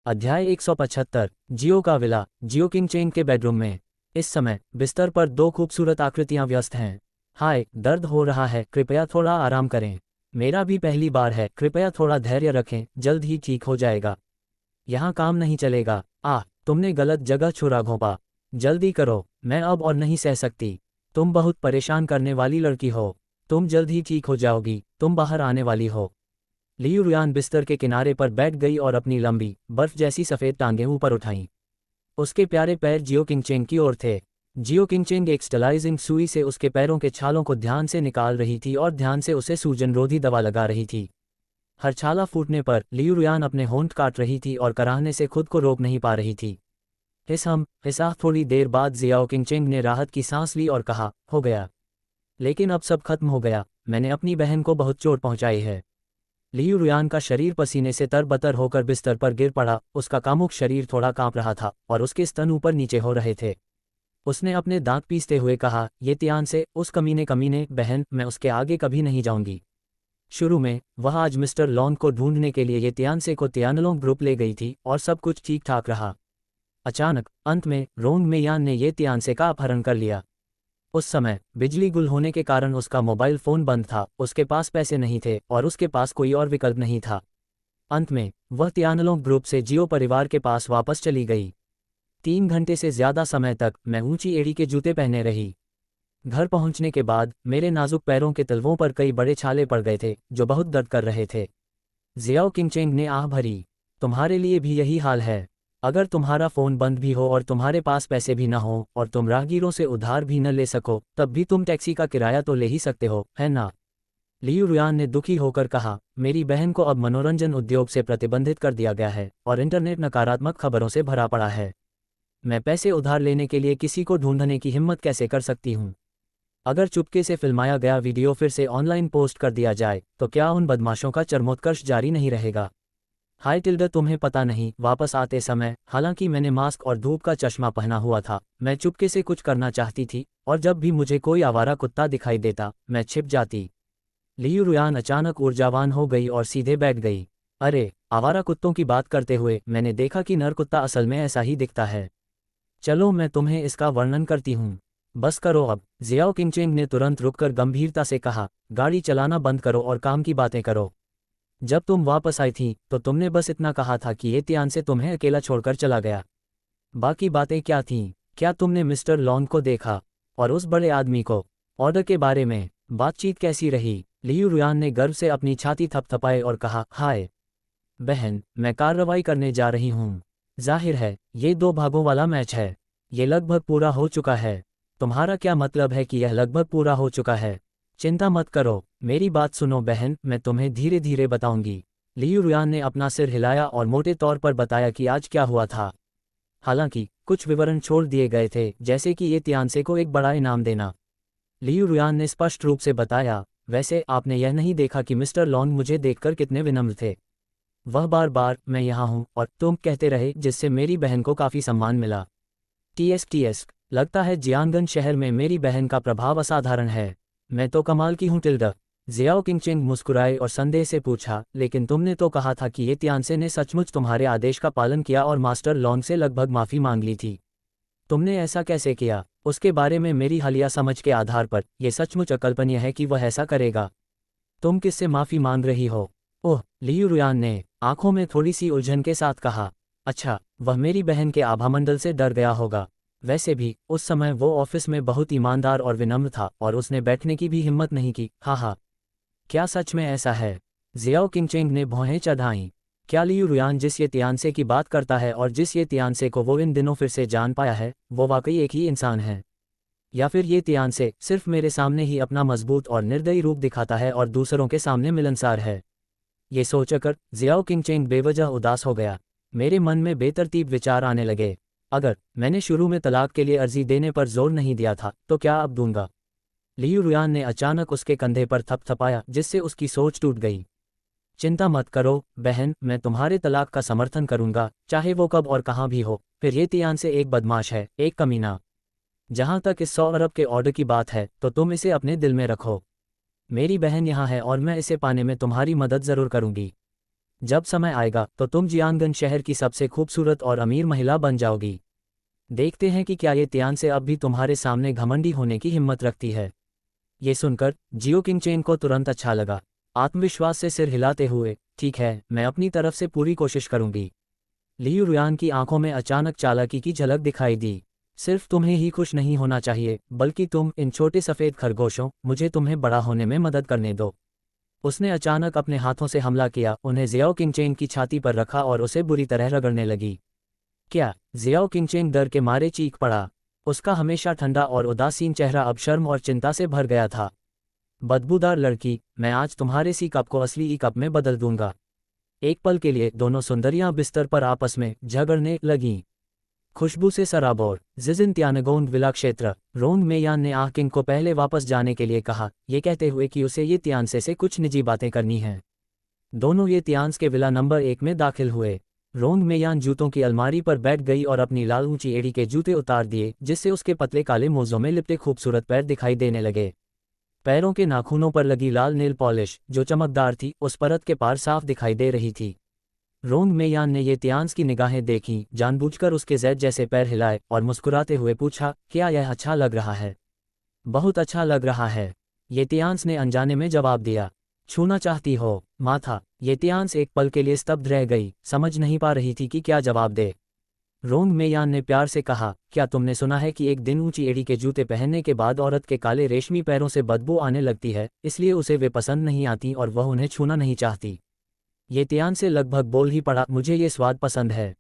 अध्याय 175। जियो का विला। जियो king Cheng के बेडरूम में इस समय बिस्तर पर दो खूबसूरत आकृतियां व्यस्त हैं। हाय, दर्द हो रहा है, कृपया थोड़ा आराम करें। मेरा भी पहली बार है, कृपया थोड़ा धैर्य रखें, जल्द ही ठीक हो जाएगा। यहाँ काम नहीं चलेगा। तुमने गलत जगह छुरा घोंपा। जल्दी करो, मैं अब और नहीं सह सकती। तुम बहुत परेशान करने वाली लड़की हो। तुम जल्द ही ठीक हो जाओगी, तुम बाहर आने वाली हो। लियू रुयान बिस्तर के किनारे पर बैठ गई और अपनी लंबी बर्फ जैसी सफ़ेद टांगें ऊपर उठाईं। उसके प्यारे पैर जियो किंगचेंग की ओर थे। जियो किंगचेंग एक स्टलाइजिंग सुई से उसके पैरों के छालों को ध्यान से निकाल रही थी और ध्यान से उसे सूजनरोधी दवा लगा रही थी। हर छाला फूटने पर लियू रुयान अपने होंठ काट रही थी और कराहने से खुद को रोक नहीं पा रही थी। थोड़ी देर बाद जियाओ किंगचेंग ने राहत की सांस ली और कहा, हो गया। लेकिन अब सब खत्म हो गया, मैंने अपनी बहन को बहुत चोट पहुंचाई है। लियू रुयान का शरीर पसीने से तरबतर होकर बिस्तर पर गिर पड़ा। उसका कामुक शरीर थोड़ा कांप रहा था और उसके स्तन ऊपर नीचे हो रहे थे। उसने अपने दांत पीसते हुए कहा, ये तियान से, उस कमीने बहन, मैं उसके आगे कभी नहीं जाऊंगी। शुरू में वह आज मिस्टर लॉन्ग को ढूंढने के लिए ये तियान से को तियानलोंग ग्रुप ले गई थी और सब कुछ ठीक ठाक रहा। अचानक अंत में रोंग मेयान ने ये तियान से का अपहरण कर लिया। उस समय बिजली गुल होने के कारण उसका मोबाइल फ़ोन बंद था, उसके पास पैसे नहीं थे और उसके पास कोई और विकल्प नहीं था। अंत में वह तियानलोंग ग्रुप से जियो परिवार के पास वापस चली गई। 3 घंटे से ज़्यादा समय तक मैं ऊंची एड़ी के जूते पहने रही। घर पहुंचने के बाद मेरे नाजुक पैरों के तलवों पर कई बड़े छाले पड़ गए थे जो बहुत दर्द कर रहे थे। जियाओ किंगचेंग ने आह भरी, तुम्हारे लिए भी यही हाल है। अगर तुम्हारा फ़ोन बंद भी हो और तुम्हारे पास पैसे भी न हो और तुम राहगीरों से उधार भी न ले सको, तब भी तुम टैक्सी का किराया तो ले ही सकते हो, है ना? लियू रुयान ने दुखी होकर कहा, मेरी बहन को अब मनोरंजन उद्योग से प्रतिबंधित कर दिया गया है और इंटरनेट नकारात्मक खबरों से भरा पड़ा है। मैं पैसे उधार लेने के लिए किसी को ढूंढने की हिम्मत कैसे कर सकती हूँ? अगर चुपके से फिल्माया गया वीडियो फिर से ऑनलाइन पोस्ट कर दिया जाए तो क्या उन बदमाशों का चरमोत्कर्ष जारी नहीं रहेगा? हाय टिल्डा, तुम्हें पता नहीं, वापस आते समय हालांकि मैंने मास्क और धूप का चश्मा पहना हुआ था, मैं चुपके से कुछ करना चाहती थी और जब भी मुझे कोई आवारा कुत्ता दिखाई देता मैं छिप जाती। लियू रुयान अचानक ऊर्जावान हो गई और सीधे बैठ गई। अरे, आवारा कुत्तों की बात करते हुए मैंने देखा कि नर कुत्ता असल में ऐसा ही दिखता है। चलो मैं तुम्हें इसका वर्णन करती हूँ। बस करो अब। जियाओ किंगचेंग ने तुरंत रुककर गंभीरता से कहा, गाड़ी चलाना बंद करो और काम की बातें करो। जब तुम वापस आई थी तो तुमने बस इतना कहा था कि ये तियान से तुम्हें अकेला छोड़कर चला गया। बाकी बातें क्या थीं? क्या तुमने मिस्टर लॉन्ग को देखा और उस बड़े आदमी को? ऑर्डर के बारे में बातचीत कैसी रही? लियू रुयान ने गर्व से अपनी छाती थपथपाए और कहा, हाय बहन, मैं कार्रवाई करने जा रही हूँ। जाहिर है ये 2 भागों वाला मैच है। ये लगभग पूरा हो चुका है। तुम्हारा क्या मतलब है कि यह लगभग पूरा हो चुका है? चिंता मत करो, मेरी बात सुनो बहन, मैं तुम्हें धीरे धीरे बताऊंगी। लियू रुयान ने अपना सिर हिलाया और मोटे तौर पर बताया कि आज क्या हुआ था। हालांकि कुछ विवरण छोड़ दिए गए थे, जैसे कि ये तियानसे को एक बड़ा इनाम देना। लियू रुयान ने स्पष्ट रूप से बताया, वैसे आपने यह नहीं देखा कि मिस्टर लॉन्ग मुझे देखकर कितने विनम्र थे। वह बार बार मैं यहाँ हूँ और तुम कहते रहे, जिससे मेरी बहन को काफ़ी सम्मान मिला। टीएस लगता है जियांगन शहर में मेरी बहन का प्रभाव असाधारण है। मैं तो कमाल की हूँ टिल्डा। जियाओ किंगचेंग मुस्कुराए और संदेह से पूछा, लेकिन तुमने तो कहा था कि ये तियानसे ने सचमुच तुम्हारे आदेश का पालन किया और मास्टर लॉन्ग से लगभग माफ़ी मांग ली थी। तुमने ऐसा कैसे किया? उसके बारे में मेरी हालिया समझ के आधार पर यह सचमुच अकल्पनीय है कि वह ऐसा करेगा। तुम किससे माफ़ी मांग रही हो? ओह, लियू रुयान ने आंखों में थोड़ी सी उलझन के साथ कहा, अच्छा, वह मेरी बहन के आभामंडल से डर गया होगा। वैसे भी उस समय वो ऑफिस में बहुत ईमानदार और विनम्र था और उसने बैठने की भी हिम्मत नहीं की। हाँ, क्या सच में ऐसा है? जियाओ किंगचेंग ने भौहें चढ़ाईं। क्या लियू रुयान जिस ये तियानसे की बात करता है और जिस ये तियानसे को वो इन दिनों फिर से जान पाया है, वो वाकई एक ही इंसान है? या फिर ये तियानसे सिर्फ मेरे सामने ही अपना मजबूत और निर्दयी रूप दिखाता है और दूसरों के सामने मिलनसार है? ये सोचकर जियाओ किंगचेंग बेवजह उदास हो गया। मेरे मन में बेतरतीब विचार आने लगे। अगर मैंने शुरू में तलाक के लिए अर्जी देने पर जोर नहीं दिया था तो क्या अब दूंगा? लियू रुयान ने अचानक उसके कंधे पर थपथपाया, जिससे उसकी सोच टूट गई। चिंता मत करो बहन, मैं तुम्हारे तलाक का समर्थन करूंगा, चाहे वो कब और कहाँ भी हो। फिर ये तियान से एक बदमाश है, एक कमीना। जहां तक इस 100 अरब के ऑर्डर की बात है तो तुम इसे अपने दिल में रखो। मेरी बहन यहाँ है और मैं इसे पाने में तुम्हारी मदद ज़रूर करूंगी। जब समय आएगा तो तुम जियानगन शहर की सबसे खूबसूरत और अमीर महिला बन जाओगी। देखते हैं कि क्या ये तियानसे अब भी तुम्हारे सामने घमंडी होने की हिम्मत रखती है। ये सुनकर जियो किंगचेन को तुरंत अच्छा लगा। आत्मविश्वास से सिर हिलाते हुए, ठीक है, मैं अपनी तरफ से पूरी कोशिश करूंगी। लियू रुयान की आंखों में अचानक चालाकी की झलक दिखाई दी। सिर्फ तुम्हें ही खुश नहीं होना चाहिए, बल्कि तुम इन छोटे सफ़ेद खरगोशों, मुझे तुम्हें बड़ा होने में मदद करने दो। उसने अचानक अपने हाथों से हमला किया, उन्हें जियाओ किंगचेन की छाती पर रखा और उसे बुरी तरह रगड़ने लगी। क्या? जियाओ किंगचेन डर के मारे चीख पड़ा। उसका हमेशा ठंडा और उदासीन चेहरा अब शर्म और चिंता से भर गया था। बदबूदार लड़की, मैं आज तुम्हारे सी कप को असली ई कप में बदल दूंगा। एक पल के लिए दोनों सुंदरियां बिस्तर पर आपस में झगड़ने लगीं। खुशबू से सराबोर जिजिन त्यानगोंग विला क्षेत्र। रोंग मेयान ने आह किंग को पहले वापस जाने के लिए कहा, ये कहते हुए कि उसे ये तियानसे से कुछ निजी बातें करनी हैं। दोनों ये तियान्स के विला नंबर 1 में दाखिल हुए। रोंग मेयान जूतों की अलमारी पर बैठ गई और अपनी लाल ऊंची एड़ी के जूते उतार दिए, जिससे उसके पतले काले मोज़ों में लिपटे खूबसूरत पैर दिखाई देने लगे। पैरों के नाखूनों पर लगी लाल नेल पॉलिश, जो चमकदार थी, उस परत के पार साफ दिखाई दे रही थी। रोंग मेयान ने ये तियान्स की निगाहें देखीं, जानबूझकर उसके जैद जैसे पैर हिलाए और मुस्कुराते हुए पूछा, क्या यह अच्छा लग रहा है? बहुत अच्छा लग रहा है, ये तियान्स ने अनजाने में जवाब दिया। छूना चाहती हो? माथा। ये तियान्स एक पल के लिए स्तब्ध रह गई, समझ नहीं पा रही थी कि क्या जवाब दे। रोंग मेयान ने प्यार से कहा, क्या तुमने सुना है कि एक दिन ऊंची एड़ी के जूते पहनने के बाद औरत के काले रेशमी पैरों से बदबू आने लगती है, इसलिए उसे वे पसंद नहीं आती और वह उन्हें छूना नहीं चाहती। ये तियान से लगभग बोल ही पड़ा, मुझे ये स्वाद पसंद है।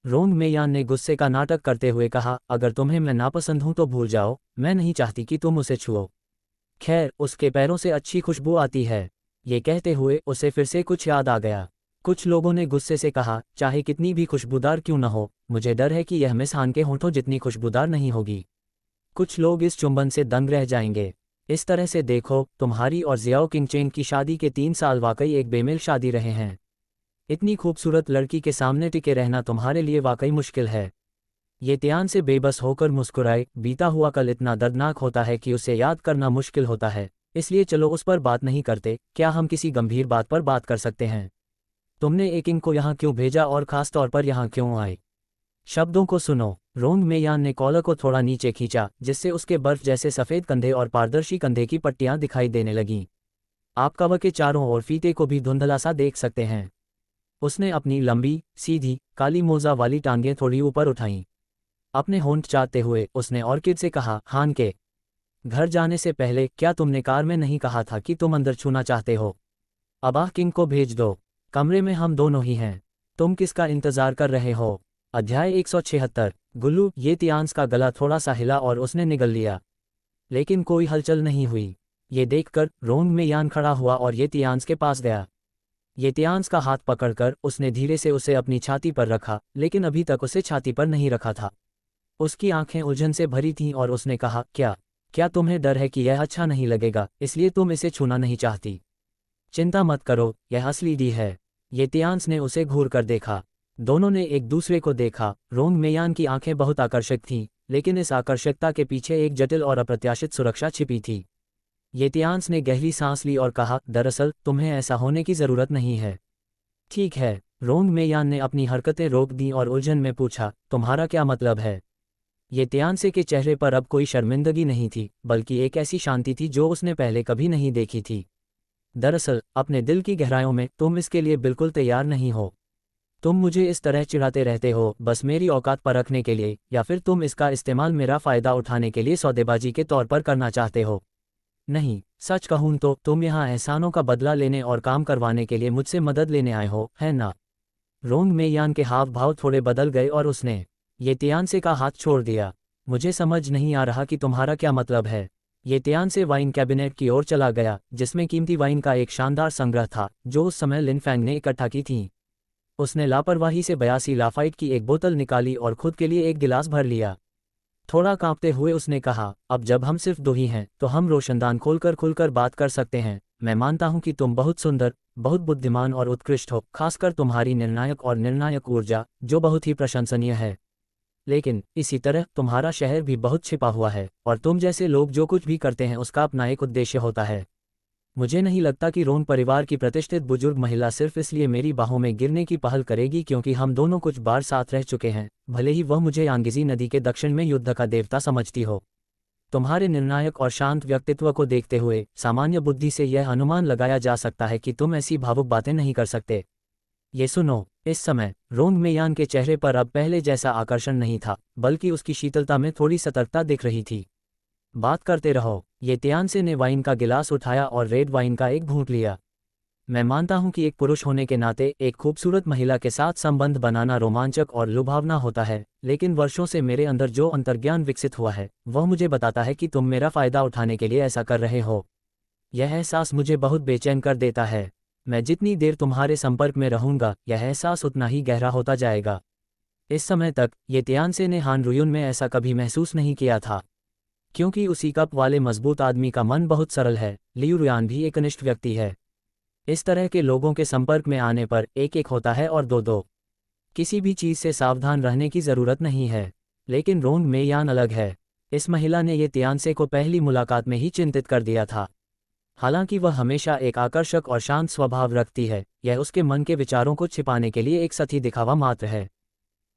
रोंग मेयान ने गुस्से का नाटक करते हुए कहा, अगर तुम्हें मैं नापसंद हूं तो भूल जाओ, मैं नहीं चाहती कि तुम उसे छुओ। खैर, उसके पैरों से अच्छी खुशबू आती है। ये कहते हुए उसे फिर से कुछ याद आ गया। कुछ लोगों ने गुस्से से कहा, चाहे कितनी भी खुशबूदार क्यों न हो, मुझे डर है कि यह मिस हान के होंठों जितनी खुशबूदार नहीं होगी। कुछ लोग इस चुंबन से दंग रह जाएंगे। इस तरह से देखो, तुम्हारी और जियाओ किंगचेन की शादी के 3 साल वाकई एक बेमेल शादी रहे हैं। इतनी खूबसूरत लड़की के सामने टिके रहना तुम्हारे लिए वाकई मुश्किल है। ये तियान से बेबस होकर मुस्कुराए, बीता हुआ कल इतना दर्दनाक होता है कि उसे याद करना मुश्किल होता है, इसलिए चलो उस पर बात नहीं करते, क्या हम किसी गंभीर बात पर बात कर सकते हैं? तुमने एकिंग को यहाँ क्यों भेजा और खास तौर पर यहाँ क्यों आए? शब्दों को सुनो। रोंग मेयान ने कॉलर को थोड़ा नीचे खींचा, जिससे उसके बर्फ जैसे सफ़ेद कंधे और पारदर्शी कंधे की पट्टियां दिखाई देने लगीं। आप कवर के चारों ओर फीते को भी धुंधला सा देख सकते हैं। उसने अपनी लंबी, सीधी, काली मोजा वाली टांगें थोड़ी ऊपर उठाईं। अपने होंठ चाटते हुए उसने ऑर्किड से कहा, हान के घर जाने से पहले क्या तुमने कार में नहीं कहा था कि तुम अंदर छूना चाहते हो? अब आह किंग को भेज दो, कमरे में हम दोनों ही हैं। तुम किसका इंतजार कर रहे हो? अध्याय 176। गुल्लू। ये तियान्स का गला थोड़ा सा हिला और उसने निगल लिया, लेकिन कोई हलचल नहीं हुई। ये देखकर रोंग मेयान खड़ा हुआ और ये तियान्स के पास गया। ये तियान्स का हाथ पकड़कर उसने धीरे से उसे अपनी छाती पर रखा, लेकिन अभी तक उसे छाती पर नहीं रखा था। उसकी आंखें उलझन से भरी थीं और उसने कहा, क्या तुम्हें डर है कि यह अच्छा नहीं लगेगा, इसलिए तुम इसे छूना नहीं चाहती? चिंता मत करो, यह असली डी है। ये तियान्स ने उसे घूर कर देखा। दोनों ने एक दूसरे को देखा। रोंग मेयान की आंखें बहुत आकर्षक थीं, लेकिन इस आकर्षकता के पीछे एक जटिल और अप्रत्याशित सुरक्षा छिपी थी। ये तियान्स ने गहरी सांस ली और कहा, दरअसल तुम्हें ऐसा होने की ज़रूरत नहीं है। ठीक है। रोंग मेयान ने अपनी हरकतें रोक दीं और उलझन में पूछा, तुम्हारा क्या मतलब है? ये तियान्से के चेहरे पर अब कोई शर्मिंदगी नहीं थी, बल्कि एक ऐसी शांति थी जो उसने पहले कभी नहीं देखी थी। दरअसल अपने दिल की गहराइयों में तुम इसके लिए बिल्कुल तैयार नहीं हो। तुम मुझे इस तरह चिढ़ाते रहते हो, बस मेरी औकात परखने के लिए, या फिर तुम इसका इस्तेमाल मेरा फ़ायदा उठाने के लिए सौदेबाजी के तौर पर करना चाहते हो? नहीं, सच कहूँ तो तुम यहाँ एहसानों का बदला लेने और काम करवाने के लिए मुझसे मदद लेने आए हो, है ना? रोंग मेयान के हाव भाव थोड़े बदल गए और उसने ये तियान्से का हाथ छोड़ दिया। मुझे समझ नहीं आ रहा कि तुम्हारा क्या मतलब है। ये तियान्से वाइन कैबिनेट की ओर चला गया, जिसमें कीमती वाइन का एक शानदार संग्रह था, जो उस समय लिन फैंग ने इकट्ठा की थी। उसने लापरवाही से 82 लाफाइट की एक बोतल निकाली और खुद के लिए एक गिलास भर लिया। थोड़ा कांपते हुए उसने कहा, अब जब हम सिर्फ दो ही हैं, तो हम रोशनदान खोलकर खुलकर बात कर सकते हैं। मैं मानता हूं कि तुम बहुत सुंदर, बहुत बुद्धिमान और उत्कृष्ट हो, खासकर तुम्हारी निर्णायक ऊर्जा, जो बहुत ही प्रशंसनीय है। लेकिन इसी तरह तुम्हारा शहर भी बहुत छिपा हुआ है, और तुम जैसे लोग जो कुछ भी करते हैं उसका अपना एक उद्देश्य होता है। मुझे नहीं लगता कि रोन परिवार की प्रतिष्ठित बुजुर्ग महिला सिर्फ इसलिए मेरी बाहों में गिरने की पहल करेगी क्योंकि हम दोनों कुछ बार साथ रह चुके हैं, भले ही वह मुझे यांगिजी नदी के दक्षिण में युद्ध का देवता समझती हो। तुम्हारे निर्णायक और शांत व्यक्तित्व को देखते हुए सामान्य बुद्धि से यह अनुमान लगाया जा सकता है कि तुम ऐसी भावुक बातें नहीं कर सकते। ये सुनो। इस समय रोंग मेयान के चेहरे पर अब पहले जैसा आकर्षण नहीं था, बल्कि उसकी शीतलता में थोड़ी सतर्कता दिख रही थी। बात करते रहो। ये त्यानसे ने वाइन का गिलास उठाया और रेड वाइन का एक घूंट लिया। मैं मानता हूं कि एक पुरुष होने के नाते एक खूबसूरत महिला के साथ संबंध बनाना रोमांचक और लुभावना होता है, लेकिन वर्षों से मेरे अंदर जो अंतर्ज्ञान विकसित हुआ है वह मुझे बताता है कि तुम मेरा फायदा उठाने के लिए ऐसा कर रहे हो। यह एहसास मुझे बहुत बेचैन कर देता है। मैं जितनी देर तुम्हारे संपर्क में रहूंगा यह एहसास उतना ही गहरा होता जाएगा। इस समय तक ये त्यानसे ने हान रुयुन में ऐसा कभी महसूस नहीं किया था, क्योंकि उसी कप वाले मजबूत आदमी का मन बहुत सरल है। लियू रुयान भी एक अनिष्ट व्यक्ति है। इस तरह के लोगों के संपर्क में आने पर एक एक होता है और दो दो। किसी भी चीज़ से सावधान रहने की ज़रूरत नहीं है। लेकिन रोंग मेयान अलग है। इस महिला ने ये त्यानसे को पहली मुलाकात में ही चिंतित कर दिया था। हालांकि वह हमेशा एक आकर्षक और शांत स्वभाव रखती है, यह उसके मन के विचारों को छिपाने के लिए एक सतही दिखावा मात्र है।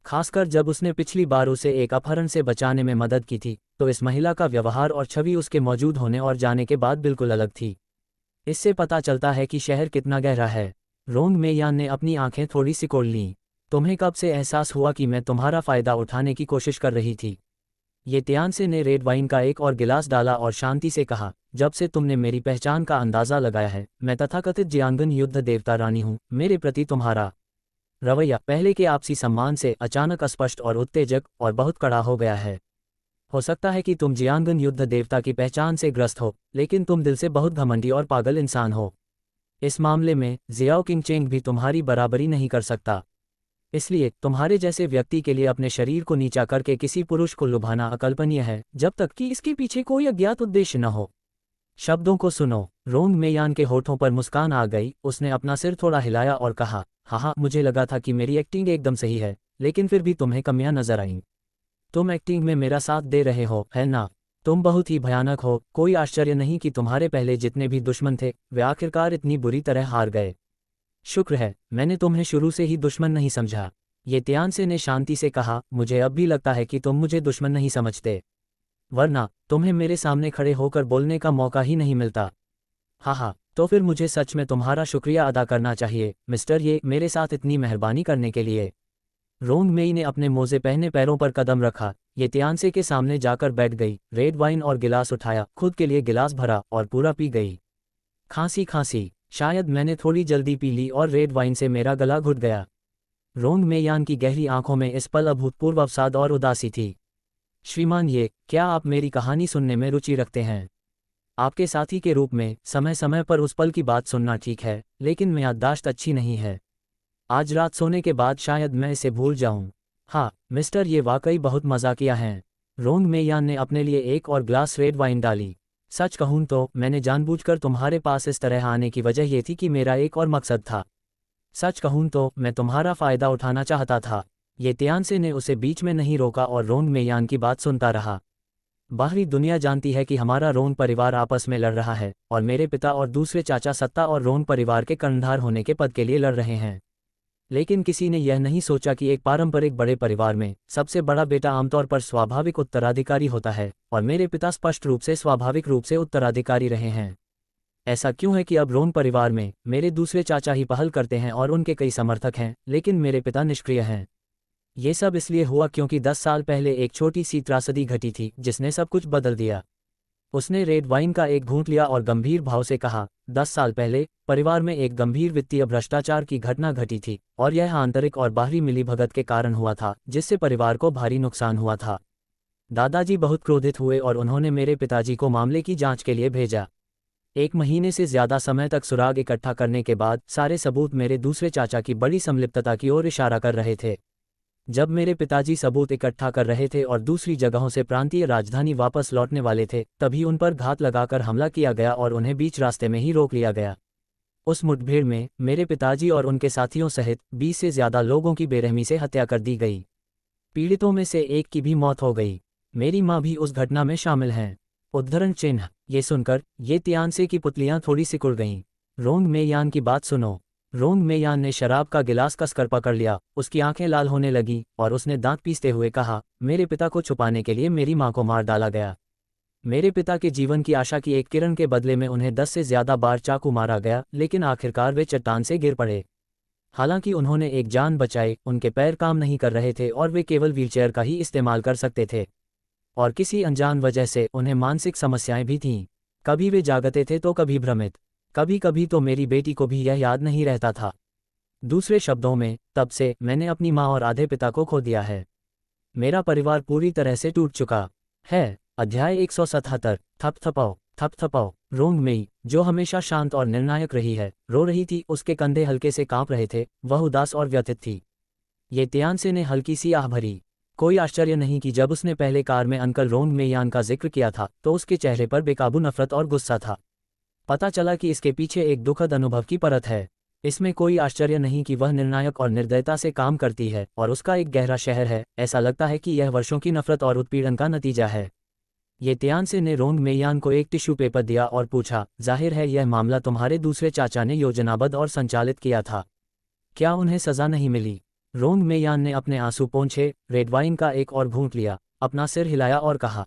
खासकर जब उसने पिछली बार उसे एक अपहरण से बचाने में मदद की थी, तो इस महिला का व्यवहार और छवि उसके मौजूद होने और जाने के बाद बिल्कुल अलग थी। इससे पता चलता है कि शहर कितना गहरा है। रोंग मेयान ने अपनी आंखें थोड़ी सिकोड़ लीं। तुम्हें कब से एहसास हुआ कि मैं तुम्हारा फ़ायदा उठाने की कोशिश कर रही थी? ये त्यानसे ने रेड वाइन का एक और गिलास डाला और शांति से कहा, जब से तुमने मेरी पहचान का अंदाज़ा लगाया है, मैं तथाकथित जियांगन युद्ध देवता रानी हूँ। मेरे प्रति तुम्हारा रवैया पहले के आपसी सम्मान से अचानक अस्पष्ट और उत्तेजक और बहुत कड़ा हो गया है। हो सकता है कि तुम जियांगन युद्ध देवता की पहचान से ग्रस्त हो, लेकिन तुम दिल से बहुत घमंडी और पागल इंसान हो। इस मामले में जियाओ किंगचेंग भी तुम्हारी बराबरी नहीं कर सकता। इसलिए तुम्हारे जैसे व्यक्ति के लिए अपने शरीर को नीचा करके किसी पुरुष को लुभाना अकल्पनीय है, जब तक कि इसके पीछे कोई अज्ञात उद्देश्य न हो। शब्दों को सुनो। रोंग मेयान के होठों पर मुस्कान आ गई। उसने अपना सिर थोड़ा हिलाया और कहा, हाँ, मुझे लगा था कि मेरी एक्टिंग एकदम सही है, लेकिन फिर भी तुम्हें कमियां नजर आईं। तुम एक्टिंग में मेरा साथ दे रहे हो, है ना? तुम बहुत ही भयानक हो। कोई आश्चर्य नहीं कि तुम्हारे पहले जितने भी दुश्मन थे वे आखिरकार इतनी बुरी तरह हार गए। शुक्र है मैंने तुम्हें शुरू से ही दुश्मन नहीं समझा। ये त्यानसे ने शांति से कहा, मुझे अब भी लगता है कि तुम मुझे दुश्मन नहीं समझते, वरना तुम्हें मेरे सामने खड़े होकर बोलने का मौका ही नहीं मिलता। हाँ, तो फिर मुझे सच में तुम्हारा शुक्रिया अदा करना चाहिए मिस्टर ये मेरे साथ इतनी मेहरबानी करने के लिए। रोंग मेई ने अपने मोजे पहने पैरों पर कदम रखा। ये त्यानसे के सामने जाकर बैठ गई, रेड वाइन और गिलास उठाया, खुद के लिए गिलास भरा और पूरा पी गई। खांसी, शायद मैंने थोड़ी जल्दी पी ली और रेड वाइन से मेरा गला घुट गया। रोंग मेयान की गहरी आंखों में इस पल अभूतपूर्व अवसाद और उदासी थी। श्रीमान ये, क्या आप मेरी कहानी सुनने में रुचि रखते हैं? आपके साथी के रूप में समय समय पर उस पल की बात सुनना ठीक है, लेकिन मैं याददाश्त अच्छी नहीं है। आज रात सोने के बाद शायद मैं इसे भूल जाऊं। हाँ मिस्टर, ये वाकई बहुत मजाकिया हैं। रोंग मेयान ने अपने लिए एक और ग्लास रेड वाइन डाली। सच कहूं तो मैंने जानबूझकर तुम्हारे पास इस तरह आने की वजह ये थी कि मेरा एक और मकसद था। सच कहूं तो मैं तुम्हारा फ़ायदा उठाना चाहता था। ये त्यानसे ने उसे बीच में नहीं रोका और रोंग मेयान की बात सुनता रहा। बाहरी दुनिया जानती है कि हमारा रोन परिवार आपस में लड़ रहा है और मेरे पिता और दूसरे चाचा सत्ता और रोन परिवार के कर्णधार होने के पद के लिए लड़ रहे हैं। लेकिन किसी ने यह नहीं सोचा कि एक पारंपरिक बड़े परिवार में सबसे बड़ा बेटा आमतौर पर स्वाभाविक उत्तराधिकारी होता है, और मेरे पिता स्पष्ट रूप से स्वाभाविक रूप से उत्तराधिकारी रहे हैं। ऐसा क्यों है कि अब रोन परिवार में मेरे दूसरे चाचा ही पहल करते हैं और उनके कई समर्थक हैं, लेकिन मेरे पिता निष्क्रिय हैं? ये सब इसलिए हुआ क्योंकि 10 साल पहले एक छोटी सी त्रासदी घटी थी जिसने सब कुछ बदल दिया। उसने रेड वाइन का एक घूंट लिया और गंभीर भाव से कहा, 10 साल पहले परिवार में एक गंभीर वित्तीय भ्रष्टाचार की घटना घटी थी, और यह आंतरिक और बाहरी मिलीभगत के कारण हुआ था, जिससे परिवार को भारी नुकसान हुआ था। दादाजी बहुत क्रोधित हुए और उन्होंने मेरे पिताजी को मामले की जांच के लिए भेजा। 1 महीने से ज्यादा समय तक सुराग इकट्ठा करने के बाद सारे सबूत मेरे दूसरे चाचा की बड़ी संलिप्तता की ओर इशारा कर रहे थे। जब मेरे पिताजी सबूत इकट्ठा कर रहे थे और दूसरी जगहों से प्रांतीय राजधानी वापस लौटने वाले थे, तभी उन पर घात लगाकर हमला किया गया और उन्हें बीच रास्ते में ही रोक लिया गया। उस मुठभेड़ में मेरे पिताजी और उनके साथियों सहित 20 से ज्यादा लोगों की बेरहमी से हत्या कर दी गई। पीड़ितों में से एक की भी मौत हो गई। मेरी माँ भी उस घटना में शामिल हैं। उद्धरण चिन्ह। ये सुनकर ये तियानसे की पुतलियां थोड़ी सिकुड़ गईं। रोंग मेयान की बात सुनो। रोंग मेयान ने शराब का गिलास कसकर पकड़ लिया, उसकी आंखें लाल होने लगी और उसने दांत पीसते हुए कहा, मेरे पिता को छुपाने के लिए मेरी मां को मार डाला गया। मेरे पिता के जीवन की आशा की एक किरण के बदले में उन्हें 10 से ज्यादा बार चाकू मारा गया, लेकिन आखिरकार वे चट्टान से गिर पड़े। हालांकि उन्होंने एक जान बचाई, उनके पैर काम नहीं कर रहे थे और वे केवल व्हीलचेयर का ही इस्तेमाल कर सकते थे। और किसी अनजान वजह से उन्हें मानसिक समस्याएं भी थीं। कभी वे जागते थे तो कभी भ्रमित। कभी कभी तो मेरी बेटी को भी यह याद नहीं रहता था। दूसरे शब्दों में, तब से मैंने अपनी माँ और आधे पिता को खो दिया है। मेरा परिवार पूरी तरह से टूट चुका है। अध्याय 177। थपथपाओ थपथपाओ। रोंग मेई, जो हमेशा शांत और निर्णायक रही है, रो रही थी। उसके कंधे हल्के से कांप रहे थे, वह उदास और व्यथित थी। ये तियानसे ने हल्की सी आह भरी। कोई आश्चर्य नहीं कि जब उसने पहले कार में अंकल रोंग मेयान का जिक्र किया था तो उसके चेहरे पर बेकाबू नफरत और गुस्सा था। पता चला कि इसके पीछे एक दुखद अनुभव की परत है। इसमें कोई आश्चर्य नहीं कि वह निर्णायक और निर्दयता से काम करती है और उसका एक गहरा शहर है। ऐसा लगता है कि यह वर्षों की नफरत और उत्पीड़न का नतीजा है। ये तियानसे ने रोंग मेयान को एक टिश्यू पेपर दिया और पूछा, जाहिर है यह मामला तुम्हारे दूसरे चाचा ने योजनाबद्ध और संचालित किया था। क्या उन्हें सजा नहीं मिली? रोंग मेयान ने अपने आंसू पोंछे, रेड वाइन का एक और घूंट लिया, अपना सिर हिलाया और कहा,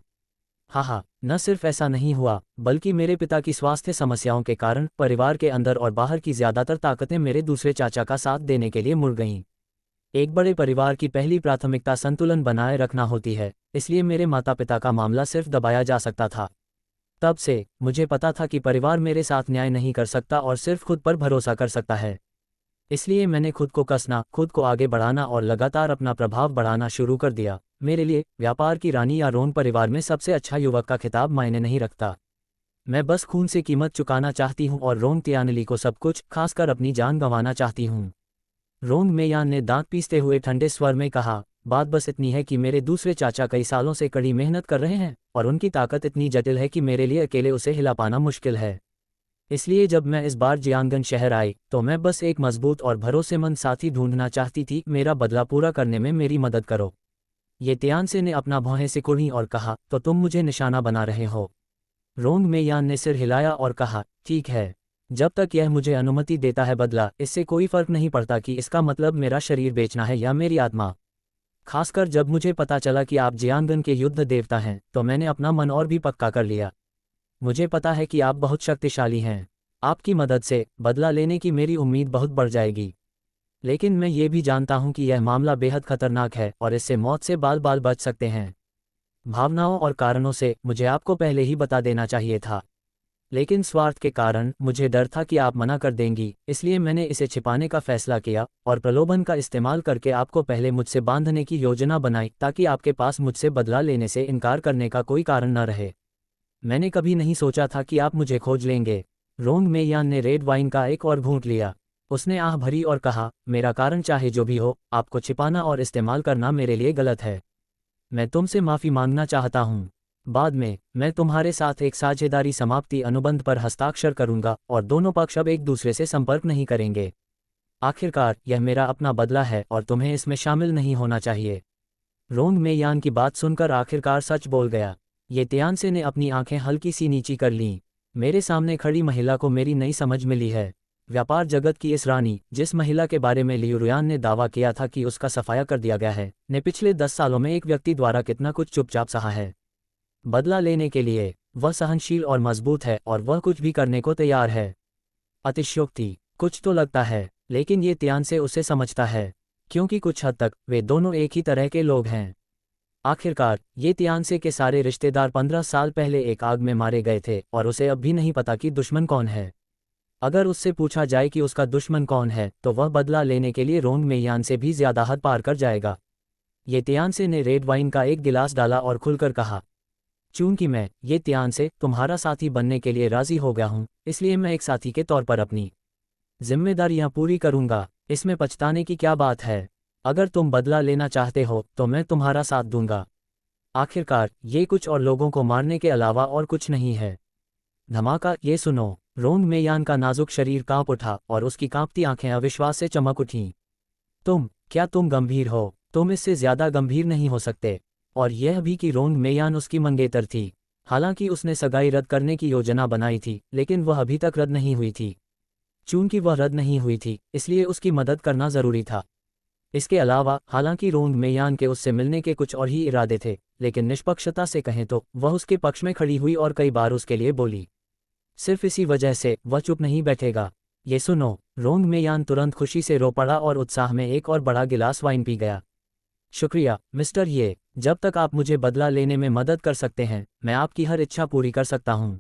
हाँ, न सिर्फ ऐसा नहीं हुआ, बल्कि मेरे पिता की स्वास्थ्य समस्याओं के कारण परिवार के अंदर और बाहर की ज्यादातर ताकतें मेरे दूसरे चाचा का साथ देने के लिए मुड़ गईं। एक बड़े परिवार की पहली प्राथमिकता संतुलन बनाए रखना होती है, इसलिए मेरे माता पिता का मामला सिर्फ दबाया जा सकता था। तब से मुझे पता था कि परिवार मेरे साथ न्याय नहीं कर सकता और सिर्फ खुद पर भरोसा कर सकता है। इसलिए मैंने खुद को कसना, खुद को आगे बढ़ाना और लगातार अपना प्रभाव बढ़ाना शुरू कर दिया। मेरे लिए व्यापार की रानी या रोंग परिवार में सबसे अच्छा युवक का खिताब मायने नहीं रखता। मैं बस खून से कीमत चुकाना चाहती हूँ और रोंग तियानली को सब कुछ, खासकर अपनी जान गंवाना चाहती हूँ। रोंग मेयान ने दांत पीसते हुए ठंडे स्वर में कहा, बात बस इतनी है कि मेरे दूसरे चाचा कई सालों से कड़ी मेहनत कर रहे हैं और उनकी ताकत इतनी जटिल है कि मेरे लिए अकेले उसे हिला पाना मुश्किल है। इसलिए जब मैं इस बार जियांगन शहर आई तो मैं बस एक मजबूत और भरोसेमंद साथी ढूंढना चाहती थी। मेरा बदला पूरा करने में मेरी मदद करो। ये तियानसे ने अपना भौहें सिकुड़ी और कहा, तो तुम मुझे निशाना बना रहे हो? रोंग मेयान ने सिर हिलाया और कहा, ठीक है, जब तक यह मुझे अनुमति देता है बदला, इससे कोई फर्क नहीं पड़ता कि इसका मतलब मेरा शरीर बेचना है या मेरी आत्मा। खासकर जब मुझे पता चला कि आप जियांगन के युद्ध देवता हैं, तो मैंने अपना मन और भी पक्का कर लिया। मुझे पता है कि आप बहुत शक्तिशाली हैं। आपकी मदद से बदला लेने की मेरी उम्मीद बहुत बढ़ जाएगी। लेकिन मैं ये भी जानता हूं कि यह मामला बेहद खतरनाक है और इससे मौत से बाल बाल बच सकते हैं। भावनाओं और कारणों से मुझे आपको पहले ही बता देना चाहिए था, लेकिन स्वार्थ के कारण मुझे डर था कि आप मना कर देंगी, इसलिए मैंने इसे छिपाने का फैसला किया और प्रलोभन का इस्तेमाल करके आपको पहले मुझसे बांधने की योजना बनाई, ताकि आपके पास मुझसे बदला लेने से इनकार करने का कोई कारण न रहे। मैंने कभी नहीं सोचा था कि आप मुझे खोज लेंगे। रोंग मेयान ने रेड वाइन का एक और घूंट लिया। उसने आह भरी और कहा, मेरा कारण चाहे जो भी हो, आपको छिपाना और इस्तेमाल करना मेरे लिए गलत है। मैं तुमसे माफ़ी मांगना चाहता हूँ। बाद में मैं तुम्हारे साथ एक साझेदारी समाप्ति अनुबंध पर हस्ताक्षर करूंगा और दोनों पक्ष अब एक दूसरे से संपर्क नहीं करेंगे। आखिरकार यह मेरा अपना बदला है और तुम्हें इसमें शामिल नहीं होना चाहिए। रोंग मेयान की बात सुनकर आखिरकार सच बोल गया। ये तियानसे ने अपनी आंखें हल्की सी नीची कर लीं। मेरे सामने खड़ी महिला को मेरी नई समझ मिली है। व्यापार जगत की इस रानी, जिस महिला के बारे में लियू रुयान ने दावा किया था कि उसका सफाया कर दिया गया है, ने पिछले 10 सालों में एक व्यक्ति द्वारा कितना कुछ चुपचाप सहा है। बदला लेने के लिए वह सहनशील और मजबूत है और वह कुछ भी करने को तैयार है। अतिशयोक्ति कुछ तो लगता है, लेकिन ये तियानसे उसे समझता है, क्योंकि कुछ हद तक वे दोनों एक ही तरह के लोग हैं। आखिरकार ये तियानसे के सारे रिश्तेदार 15 साल पहले एक आग में मारे गए थे और उसे अब भी नहीं पता कि दुश्मन कौन है। अगर उससे पूछा जाए कि उसका दुश्मन कौन है, तो वह बदला लेने के लिए रोंग मेयान से भी ज्यादा हद पार कर जाएगा। ये तियानसे ने रेड वाइन का एक गिलास डाला और खुलकर कहा, चूंकि मैं ये तियानसे तुम्हारा साथी बनने के लिए राजी हो गया हूं, इसलिए मैं एक साथी के तौर पर अपनी जिम्मेदारियां पूरी करूंगा। इसमें पछताने की क्या बात है? अगर तुम बदला लेना चाहते हो तो मैं तुम्हारा साथ दूंगा। आखिरकार ये कुछ और लोगों को मारने के अलावा और कुछ नहीं है। धमाका। ये सुनो। रोंग मेयान का नाजुक शरीर कांप उठा और उसकी कांपती आंखें अविश्वास से चमक उठीं। क्या तुम गंभीर हो? तुम इससे ज्यादा गंभीर नहीं हो सकते। और यह भी कि रोंग मेयान उसकी मंगेतर थी। हालांकि उसने सगाई रद्द करने की योजना बनाई थी, लेकिन वह अभी तक रद्द नहीं हुई थी। चूंकि वह रद्द नहीं हुई थी, इसलिए उसकी मदद करना जरूरी था। इसके अलावा, हालांकि रोंग मेयान के उससे मिलने के कुछ और ही इरादे थे, लेकिन निष्पक्षता से कहें तो वह उसके पक्ष में खड़ी हुई और कई बार उसके लिए बोली। सिर्फ इसी वजह से वह चुप नहीं बैठेगा। ये सुनो। रोंग मेयान तुरंत खुशी से रो पड़ा और उत्साह में एक और बड़ा गिलास वाइन पी गया। शुक्रिया मिस्टर ये, जब तक आप मुझे बदला लेने में मदद कर सकते हैं, मैं आपकी हर इच्छा पूरी कर सकता हूँ।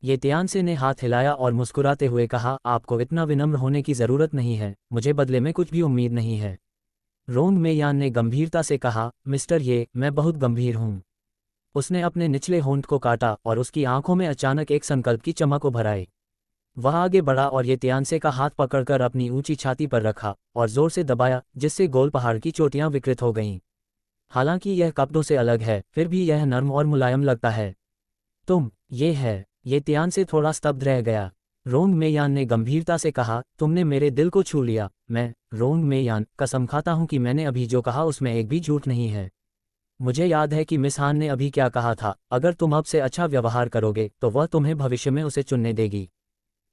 ये तियानसे ने हाथ हिलाया और मुस्कुराते हुए कहा, आपको इतना विनम्र होने की ज़रूरत नहीं है, मुझे बदले में कुछ भी उम्मीद नहीं है। रोंग मेयान ने गंभीरता से कहा, मिस्टर ये, मैं बहुत गंभीर हूँ। उसने अपने निचले होंठ को काटा और उसकी आंखों में अचानक एक संकल्प की चमक उभर आई। वह आगे बढ़ा और ये तियानसे का हाथ पकड़कर अपनी ऊंची छाती पर रखा और जोर से दबाया, जिससे गोल पहाड़ की चोटियां विकृत हो गईं। हालांकि यह कपड़ों से अलग है, फिर भी यह नर्म और मुलायम लगता है। ये है। ये तियानसे थोड़ा स्तब्ध रह गया। रोंग मेयान ने गंभीरता से कहा, तुमने मेरे दिल को छू लिया। मैं, रोंग मेयान, कसम खाता हूं कि मैंने अभी जो कहा उसमें एक भी झूठ नहीं है। मुझे याद है कि मिस हान ने अभी क्या कहा था, अगर तुम अब से अच्छा व्यवहार करोगे तो वह तुम्हें भविष्य में उसे चुनने देगी।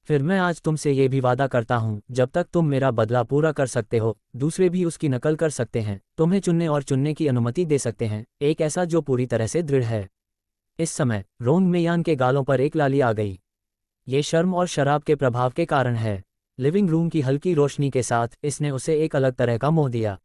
फिर मैं आज तुमसे ये भी वादा करता हूँ, जब तक तुम मेरा बदला पूरा कर सकते हो, दूसरे भी उसकी नकल कर सकते हैं, तुम्हें चुनने और चुनने की अनुमति दे सकते हैं, एक ऐसा जो पूरी तरह से दृढ़ है। इस समय रोंग मेयान के गालों पर एक लाली आ गई। ये शर्म और शराब के प्रभाव के कारण है। लिविंग रूम की हल्की रोशनी के साथ इसने उसे एक अलग तरह का मोह दिया।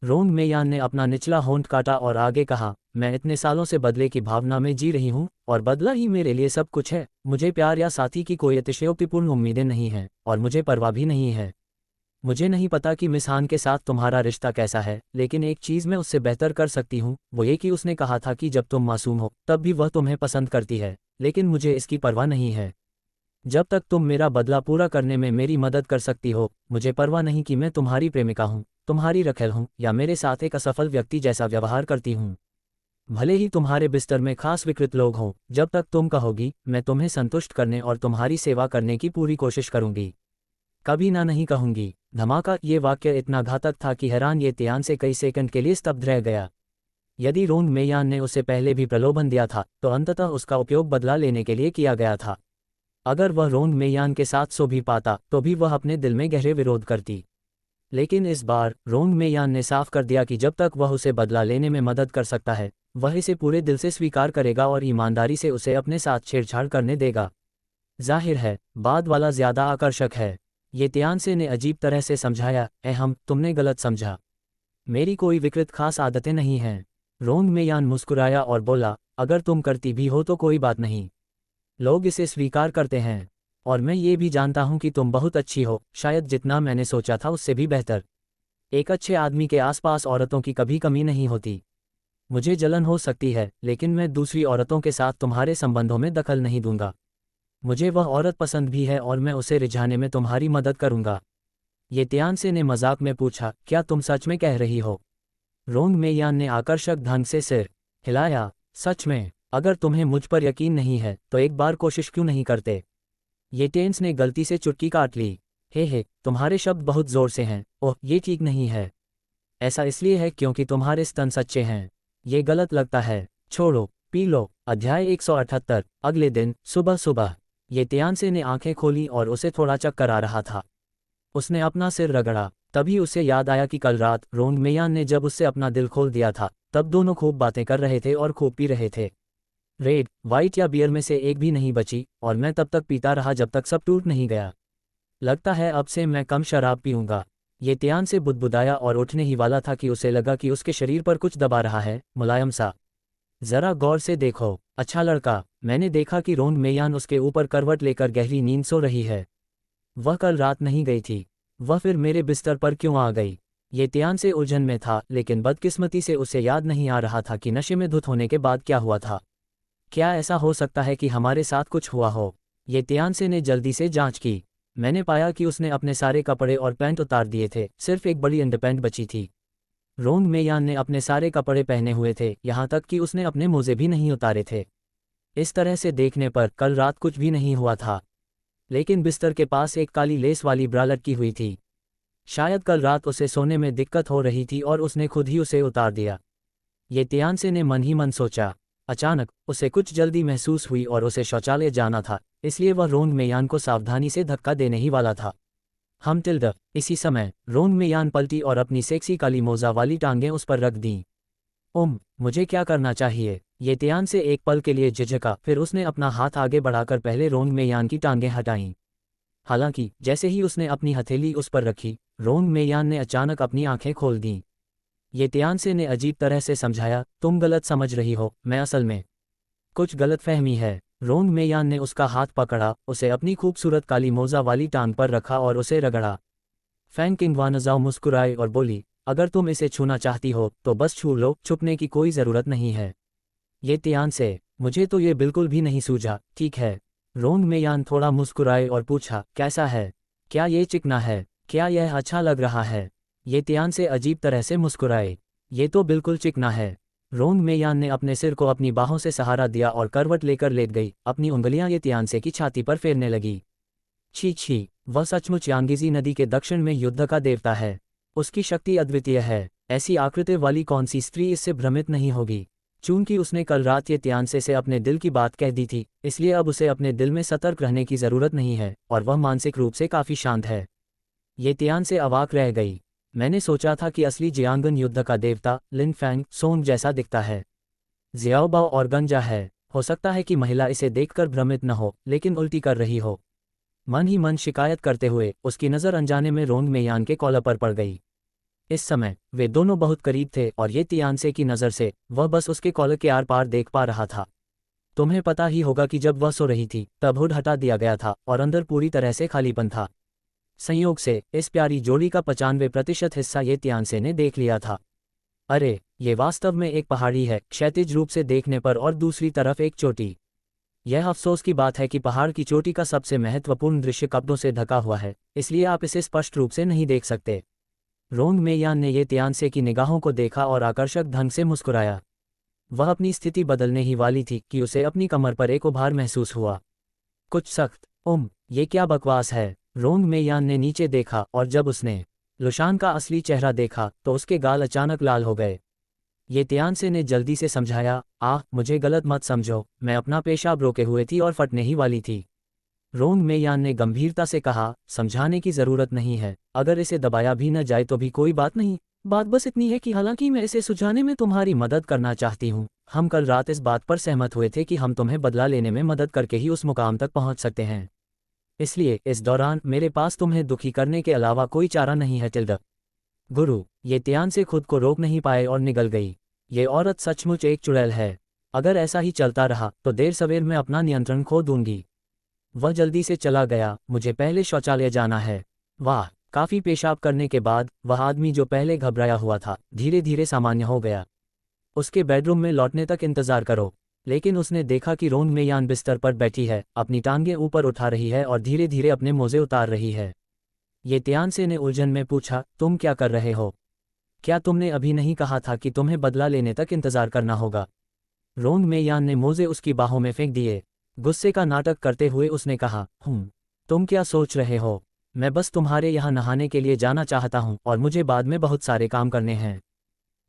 रोंग मेयान ने अपना निचला होंठ काटा और आगे कहा, मैं इतने सालों से बदले की भावना में जी रही हूँ, और बदला ही मेरे लिए सब कुछ है। मुझे प्यार या साथी की कोई अतिशयोक्तिपूर्ण उम्मीदें नहीं हैं, और मुझे परवाह भी नहीं है। मुझे नहीं पता कि मिस हान के साथ तुम्हारा रिश्ता कैसा है, लेकिन एक चीज़ मैं उससे बेहतर कर सकती हूँ, वो ये कि उसने कहा था कि जब तुम मासूम हो तब भी वह तुम्हें पसंद करती है, लेकिन मुझे इसकी परवाह नहीं है। जब तक तुम मेरा बदला पूरा करने में मेरी मदद कर सकती हो, मुझे परवाह नहीं कि मैं तुम्हारी प्रेमिका हूँ, तुम्हारी रखेल हूँ, या मेरे साथ एक असफल व्यक्ति जैसा व्यवहार करती हूँ। भले ही तुम्हारे बिस्तर में खास विकृत लोग हों, जब तक तुम कहोगी, मैं तुम्हें संतुष्ट करने और तुम्हारी सेवा करने की पूरी कोशिश करूंगी। कभी ना नहीं कहूंगी। धमाका। ये वाक्य इतना घातक था कि हैरान ये तियानसे कई सेकंड के लिए स्तब्ध रह गया। यदि रोंग मेयान ने उसे पहले भी प्रलोभन दिया था, तो अंततः उसका उपयोग बदला लेने के लिए किया गया था। अगर वह रोंग मेयान के साथ सो भी पाता तो भी वह अपने दिल में गहरे विरोध करती। लेकिन इस बार रोंग मेयान ने साफ कर दिया कि जब तक वह उसे बदला लेने में मदद कर सकता है, वह इसे पूरे दिल से स्वीकार करेगा और ईमानदारी से उसे अपने साथ छेड़छाड़ करने देगा। जाहिर है, बाद वाला ज्यादा आकर्षक है। ये तियानसे ने अजीब तरह से समझाया, तुमने गलत समझा। मेरी कोई विकृत खास आदतें नहीं हैं। रोंग मेयान मुस्कुराया और बोला, अगर तुम करती भी हो तो कोई बात नहीं। लोग इसे स्वीकार करते हैं। और मैं ये भी जानता हूं कि तुम बहुत अच्छी हो, शायद जितना मैंने सोचा था उससे भी बेहतर। एक अच्छे आदमी के आसपास औरतों की कभी कमी नहीं होती। मुझे जलन हो सकती है, लेकिन मैं दूसरी औरतों के साथ तुम्हारे संबंधों में दखल नहीं दूंगा। मुझे वह औरत पसंद भी है और मैं उसे रिझाने में तुम्हारी मदद करूंगा। ये तियानसे ने मजाक में पूछा, क्या तुम सच में कह रही हो? रोंग मेयान ने आकर्षक ढंग से सिर हिलाया। सच में। अगर तुम्हें मुझ पर यकीन नहीं है तो एक बार कोशिश क्यों नहीं करते? ये टेंस ने गलती से चुटकी काट ली। हे, तुम्हारे शब्द बहुत जोर से हैं। ओह, ये ठीक नहीं है। ऐसा इसलिए है क्योंकि तुम्हारे स्तन सच्चे हैं। ये गलत लगता है। छोड़ो, पी लो। अध्याय 178। अगले दिन सुबह सुबह ये तियानसे ने आंखें खोली और उसे थोड़ा चक्कर आ रहा था। उसने अपना सिर रगड़ा। तभी उसे याद आया कि कल रात रोंग मेयान ने जब उससे अपना दिल खोल दिया था, तब दोनों खूब बातें कर रहे थे और खूब पी रहे थे। रेड, वाइट या बियर में से एक भी नहीं बची, और मैं तब तक पीता रहा जब तक सब टूट नहीं गया। लगता है अब से मैं कम शराब पीऊंगा। ये तियानसे बुदबुदाया और उठने ही वाला था कि उसे लगा कि उसके शरीर पर कुछ दबा रहा है, मुलायम सा। जरा गौर से देखो, अच्छा लड़का। मैंने देखा कि रोंग मेयान उसके ऊपर करवट लेकर गहरी नींद सो रही है। वह कल रात नहीं गई थी। वह फिर मेरे बिस्तर पर क्यों आ गई? ये तियानसे उलझन में था, लेकिन बदकिस्मती से उसे याद नहीं आ रहा था कि नशे में धुत होने के बाद क्या हुआ था। क्या ऐसा हो सकता है कि हमारे साथ कुछ हुआ हो? ये तियानसे ने जल्दी से जांच की। मैंने पाया कि उसने अपने सारे कपड़े और पैंट उतार दिए थे, सिर्फ एक बड़ी अंडरपैंट बची थी। रोंग मेयान ने अपने सारे कपड़े पहने हुए थे, यहाँ तक कि उसने अपने मोजे भी नहीं उतारे थे। इस तरह से देखने पर कल रात कुछ भी नहीं हुआ था। लेकिन बिस्तर के पास एक काली लेस वाली ब्रा लटकी हुई थी। शायद कल रात उसे सोने में दिक्कत हो रही थी और उसने खुद ही उसे उतार दिया। ये तियानसे ने मन ही मन सोचा। अचानक उसे कुछ जल्दी महसूस हुई और उसे शौचालय जाना था, इसलिए वह रोंग मेयान को सावधानी से धक्का देने ही वाला था। हम टिल्डा। इसी समय रोंग मेयान पलटी और अपनी सेक्सी काली मोजा वाली टांगें उस पर रख दीं। मुझे क्या करना चाहिए? ये त्यान से एक पल के लिए झिझका, फिर उसने अपना हाथ आगे बढ़ाकर पहले रोंग मेयान की टांगें हटाईं। हालांकि जैसे ही उसने अपनी हथेली उस पर रखी, रोंग मेयान ने अचानक अपनी आंखें खोल दीं। ये त्यानसे ने अजीब तरह से समझाया, तुम गलत समझ रही हो, मैं असल में कुछ गलतफहमी है। रोंग मेयान ने उसका हाथ पकड़ा, उसे अपनी खूबसूरत काली मोजा वाली टांग पर रखा और उसे रगड़ा। फैंग किंगवानजाओ मुस्कुराई और बोली, अगर तुम इसे छूना चाहती हो तो बस छू लो, छुपने की कोई ज़रूरत नहीं है। ये त्यान से, मुझे तो ये बिल्कुल भी नहीं सूझा। ठीक है। रोंग मेयान थोड़ा मुस्कुराए और पूछा, कैसा है? क्या ये चिकना है? क्या यह अच्छा लग रहा है? ये त्यान से अजीब तरह से मुस्कुराए। ये तो बिल्कुल चिकना है। रोंग मेयान ने अपने सिर को अपनी बाहों से सहारा दिया और करवट लेकर लेट गई, अपनी उंगलियां ये त्यान से की छाती पर फेरने लगी। छी छी, वह सचमुच यांगीजी नदी के दक्षिण में युद्ध का देवता है। उसकी शक्ति अद्वितीय है। ऐसी आकृति वाली कौन सी स्त्री इससे भ्रमित नहीं होगी? चूंकि उसने कल रात ये त्यानसे से अपने दिल की बात कह दी थी, इसलिए अब उसे अपने दिल में सतर्क रहने की ज़रूरत नहीं है, और वह मानसिक रूप से काफ़ी शांत है। ये त्यान से अवाक रह गई। मैंने सोचा था कि असली जियांगन युद्ध का देवता लिन फैंग सोंग जैसा दिखता है। ज़ियाओबाओ और गंजा है। हो सकता है कि महिला इसे देखकर भ्रमित न हो, लेकिन उल्टी कर रही हो। मन ही मन शिकायत करते हुए उसकी नज़र अनजाने में रोंग मेयान के कॉलर पर पड़ गई। इस समय वे दोनों बहुत करीब थे और ये तियानसे की नज़र से वह बस उसके कॉलर के आर पार देख पा रहा था। तुम्हें पता ही होगा कि जब वह सो रही थी तब हुड हटा दिया गया था और अंदर पूरी तरह से खालीपन था। संयोग से इस प्यारी जोड़ी का 95% हिस्सा ये तियानसे ने देख लिया था। अरे, ये वास्तव में एक पहाड़ी है, क्षैतिज रूप से देखने पर, और दूसरी तरफ एक चोटी। यह अफसोस की बात है कि पहाड़ की चोटी का सबसे महत्वपूर्ण दृश्य कपड़ों से ढका हुआ है, इसलिए आप इसे स्पष्ट रूप से नहीं देख सकते। रोंग मेयान ने ये त्यानसे की निगाहों को देखा और आकर्षक ढंग से मुस्कुराया। वह अपनी स्थिति बदलने ही वाली थी कि उसे अपनी कमर पर एक उभार महसूस हुआ, कुछ सख्त। ये क्या बकवास है? रोंग मेयान ने नीचे देखा और जब उसने लुशान का असली चेहरा देखा तो उसके गाल अचानक लाल हो गए। ये त्यानसे ने जल्दी से समझाया, मुझे गलत मत समझो, मैं अपना पेशाब रोके हुए थी और फटने ही वाली थी। रोंग मेयान ने गंभीरता से कहा, समझाने की ज़रूरत नहीं है, अगर इसे दबाया भी न जाए तो भी कोई बात नहीं। बात बस इतनी है कि हालांकि मैं इसे सुलझाने में तुम्हारी मदद करना चाहती हूँ, हम कल रात इस बात पर सहमत हुए थे कि हम तुम्हें बदला लेने में मदद करके ही उस मुकाम तक पहुँच सकते हैं। इसलिए इस दौरान मेरे पास तुम्हें दुखी करने के अलावा कोई चारा नहीं है। टिल्डा। गुरु। ये त्यान से खुद को रोक नहीं पाए और निगल गई। ये औरत सचमुच एक चुड़ैल है। अगर ऐसा ही चलता रहा तो देर सवेर मैं अपना नियंत्रण खो दूंगी। वह जल्दी से चला गया, मुझे पहले शौचालय जाना है। वाह, काफ़ी पेशाब करने के बाद वह आदमी जो पहले घबराया हुआ था धीरे धीरे सामान्य हो गया। उसके बेडरूम में लौटने तक इंतज़ार करो। लेकिन उसने देखा कि रोंग मेयान बिस्तर पर बैठी है, अपनी टांगें ऊपर उठा रही है और धीरे धीरे अपने मोजे उतार रही है। ये त्यानसे ने उलझन में पूछा, तुम क्या कर रहे हो? क्या तुमने अभी नहीं कहा था कि तुम्हें बदला लेने तक इंतजार करना होगा? रोंग मेयान ने मोजे उसकी बाहों में फेंक दिए। गुस्से का नाटक करते हुए उसने कहा, तुम क्या सोच रहे हो? मैं बस तुम्हारे यहाँ नहाने के लिए जाना चाहता हूँ और मुझे बाद में बहुत सारे काम करने हैं।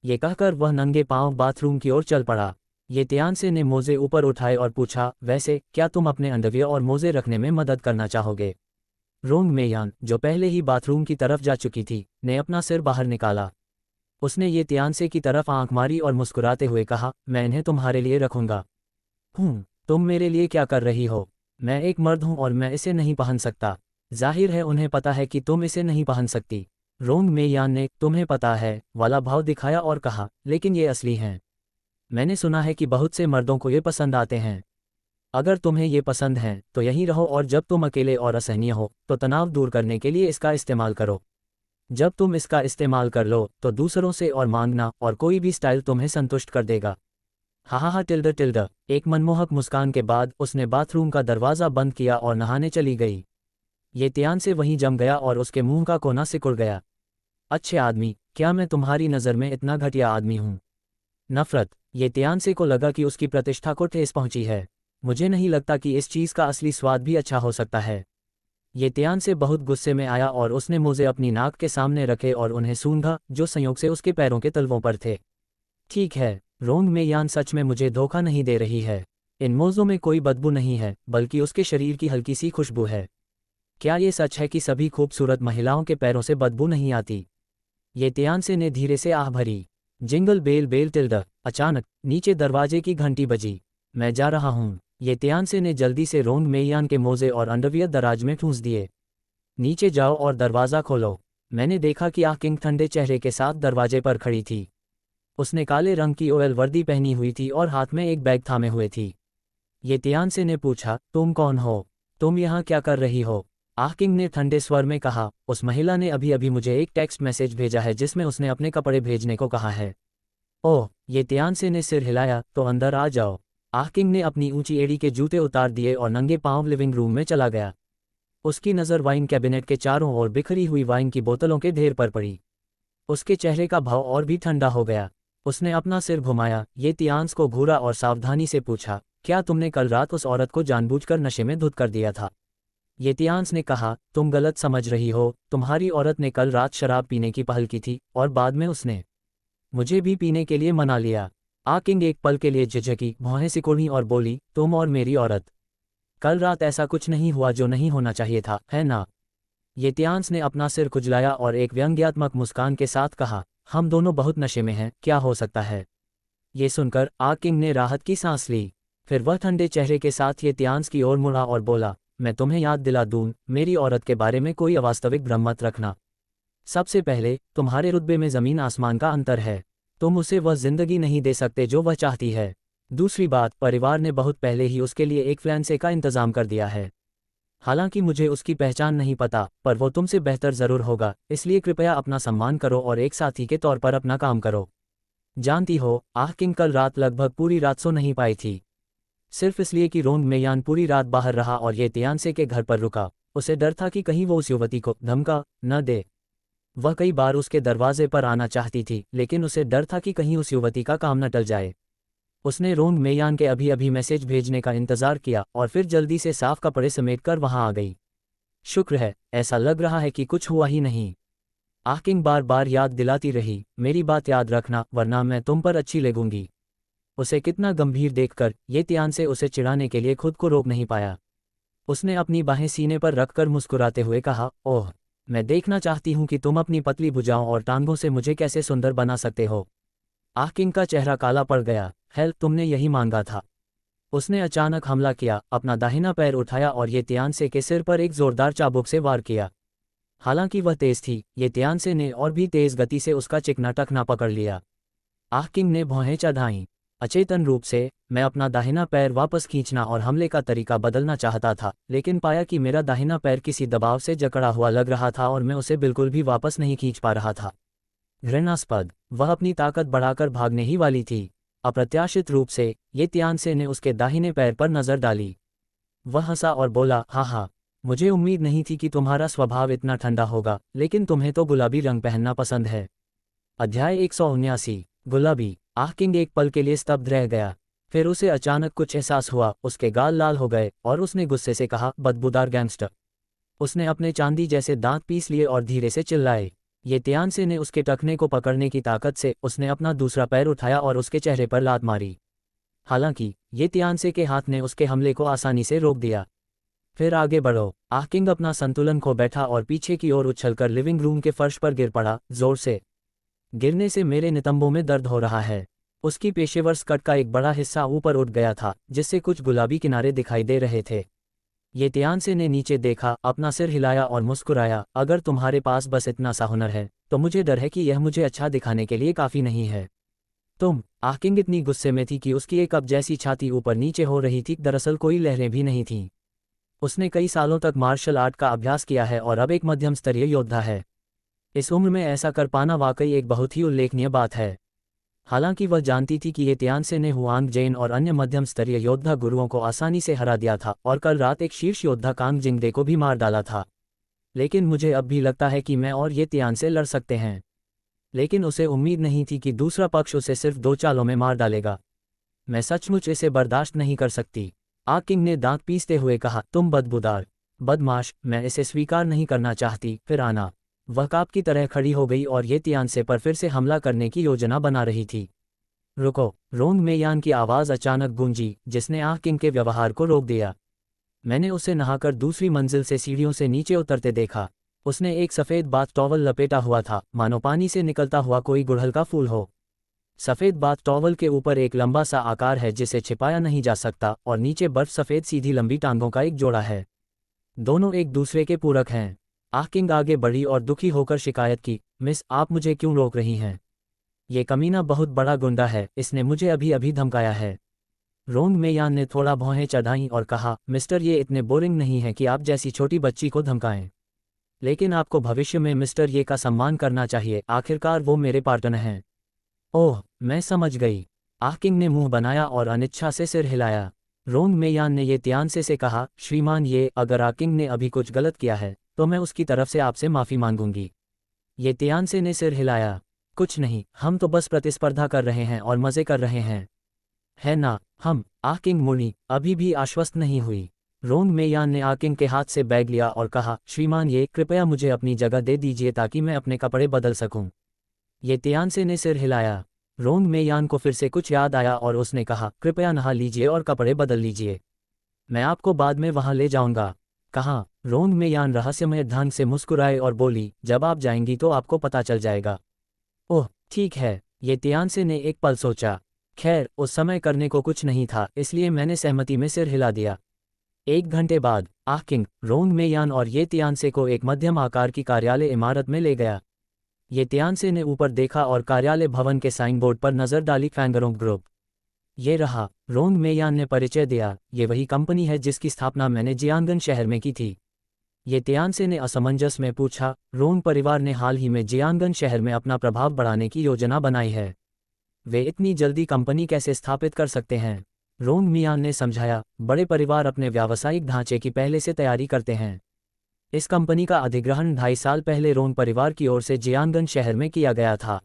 ये कहकर वह नंगे पांव बाथरूम की ओर चल पड़ा। ये त्यानसे ने मोजे ऊपर उठाए और पूछा, वैसे क्या तुम अपने अंडरवियर और मोजे रखने में मदद करना चाहोगे? रोंग मेयान, जो पहले ही बाथरूम की तरफ जा चुकी थी, ने अपना सिर बाहर निकाला। उसने ये त्यानसे की तरफ आंख मारी और मुस्कुराते हुए कहा, मैं इन्हें तुम्हारे लिए रखूंगा। तुम मेरे लिए क्या कर रही हो? मैं एक मर्द हूं और मैं इसे नहीं पहन सकता। जाहिर है उन्हें पता है कि तुम इसे नहीं पहन सकती। रोंग मेयान ने तुम्हें पता है वाला भाव दिखाया और कहा, लेकिन ये असली हैं। मैंने सुना है कि बहुत से मर्दों को ये पसंद आते हैं। अगर तुम्हें ये पसंद हैं तो यहीं रहो और जब तुम अकेले और असहनीय हो तो तनाव दूर करने के लिए इसका इस्तेमाल करो। जब तुम इसका इस्तेमाल कर लो तो दूसरों से और मांगना और कोई भी स्टाइल तुम्हें संतुष्ट कर देगा। हा टिल्डा। एक मनमोहक मुस्कान के बाद उसने बाथरूम का दरवाज़ा बंद किया और नहाने चली गई। ये त्यान से वहीं जम गया और उसके मुंह का कोना सिकुड़ गया। अच्छे आदमी, क्या मैं तुम्हारी नज़र में इतना घटिया आदमी हूँ? नफरत। ये त्यानसे को लगा कि उसकी प्रतिष्ठा को ठेस पहुंची है। मुझे नहीं लगता कि इस चीज़ का असली स्वाद भी अच्छा हो सकता है। ये त्यानसे बहुत गुस्से में आया और उसने मोजे अपनी नाक के सामने रखे और उन्हें सूंघा, जो संयोग से उसके पैरों के तलवों पर थे। ठीक है, रोंग मेयान सच में मुझे धोखा नहीं दे रही है। इन मोज़ों में कोई बदबू नहीं है, बल्कि उसके शरीर की हल्की सी खुशबू है। क्या ये सच है कि सभी खूबसूरत महिलाओं के पैरों से बदबू नहीं आती? ये तियानसे ने धीरे से आह भरी। जिंगल बेल बेल टिल्ड। अचानक नीचे दरवाजे की घंटी बजी। मैं जा रहा हूँ। ये तियानसे ने जल्दी से रोंग मेयान के मोजे और अंडरवियर दराज में ठूंस दिए। नीचे जाओ और दरवाज़ा खोलो। मैंने देखा कि आह किंग ठंडे चेहरे के साथ दरवाजे पर खड़ी थी। उसने काले रंग की ओएल वर्दी पहनी हुई थी और हाथ में एक बैग थामे हुए थी। ये तियानसे ने पूछा, तुम कौन हो? तुम यहाँ क्या कर रही हो? आह किंग ने ठंडे स्वर में कहा, उस महिला ने अभी अभी मुझे एक टेक्स्ट मैसेज भेजा है जिसमें उसने अपने कपड़े भेजने को कहा है। ओह, ये तियानसे ने सिर हिलाया, तो अंदर आ जाओ। आह किंग ने अपनी ऊंची एड़ी के जूते उतार दिए और नंगे पांव लिविंग रूम में चला गया। उसकी नज़र वाइन कैबिनेट के चारों ओर बिखरी हुई वाइन की बोतलों के ढेर पर पड़ी। उसके चेहरे का भाव और भी ठंडा हो गया। उसने अपना सिर घुमाया, ये तियान्स को घूरा और सावधानी से पूछा, क्या तुमने कल रात उस औरत को जानबूझकर नशे में धुत कर दिया था? ये तियान्स ने कहा, तुम गलत समझ रही हो। तुम्हारी औरत ने कल रात शराब पीने की पहल की थी और बाद में उसने मुझे भी पीने के लिए मना लिया। किंग एक पल के लिए झिझकी, भौहें सिकुड़ी और बोली, तुम और मेरी औरत? कल रात ऐसा कुछ नहीं हुआ जो नहीं होना चाहिए था, है ना? ये तियान्स ने अपना सिर खुजलाया और एक व्यंग्यात्मक मुस्कान के साथ कहा, हम दोनों बहुत नशे में हैं, क्या हो सकता है? ये सुनकर किंग ने राहत की सांस ली। फिर वह ठंडे चेहरे के साथ ये तियान्स की ओर मुड़ा और बोला, मैं तुम्हें याद दिला दूं, मेरी औरत के बारे में कोई अवास्तविक भ्रम मत रखना। सबसे पहले, तुम्हारे रुतबे में ज़मीन आसमान का अंतर है। तुम उसे वह जिंदगी नहीं दे सकते जो वह चाहती है। दूसरी बात, परिवार ने बहुत पहले ही उसके लिए एक फियांसे का इंतज़ाम कर दिया है। हालांकि मुझे उसकी पहचान नहीं पता, पर वो तुमसे बेहतर ज़रूर होगा, इसलिए कृपया अपना सम्मान करो और एक साथी के तौर पर अपना काम करो। जानती हो, किंग कल रात लगभग पूरी रात सो नहीं पाई थी। सिर्फ इसलिए कि रोंग मेयान पूरी रात बाहर रहा और ये तियानसे के घर पर रुका। उसे डर था कि कहीं वो उस युवती को धमका न दे। वह कई बार उसके दरवाजे पर आना चाहती थी, लेकिन उसे डर था कि कहीं उस युवती का काम न टल जाए। उसने रोंग मेयान के अभी अभी मैसेज भेजने का इंतजार किया और फिर जल्दी से साफ कपड़े समेटकर वहां आ गई। शुक्र है, ऐसा लग रहा है कि कुछ हुआ ही नहीं। किंग बार बार याद दिलाती रही, मेरी बात याद रखना, वरना मैं तुम पर अच्छी लगूंगी। उसे कितना गंभीर देखकर ये तियानसे उसे चिढ़ाने के लिए खुद को रोक नहीं पाया। उसने अपनी बाहें सीने पर रखकर मुस्कुराते हुए कहा, ओह, मैं देखना चाहती हूं कि तुम अपनी पतली भुजाओं और टांगों से मुझे कैसे सुंदर बना सकते हो। किंग का चेहरा काला पड़ गया। हेल्प, तुमने यही मांगा था। उसने अचानक हमला किया, अपना दाहिना पैर उठाया और ये तियानसे के सिर पर एक जोरदार चाबुक से वार किया। हालांकि वह तेज थी, ये तियानसे ने और भी तेज गति से उसका चिकना टखना पकड़ लिया। किंग ने भौहें चढ़ाईं। अचेतन रूप से, मैं अपना दाहिना पैर वापस खींचना और हमले का तरीका बदलना चाहता था, लेकिन पाया कि मेरा दाहिना पैर किसी दबाव से जकड़ा हुआ लग रहा था और मैं उसे बिल्कुल भी वापस नहीं खींच पा रहा था। घृणास्पद, वह अपनी ताकत बढ़ाकर भागने ही वाली थी। अप्रत्याशित रूप से, ये तियानसे ने उसके दाहिने पैर पर नजर डाली। वह हंसा और बोला, हाँ, मुझे उम्मीद नहीं थी कि तुम्हारा स्वभाव इतना ठंडा होगा, लेकिन तुम्हें तो गुलाबी रंग पहनना पसंद है। अध्याय 179। गुलाबी। किंग एक पल के लिए स्तब्ध रह गया। फिर उसे अचानक कुछ एहसास हुआ, उसके गाल लाल हो गए और उसने गुस्से से कहा, बदबूदार गैंगस्टर। उसने अपने चांदी जैसे दांत पीस लिए और धीरे से चिल्लाए। ये तियानसे ने उसके टखने को पकड़ने की ताकत से उसने अपना दूसरा पैर उठाया और उसके चेहरे पर लात मारी। हालांकि ये तियानसे के हाथ ने उसके हमले को आसानी से रोक दिया। फिर आगे बढ़ो। किंग अपना संतुलन खो बैठा और पीछे की ओर उछलकर लिविंग रूम के फर्श पर गिर पड़ा। जोर से गिरने से मेरे नितंबों में दर्द हो रहा है। उसकी पेशेवर स्कर्ट का एक बड़ा हिस्सा ऊपर उठ गया था, जिससे कुछ गुलाबी किनारे दिखाई दे रहे थे। ये तियानसे ने नीचे देखा, अपना सिर हिलाया और मुस्कुराया, अगर तुम्हारे पास बस इतना सा हुनर है, तो मुझे डर है कि यह मुझे अच्छा दिखाने के लिए काफ़ी नहीं है। तुम। किंग इतनी गुस्से में थी कि उसकी एक कप जैसी छाती ऊपर नीचे हो रही थी, दरअसल कोई लहरें भी नहीं थीं। उसने कई सालों तक मार्शल आर्ट का अभ्यास किया है और अब एक मध्यम स्तरीय योद्धा है। इस उम्र में ऐसा कर पाना वाकई एक बहुत ही उल्लेखनीय बात है। हालांकि वह जानती थी कि ये तियानसे ने हुआंग जैन और अन्य मध्यम स्तरीय योद्धा गुरुओं को आसानी से हरा दिया था और कल रात एक शीर्ष योद्धा कांग जिंगदे को भी मार डाला था। लेकिन मुझे अब भी लगता है कि मैं और ये तियानसे लड़ सकते हैं। लेकिन उसे उम्मीद नहीं थी कि दूसरा पक्ष उसे सिर्फ 2 चालों में मार डालेगा। मैं सचमुच इसे बर्दाश्त नहीं कर सकती। किंग ने दांत पीसते हुए कहा, तुम बदबूदार बदमाश, मैं इसे स्वीकार नहीं करना चाहती। फिर आना। वह काप की तरह खड़ी हो गई और ये तियानसे पर फिर से हमला करने की योजना बना रही थी। रुको, रोंग मेयान की आवाज़ अचानक गूंजी, जिसने आह किंग के व्यवहार को रोक दिया। मैंने उसे नहाकर दूसरी मंजिल से सीढ़ियों से नीचे उतरते देखा। उसने एक सफ़ेद बाथ टॉवल लपेटा हुआ था, मानो पानी से निकलता हुआ कोई गुड़हल का फूल हो। सफ़ेद बाथ टॉवल के ऊपर एक लंबा सा आकार है जिसे छिपाया नहीं जा सकता, और नीचे बर्फ सफ़ेद सीधी लंबी टांगों का एक जोड़ा है। दोनों एक दूसरे के पूरक हैं। आह किंग आगे बढ़ी और दुखी होकर शिकायत की, मिस, आप मुझे क्यों रोक रही हैं? ये कमीना बहुत बड़ा गुंडा है, इसने मुझे अभी अभी धमकाया है। रोंग मेयान ने थोड़ा भौहें चढ़ाईं और कहा, मिस्टर, ये इतने बोरिंग नहीं है कि आप जैसी छोटी बच्ची को धमकाएं। लेकिन आपको भविष्य में मिस्टर ये का सम्मान करना चाहिए, आखिरकार वो मेरे पार्टनर हैं। ओह, मैं समझ गई। आह किंग ने मुंह बनाया और अनिच्छा से सिर हिलाया। रोंग मेयान ने ये त्यांसे से कहा, श्रीमान ये, अगर आह किंग ने अभी कुछ गलत किया है तो मैं उसकी तरफ से आपसे माफ़ी मांगूंगी। ये त्यांसे ने सिर हिलाया। कुछ नहीं, हम तो बस प्रतिस्पर्धा कर रहे हैं और मज़े कर रहे हैं, है ना? हम। आह किंग मुड़ी, अभी भी आश्वस्त नहीं हुई। रोंग मेयान ने आह किंग के हाथ से बैग लिया और कहा, श्रीमान ये, कृपया मुझे अपनी जगह दे दीजिए ताकि मैं अपने कपड़े बदल सकूं। ये त्यांसे ने सिर हिलाया। रोंग मेयान को फिर से कुछ याद आया और उसने कहा, कृपया नहा लीजिए और कपड़े बदल लीजिए, मैं आपको बाद में वहां ले जाऊंगा। कहाँ? रोंग मेयान रहस्यमय ढंग से मुस्कुराए और बोली, जब आप जाएंगी तो आपको पता चल जाएगा। ओह, ठीक है, ये त्यांसे ने एक पल सोचा। खैर, उस समय करने को कुछ नहीं था, इसलिए मैंने सहमति में सिर हिला दिया। 1 घंटे बाद आह किंग, रोंग मेयान और ये त्यांसे को एक मध्यम आकार की कार्यालय इमारत में ले गया। ये त्यांसे ने ऊपर देखा और कार्यालय भवन के साइन बोर्ड पर नज़र डाली, फैंगरोंग ग्रुप। ये रहा, रोंग मेयान ने परिचय दिया, ये वही कंपनी है जिसकी स्थापना मैंने जियांगन शहर में की थी। ये त्यांसे ने असमंजस में पूछा, रोंग परिवार ने हाल ही में जियांगन शहर में अपना प्रभाव बढ़ाने की योजना बनाई है, वे इतनी जल्दी कंपनी कैसे स्थापित कर सकते हैं? रोंग मियान ने समझाया, बड़े परिवार अपने व्यावसायिक ढांचे की पहले से तैयारी करते हैं। इस कंपनी का अधिग्रहण 2.5 साल पहले रोंग परिवार की ओर से जियांगन शहर में किया गया था।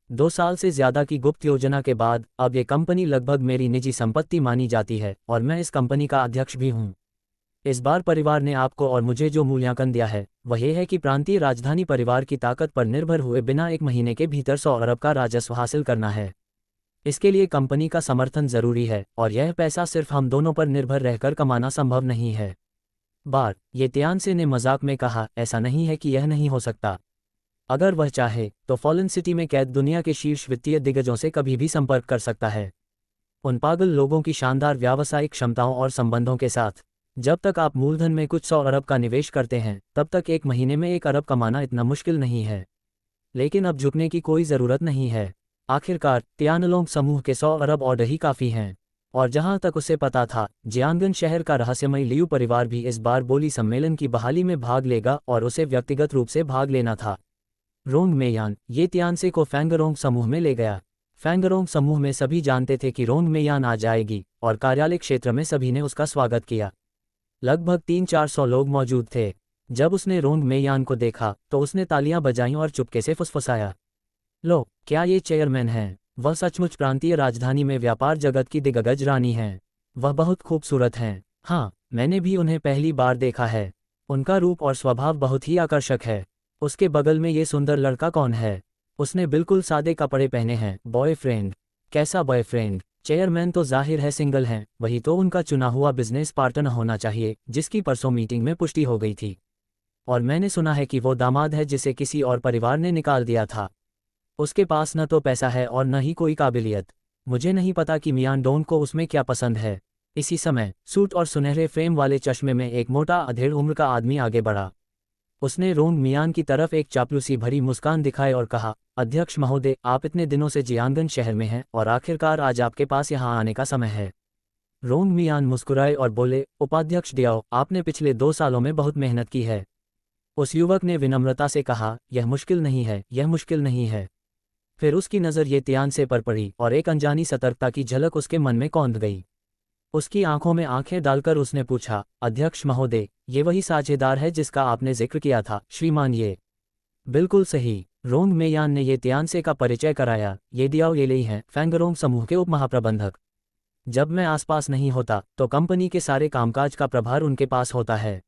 2 साल से ज्यादा की गुप्त योजना के बाद अब ये कंपनी लगभग मेरी निजी संपत्ति मानी जाती है और मैं इस कंपनी का अध्यक्ष भी हूँ। इस बार परिवार ने आपको और मुझे जो मूल्यांकन दिया है वह यह है कि प्रांतीय राजधानी परिवार की ताकत पर निर्भर हुए बिना 1 महीने के भीतर 100 अरब का राजस्व हासिल करना है। इसके लिए कंपनी का समर्थन जरूरी है और यह पैसा सिर्फ हम दोनों पर निर्भर रहकर कमाना संभव नहीं है। ये त्यांसे ने मजाक में कहा, ऐसा नहीं है कि यह नहीं हो सकता। अगर वह चाहे तो फॉलन सिटी में कैद दुनिया के शीर्ष वित्तीय दिग्गजों से कभी भी संपर्क कर सकता है, उन पागल लोगों की शानदार व्यावसायिक क्षमताओं और संबंधों के साथ। जब तक आप मूलधन में कुछ 100 अरब का निवेश करते हैं तब तक 1 महीने में 1 अरब कमाना इतना मुश्किल नहीं है। लेकिन अब झुकने की कोई ज़रूरत नहीं है। आखिरकार तियानलोंग समूह के 100 अरब ऑर्डर ही काफ़ी हैं। और जहां तक उसे पता था, जियांगन शहर का रहस्यमय लियू परिवार भी इस बार बोली सम्मेलन की बहाली में भाग लेगा और उसे व्यक्तिगत रूप से भाग लेना था। रोंग मेयान ये त्यांसे को फैंगरोंग समूह में ले गया। फैंगरोंग समूह में सभी जानते थे कि रोंग मेयान आ जाएगी और कार्यालय क्षेत्र में सभी ने उसका स्वागत किया। लगभग 300-400 लोग मौजूद थे। जब उसने रोंग मेयान को देखा तो उसने तालियां बजाईं और चुपके से फुसफुसाया, लो, क्या ये चेयरमैन हैं? वह सचमुच प्रांतीय राजधानी में व्यापार जगत की दिग्गज रानी हैं। वह बहुत खूबसूरत हैं। हाँ, मैंने भी उन्हें पहली बार देखा है। उनका रूप और स्वभाव बहुत ही आकर्षक है। उसके बगल में ये सुंदर लड़का कौन है? उसने बिल्कुल सादे कपड़े पहने हैं। बॉयफ्रेंड? कैसा बॉयफ्रेंड? चेयरमैन तो जाहिर है सिंगल हैं, वही तो उनका चुना हुआ बिजनेस पार्टनर होना चाहिए, जिसकी परसों मीटिंग में पुष्टि हो गई थी। और मैंने सुना है कि वो दामाद है जिसे किसी और परिवार ने निकाल दिया था। उसके पास न तो पैसा है और न ही कोई काबिलियत। मुझे नहीं पता कि मियान डोंग को उसमें क्या पसंद है। इसी समय सूट और सुनहरे फ्रेम वाले चश्मे में एक मोटा अधेड़ उम्र का आदमी आगे बढ़ा। उसने रोंग मियान की तरफ एक चापलूसी भरी मुस्कान दिखाई और कहा, अध्यक्ष महोदय, आप इतने दिनों से जियांगन शहर में हैं और आखिरकार आज आपके पास यहाँ आने का समय है। रोंग मियान मुस्कुराए और बोले, उपाध्यक्ष डियाओ, आपने पिछले 2 सालों में बहुत मेहनत की है। उस युवक ने विनम्रता से कहा, यह मुश्किल नहीं है, यह मुश्किल नहीं है। फिर उसकी नज़र ये त्यांसे पर पड़ी और एक अनजानी सतर्कता की झलक उसके मन में कौंध गई। उसकी आंखों में आंखें डालकर उसने पूछा, अध्यक्ष महोदय, ये वही साझेदार है जिसका आपने जिक्र किया था? श्रीमान ये बिल्कुल सही। रोंग मेयान ने ये त्यांसे का परिचय कराया, ये दियाओ येलेई हैं, फैंगरोंग समूह के उप महाप्रबंधक। जब मैं आसपास नहीं होता तो कंपनी के सारे कामकाज का प्रभार उनके पास होता है।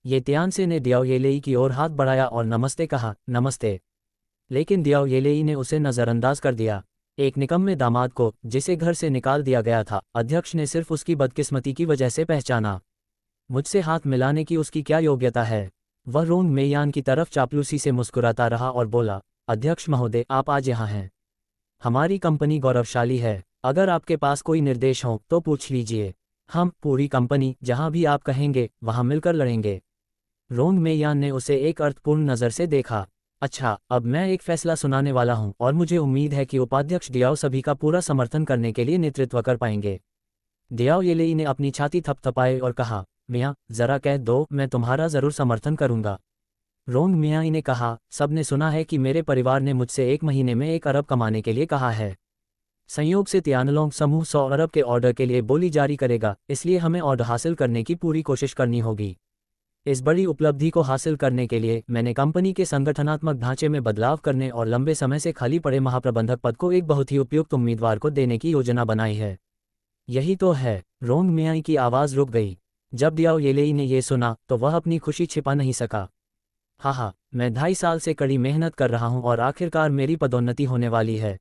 ये त्यांसे ने दियाओ येलेई की ओर हाथ बढ़ाया और नमस्ते कहा। नमस्ते। लेकिन दियाओ येलेई ने उसे नज़रअंदाज कर दिया। एक निकम्मे दामाद को, जिसे घर से निकाल दिया गया था, अध्यक्ष ने सिर्फ उसकी बदकिस्मती की वजह से पहचाना। मुझसे हाथ मिलाने की उसकी क्या योग्यता है? वह रोंग मेयान की तरफ चापलूसी से मुस्कुराता रहा और बोला, अध्यक्ष महोदय, आप आज यहाँ हैं। हमारी कंपनी गौरवशाली है। अगर आपके पास कोई निर्देश हो तो पूछ लीजिए। हम पूरी कंपनी जहाँ भी आप कहेंगे वहाँ मिलकर लड़ेंगे। रोंग मेयान ने उसे एक अर्थपूर्ण नज़र से देखा। अच्छा, अब मैं एक फैसला सुनाने वाला हूँ और मुझे उम्मीद है कि उपाध्यक्ष डियाओ सभी का पूरा समर्थन करने के लिए नेतृत्व कर पाएंगे। डियाओ येलेई ने अपनी छाती थपथपाई और कहा, मियाँ, जरा कह दो, मैं तुम्हारा ज़रूर समर्थन करूँगा। रोंग मियाई ने कहा, सबने सुना है कि मेरे परिवार ने मुझसे 1 महीने में 1 अरब कमाने के लिए कहा है। संयोग से तियानलोंग समूह 100 अरब के ऑर्डर के लिए बोली जारी करेगा, इसलिए हमें ऑर्डर हासिल करने की पूरी कोशिश करनी होगी। इस बड़ी उपलब्धि को हासिल करने के लिए मैंने कंपनी के संगठनात्मक ढांचे में बदलाव करने और लंबे समय से खाली पड़े महाप्रबंधक पद को एक बहुत ही उपयुक्त उम्मीदवार को देने की योजना बनाई है। यही तो है। रोंग मियाई की आवाज़ रुक गई। जब डियाओ येलेई ने यह सुना तो वह अपनी खुशी छिपा नहीं सका। हाँ, मैं 2.5 साल से कड़ी मेहनत कर रहा हूँ और आखिरकार मेरी पदोन्नति होने वाली है।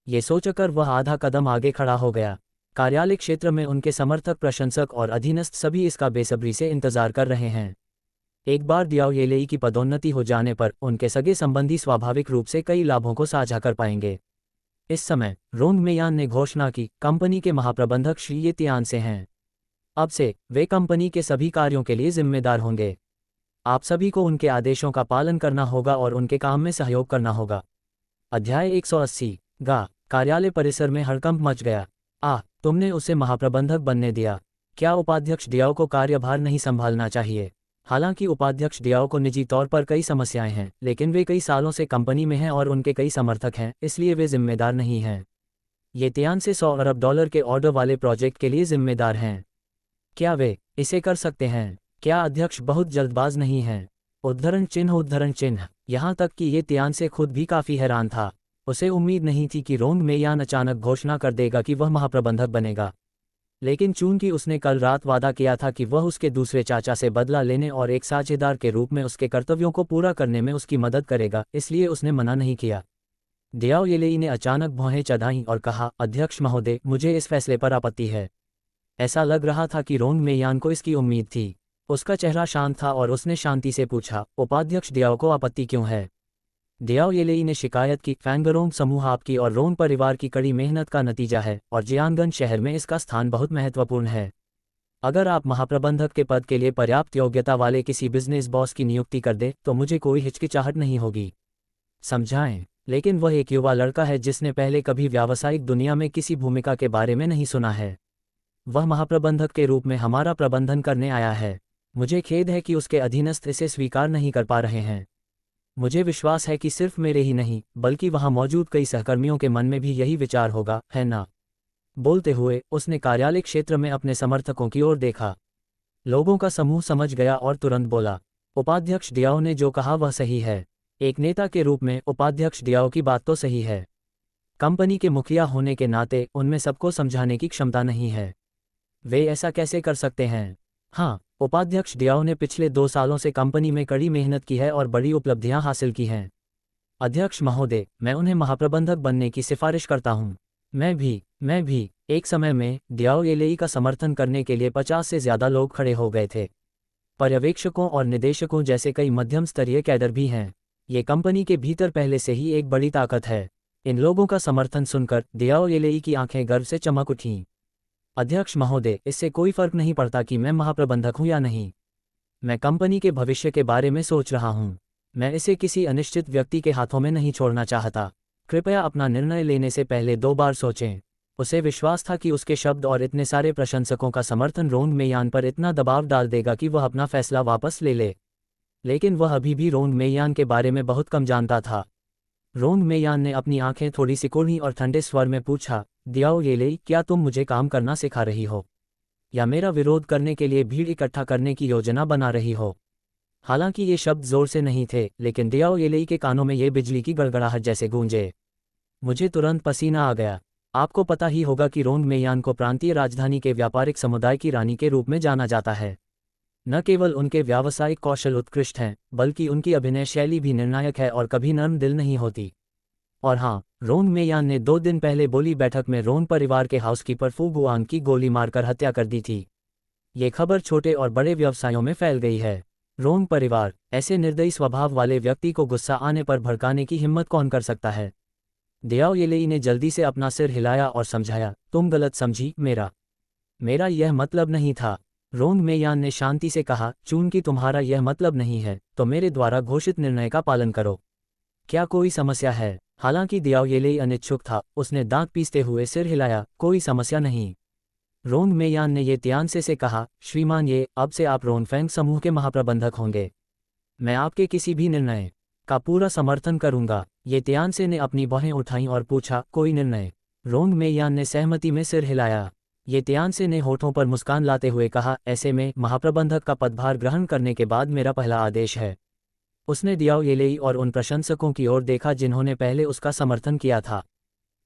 ये सोचकर वह आधा कदम आगे खड़ा हो गया। कार्यालय क्षेत्र में उनके समर्थक, प्रशंसक और अधीनस्थ सभी इसका बेसब्री से इंतजार कर रहे हैं। एक बार डियाओ येलेई की पदोन्नति हो जाने पर उनके सगे संबंधी स्वाभाविक रूप से कई लाभों को साझा कर पाएंगे। इस समय रोंग मेयान ने घोषणा की, कंपनी के महाप्रबंधक श्री ये तियान से हैं। अब से वे कंपनी के सभी कार्यों के लिए जिम्मेदार होंगे। आप सभी को उनके आदेशों का पालन करना होगा और उनके काम में सहयोग करना होगा। अध्याय 180। कार्यालय परिसर में हड़कंप मच गया। तुमने उसे महाप्रबंधक बनने दिया। क्या उपाध्यक्ष डियाओ को कार्यभार नहीं संभालना चाहिए? हालांकि उपाध्यक्ष डियाओ को निजी तौर पर कई समस्याएं हैं, लेकिन वे कई सालों से कंपनी में हैं और उनके कई समर्थक हैं, इसलिए वे जिम्मेदार नहीं हैं। ये तियान से 100 अरब डॉलर के ऑर्डर वाले प्रोजेक्ट के लिए जिम्मेदार हैं। क्या वे इसे कर सकते हैं? क्या अध्यक्ष बहुत जल्दबाज नहीं हैं? उद्धरण चिन्ह। यहाँ तक कि ये तियान से खुद भी काफ़ी हैरान था। उसे उम्मीद नहीं थी कि रोंग मेयान अचानक घोषणा कर देगा कि वह महाप्रबंधक बनेगा। लेकिन चूंकि उसने कल रात वादा किया था कि वह उसके दूसरे चाचा से बदला लेने और एक साझेदार के रूप में उसके कर्तव्यों को पूरा करने में उसकी मदद करेगा, इसलिए उसने मना नहीं किया। डियाओ येलेई ने अचानक भौहें चढ़ाईं और कहा, अध्यक्ष महोदय, मुझे इस फैसले पर आपत्ति है। ऐसा लग रहा था कि रोंग मेयान को इसकी उम्मीद थी। उसका चेहरा शांत था और उसने शांति से पूछा, उपाध्यक्ष डियाओ को आपत्ति क्यों है? डियाओ येलेई ने शिकायत की, फैंगरोंग समूह आपकी और रोंग परिवार की कड़ी मेहनत का नतीजा है और जियानगन शहर में इसका स्थान बहुत महत्वपूर्ण है। अगर आप महाप्रबंधक के पद के लिए पर्याप्त योग्यता वाले किसी बिजनेस बॉस की नियुक्ति कर दे तो मुझे कोई हिचकिचाहट नहीं होगी। समझाएं। लेकिन वह एक युवा लड़का है जिसने पहले कभी व्यावसायिक दुनिया में किसी भूमिका के बारे में नहीं सुना है। वह महाप्रबंधक के रूप में हमारा प्रबंधन करने आया है। मुझे खेद है कि उसके अधीनस्थ इसे स्वीकार नहीं कर पा रहे हैं। मुझे विश्वास है कि सिर्फ मेरे ही नहीं बल्कि वहां मौजूद कई सहकर्मियों के मन में भी यही विचार होगा, है ना? बोलते हुए उसने कार्यालय क्षेत्र में अपने समर्थकों की ओर देखा। लोगों का समूह समझ गया और तुरंत बोला, उपाध्यक्ष डियाओ ने जो कहा वह सही है। एक नेता के रूप में उपाध्यक्ष डियाओ की बात तो सही है। कंपनी के मुखिया होने के नाते उनमें सबको समझाने की क्षमता नहीं है। वे ऐसा कैसे कर सकते हैं? हाँ, उपाध्यक्ष डियाओ ने पिछले 2 सालों से कंपनी में कड़ी मेहनत की है और बड़ी उपलब्धियां हासिल की हैं। अध्यक्ष महोदय, मैं उन्हें महाप्रबंधक बनने की सिफारिश करता हूं। मैं भी। एक समय में डियाओ येलेई का समर्थन करने के लिए 50 से ज़्यादा लोग खड़े हो गए थे। पर्यवेक्षकों और निदेशकों जैसे कई मध्यम स्तरीय कैडर भी हैं। ये कंपनी के भीतर पहले से ही एक बड़ी ताकत है। इन लोगों का समर्थन सुनकर डियाओ येलेई की आंखें गर्व से चमक उठीं। अध्यक्ष महोदय, इससे कोई फर्क नहीं पड़ता कि मैं महाप्रबंधक हूं या नहीं। मैं कंपनी के भविष्य के बारे में सोच रहा हूं। मैं इसे किसी अनिश्चित व्यक्ति के हाथों में नहीं छोड़ना चाहता। कृपया अपना निर्णय लेने से पहले 2 बार सोचें। उसे विश्वास था कि उसके शब्द और इतने सारे प्रशंसकों का समर्थन रोंग मेयान पर इतना दबाव डाल देगा कि वह अपना फैसला वापस ले ले। लेकिन वह अभी भी रोंग मेयान के बारे में बहुत कम जानता था। रोंग मेयान ने अपनी आंखें थोड़ी सिकुड़ी और ठंडे स्वर में पूछा, डियाओ येलेई, क्या तुम मुझे काम करना सिखा रही हो या मेरा विरोध करने के लिए भीड़ इकट्ठा करने की योजना बना रही हो? हालांकि ये शब्द जोर से नहीं थे, लेकिन डियाओ येलेई के कानों में ये बिजली की गड़गड़ाहट जैसे गूंजे। मुझे तुरंत पसीना आ गया। आपको पता ही होगा कि रोंग मेयान को प्रांतीय राजधानी के व्यापारिक समुदाय की रानी के रूप में जाना जाता है। न केवल उनके व्यावसायिक कौशल उत्कृष्ट हैं, बल्कि उनकी अभिनय शैली भी निर्णायक है और कभी नर्म दिल नहीं होती। और हाँ, रोंग मेयान ने 2 दिन पहले बोली बैठक में रोंग परिवार के हाउसकीपर फू गुआंग की गोली मारकर हत्या कर दी थी। ये खबर छोटे और बड़े व्यवसायों में फैल गई है। रोंग परिवार, ऐसे निर्दयी स्वभाव वाले व्यक्ति को गुस्सा आने पर भड़काने की हिम्मत कौन कर सकता है। दियाओ येलेई ने जल्दी से अपना सिर हिलाया और समझाया, तुम गलत समझी, मेरा यह मतलब नहीं था। रोंग मेयान ने शांति से कहा, चूंकि तुम्हारा यह मतलब नहीं है, तो मेरे द्वारा घोषित निर्णय का पालन करो। क्या कोई समस्या है? हालांकि दियाओ येलेई अनिच्छुक था, उसने दांत पीसते हुए सिर हिलाया, कोई समस्या नहीं। रोंग मेयान ने ये तियानसे से कहा, श्रीमान ये, अब से आप रोनफेंग समूह के महाप्रबंधक होंगे। मैं आपके किसी भी निर्णय का पूरा समर्थन करूंगा। ये तियानसे ने अपनी बाहें उठाईं और पूछा, कोई निर्णय? रोंग मेयान ने सहमति में सिर हिलाया। ये तियानसे ने होठों पर मुस्कान लाते हुए कहा, ऐसे में महाप्रबंधक का पदभार ग्रहण करने के बाद मेरा पहला आदेश है। उसने दियाओ येलेई और उन प्रशंसकों की ओर देखा जिन्होंने पहले उसका समर्थन किया था।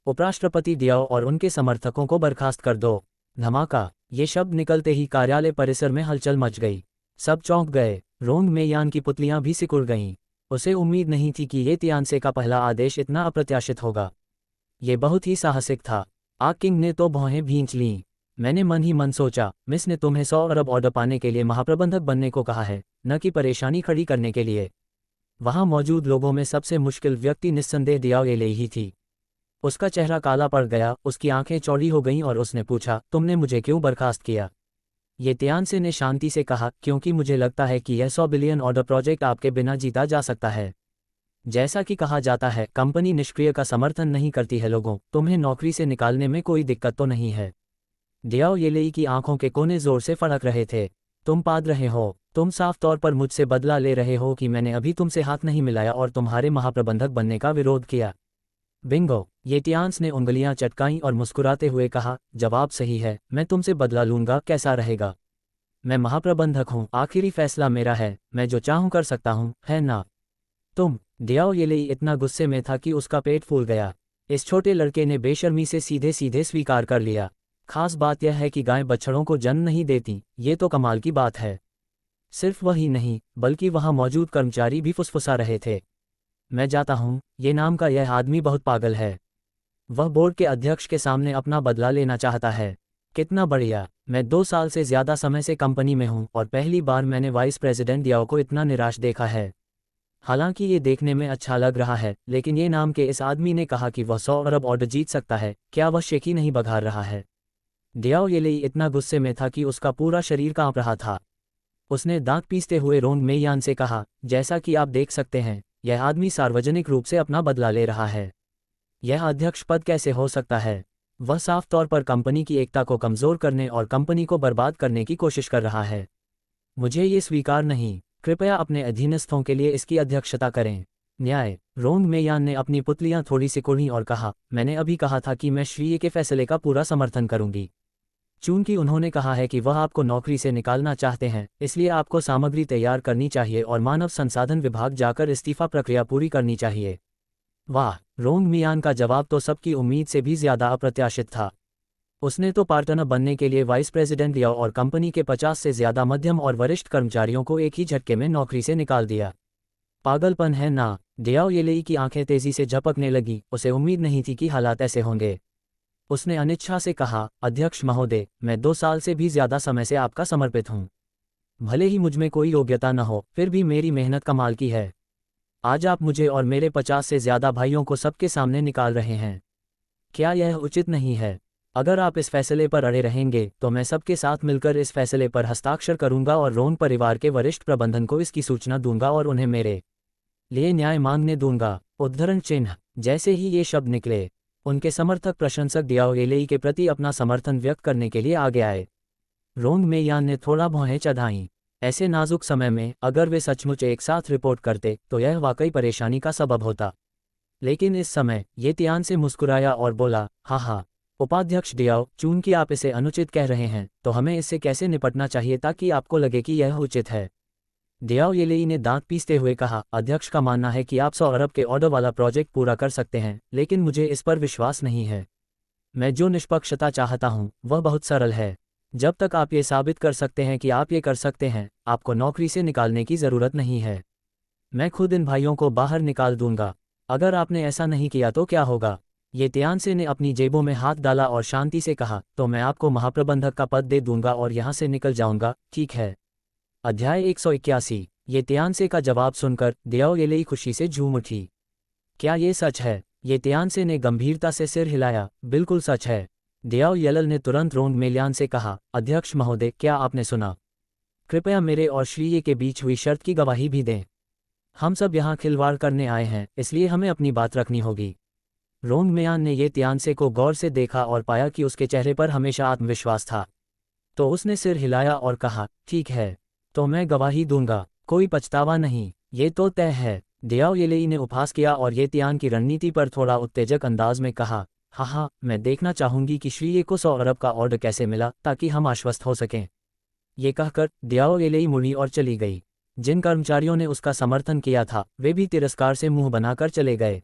उपराष्ट्रपति दियाओ और उनके समर्थकों को बर्खास्त कर दो। धमाका, ये शब्द निकलते ही कार्यालय परिसर में हलचल मच गई। सब चौंक गए। रोंग मेयान की पुतलियां भी सिकुड़ गईं। उसे उम्मीद नहीं थी कि ये तियानसे का पहला आदेश इतना अप्रत्याशित होगा। ये बहुत ही साहसिक था। आग किंग ने तो भौहें भींच लीं। मैंने मन ही मन सोचा, मिस ने तुम्हें 100 अरब ऑर्डर पाने के लिए महाप्रबंधक बनने को कहा है, न कि परेशानी खड़ी करने के लिए। वहां मौजूद लोगों में सबसे मुश्किल व्यक्ति निस्संदेह दियाओ येलेई ही थी। उसका चेहरा काला पड़ गया, उसकी आंखें चौड़ी हो गईं और उसने पूछा, तुमने मुझे क्यों बर्खास्त किया? ये तियानसे ने शांति से कहा, क्योंकि मुझे लगता है कि यह 100 बिलियन ऑर्डर प्रोजेक्ट आपके बिना जीता जा सकता है। जैसा कि कहा जाता है, कंपनी निष्क्रिय का समर्थन नहीं करती है। लोगों, तुम्हें नौकरी से निकालने में कोई दिक्कत तो नहीं है? दियाओ येलेई की आंखों के कोने जोर से फड़क रहे थे। तुम पाद रहे हो, तुम साफ तौर पर मुझसे बदला ले रहे हो कि मैंने अभी तुमसे हाथ नहीं मिलाया और तुम्हारे महाप्रबंधक बनने का विरोध किया। बिंगो, ये तियान्स ने उंगलियां चटकाईं और मुस्कुराते हुए कहा, जवाब सही है, मैं तुमसे बदला लूंगा, कैसा रहेगा? मैं महाप्रबंधक हूँ, आखिरी फैसला मेरा है, मैं जो चाहूँ कर सकता हूँ, है ना? तुम? दियाओ येलेई इतना गुस्से में था कि उसका पेट फूल गया। इस छोटे लड़के ने बेशर्मी से सीधे सीधे स्वीकार कर लिया। खास बात यह है कि गायें बछड़ों को जन्म नहीं देती, ये तो कमाल की बात है। सिर्फ वही नहीं, बल्कि वहां मौजूद कर्मचारी भी फुसफुसा रहे थे। मैं जाता हूं, ये नाम का यह आदमी बहुत पागल है। वह बोर्ड के अध्यक्ष के सामने अपना बदला लेना चाहता है। कितना बढ़िया। मैं 2 साल से ज्यादा समय से कंपनी में हूं और पहली बार मैंने वाइस प्रेसिडेंट दियाओ को इतना निराश देखा है। हालांकि ये देखने में अच्छा लग रहा है, लेकिन ये नाम के इस आदमी ने कहा कि वह 100 अरब ऑर्डर जीत सकता है, क्या वह शेखी नहीं बघार रहा है? दियाओ येलेई इतना गुस्से में था कि उसका पूरा शरीर कांप रहा था। उसने दांत पीसते हुए रोंग मेयान से कहा, जैसा कि आप देख सकते हैं, यह आदमी सार्वजनिक रूप से अपना बदला ले रहा है। यह अध्यक्ष पद कैसे हो सकता है? वह साफ तौर पर कंपनी की एकता को कमजोर करने और कंपनी को बर्बाद करने की कोशिश कर रहा है। मुझे ये स्वीकार नहीं। कृपया अपने अधीनस्थों के लिए इसकी अध्यक्षता करें। न्याय। रोंग मेयान ने अपनी पुतलियां थोड़ी सिकुड़ी और कहा, मैंने अभी कहा था कि मैं श्री के फैसले का पूरा समर्थन करूंगी। चूंकि उन्होंने कहा है कि वह आपको नौकरी से निकालना चाहते हैं, इसलिए आपको सामग्री तैयार करनी चाहिए और मानव संसाधन विभाग जाकर इस्तीफा प्रक्रिया पूरी करनी चाहिए। वाह! रोंग मियान का जवाब तो सबकी उम्मीद से भी ज्यादा अप्रत्याशित था। उसने तो पार्टनर बनने के लिए वाइस प्रेसिडेंट लिया और कंपनी के 50 से ज्यादा मध्यम और वरिष्ठ कर्मचारियों को एक ही झटके में नौकरी से निकाल दिया। पागलपन है ना? दियाओ येलेई की आंखें तेजी से झपकने लगी, उसे उम्मीद नहीं थी कि हालात ऐसे होंगे। उसने अनिच्छा से कहा, अध्यक्ष महोदय, मैं 2 साल से भी ज्यादा समय से आपका समर्पित हूँ। भले ही मुझमें कोई योग्यता न हो, फिर भी मेरी मेहनत कमाल की है। आज आप मुझे और मेरे 50 से ज्यादा भाइयों को सबके सामने निकाल रहे हैं। क्या यह उचित नहीं है? अगर आप इस फैसले पर अड़े रहेंगे तो मैं सबके साथ मिलकर इस फैसले पर हस्ताक्षर करूंगा और रोंग परिवार के वरिष्ठ प्रबंधन को इसकी सूचना दूंगा और उन्हें मेरे लिए न्याय मांगने दूंगा। उद्धरण चिन्ह। जैसे ही ये शब्द निकले, उनके समर्थक प्रशंसक दियाओ येलेई के प्रति अपना समर्थन व्यक्त करने के लिए आगे आए। रोंग मेयान ने थोड़ा भौहें चढ़ाईं। ऐसे नाजुक समय में अगर वे सचमुच एक साथ रिपोर्ट करते तो यह वाकई परेशानी का सबब होता। लेकिन इस समय ये तियान से मुस्कुराया और बोला, हाँ, उपाध्यक्ष दियाओ, चूंकि आप इसे अनुचित कह रहे हैं तो हमें इससे कैसे निपटना चाहिए ताकि आपको लगे कि यह उचित है। दियाओ येलेई ने दांत पीसते हुए कहा, अध्यक्ष का मानना है कि आप 100 अरब के ऑर्डर वाला प्रोजेक्ट पूरा कर सकते हैं, लेकिन मुझे इस पर विश्वास नहीं है। मैं जो निष्पक्षता चाहता हूं वह बहुत सरल है। जब तक आप ये साबित कर सकते हैं कि आप ये कर सकते हैं, आपको नौकरी से निकालने की जरूरत नहीं है। मैं खुद इन भाइयों को बाहर निकाल दूंगा। अगर आपने ऐसा नहीं किया तो क्या होगा? ये तियानसे ने अपनी जेबों में हाथ डाला और शांति से कहा, तो मैं आपको महाप्रबंधक का पद दे दूंगा और यहाँ से निकल जाऊंगा, ठीक है? अध्याय 181। ये तियानसे का जवाब सुनकर दियाओ येलेई खुशी से झूम उठी। क्या ये सच है? ये तियानसे ने गंभीरता से सिर हिलाया। बिल्कुल सच है। दियाओ येलल ने तुरंत रोंग मेलियान से कहा, अध्यक्ष महोदय, क्या आपने सुना? कृपया मेरे और श्रीये के बीच हुई शर्त की गवाही भी दें। हम सब यहाँ खिलवाड़ करने आए हैं, इसलिए हमें अपनी बात रखनी होगी। रोंग मेयान ने ये तियानसे को गौर से देखा और पाया कि उसके चेहरे पर हमेशा आत्मविश्वास था। तो उसने सिर हिलाया और कहा, ठीक है, तो मैं गवाही दूंगा, कोई पछतावा नहीं, ये तो तय है। दियाओ येलेई ने उपहास किया और ये तियान की रणनीति पर थोड़ा उत्तेजक अंदाज में कहा, हाँ, मैं देखना चाहूंगी कि श्रीये को 100 अरब का ऑर्डर कैसे मिला, ताकि हम आश्वस्त हो सकें। ये कहकर दियाओ येलेई मुड़ी और चली गई। जिन कर्मचारियों ने उसका समर्थन किया था वे भी तिरस्कार से मुंह बनाकर चले गए।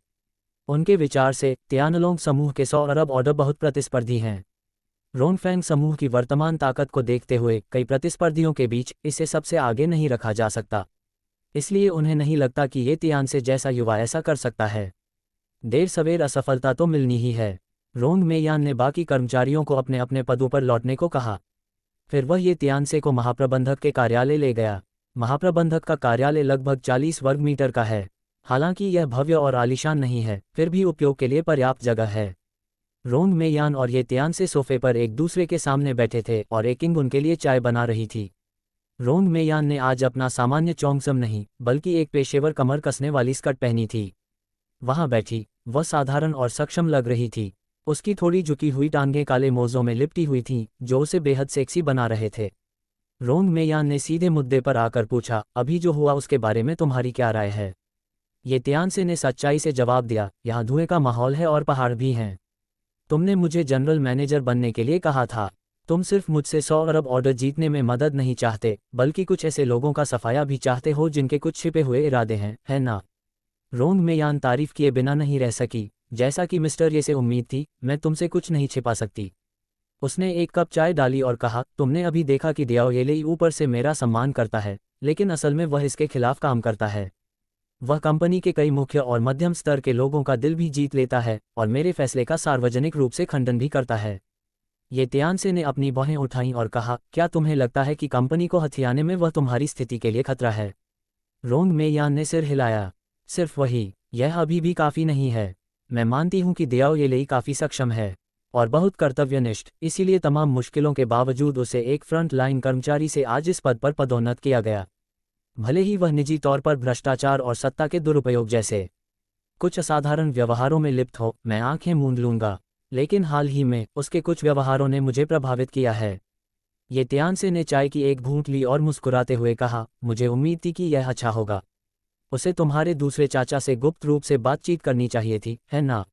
उनके विचार से तियानलोंग समूह के 100 अरब ऑर्डर बहुत प्रतिस्पर्धी हैं। रोनफेंग समूह की वर्तमान ताकत को देखते हुए कई प्रतिस्पर्धियों के बीच इसे सबसे आगे नहीं रखा जा सकता। इसलिए उन्हें नहीं लगता कि ये तियानसे जैसा युवा ऐसा कर सकता है। देर सवेर असफलता तो मिलनी ही है। रोंग मेयान ने बाकी कर्मचारियों को अपने अपने पदों पर लौटने को कहा। फिर वह ये तियानसे को महाप्रबंधक के कार्यालय ले गया। महाप्रबंधक का कार्यालय लगभग 40 वर्ग मीटर का है। हालांकि यह भव्य और आलीशान नहीं है, फिर भी उपयोग के लिए पर्याप्त जगह है। रोंग मेयान और ये तियानसे सोफे पर एक दूसरे के सामने बैठे थे और एकिंग उनके लिए चाय बना रही थी। रोंग मेयान ने आज अपना सामान्य चोंगसम नहीं बल्कि एक पेशेवर कमर कसने वाली स्कर्ट पहनी थी। वहां बैठी वह साधारण और सक्षम लग रही थी। उसकी थोड़ी झुकी हुई टांगें काले मोज़ों में लिपटी हुई थीं, जो उसे बेहद सेक्सी बना रहे थे। रोंग मेयान ने सीधे मुद्दे पर आकर पूछा, अभी जो हुआ उसके बारे में तुम्हारी क्या राय है? ये तियानसे ने सच्चाई से जवाब दिया, यहाँ धुएं का माहौल है और पहाड़ भी हैं। तुमने मुझे जनरल मैनेजर बनने के लिए कहा था। तुम सिर्फ मुझसे 100 अरब ऑर्डर जीतने में मदद नहीं चाहते, बल्कि कुछ ऐसे लोगों का सफाया भी चाहते हो जिनके कुछ छिपे हुए इरादे हैं, है ना? रोंग मेयान तारीफ किए बिना नहीं रह सकी। जैसा कि मिस्टर ये से उम्मीद थी, मैं तुमसे कुछ नहीं छिपा सकती। उसने एक कप चाय डाली और कहा, तुमने अभी देखा कि दियाओ येलेई ऊपर से मेरा सम्मान करता है, लेकिन असल में वह इसके खिलाफ काम करता है। वह कंपनी के कई मुख्य और मध्यम स्तर के लोगों का दिल भी जीत लेता है और मेरे फैसले का सार्वजनिक रूप से खंडन भी करता है। ये तियानसे ने अपनी बाहें उठाईं और कहा, क्या तुम्हें लगता है कि कंपनी को हथियाने में वह तुम्हारी स्थिति के लिए खतरा है? रोंग मेयान ने सिर हिलाया। सिर्फ वही, यह अभी भी काफ़ी नहीं है। मैं मानती हूं कि दियाओ येलेई काफ़ी सक्षम है और बहुत कर्तव्यनिष्ठ, इसीलिए तमाम मुश्किलों के बावजूद उसे एक फ्रंट लाइन कर्मचारी से आज इस पद पर पदोन्नत किया गया। भले ही वह निजी तौर पर भ्रष्टाचार और सत्ता के दुरुपयोग जैसे कुछ असाधारण व्यवहारों में लिप्त हो, मैं आंखें मूंद लूंगा, लेकिन हाल ही में उसके कुछ व्यवहारों ने मुझे प्रभावित किया है। ये तियानसे ने चाय की एक घूंट ली और मुस्कुराते हुए कहा, मुझे उम्मीद थी कि यह अच्छा होगा। उसे तुम्हारे दूसरे चाचा से गुप्त रूप से बातचीत करनी चाहिए थी, है ना?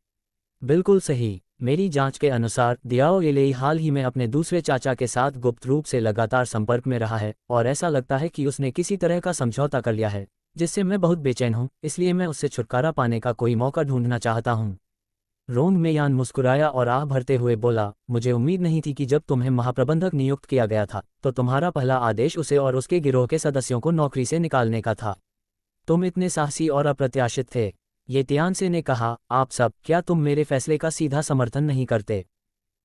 बिल्कुल सही। मेरी जांच के अनुसार दियाओ येलेई हाल ही में अपने दूसरे चाचा के साथ गुप्त रूप से लगातार संपर्क में रहा है और ऐसा लगता है कि उसने किसी तरह का समझौता कर लिया है, जिससे मैं बहुत बेचैन हूं, इसलिए मैं उससे छुटकारा पाने का कोई मौका ढूंढना चाहता हूं। रोंग मेयान मुस्कुराया और आह भरते हुए बोला, मुझे उम्मीद नहीं थी कि जब तुम्हें महाप्रबंधक नियुक्त किया गया था तो तुम्हारा पहला आदेश उसे और उसके गिरोह के सदस्यों को नौकरी से निकालने का था। तुम इतने साहसी और अप्रत्याशित थे। ये तियानसे ने कहा, आप सब, क्या तुम मेरे फैसले का सीधा समर्थन नहीं करते?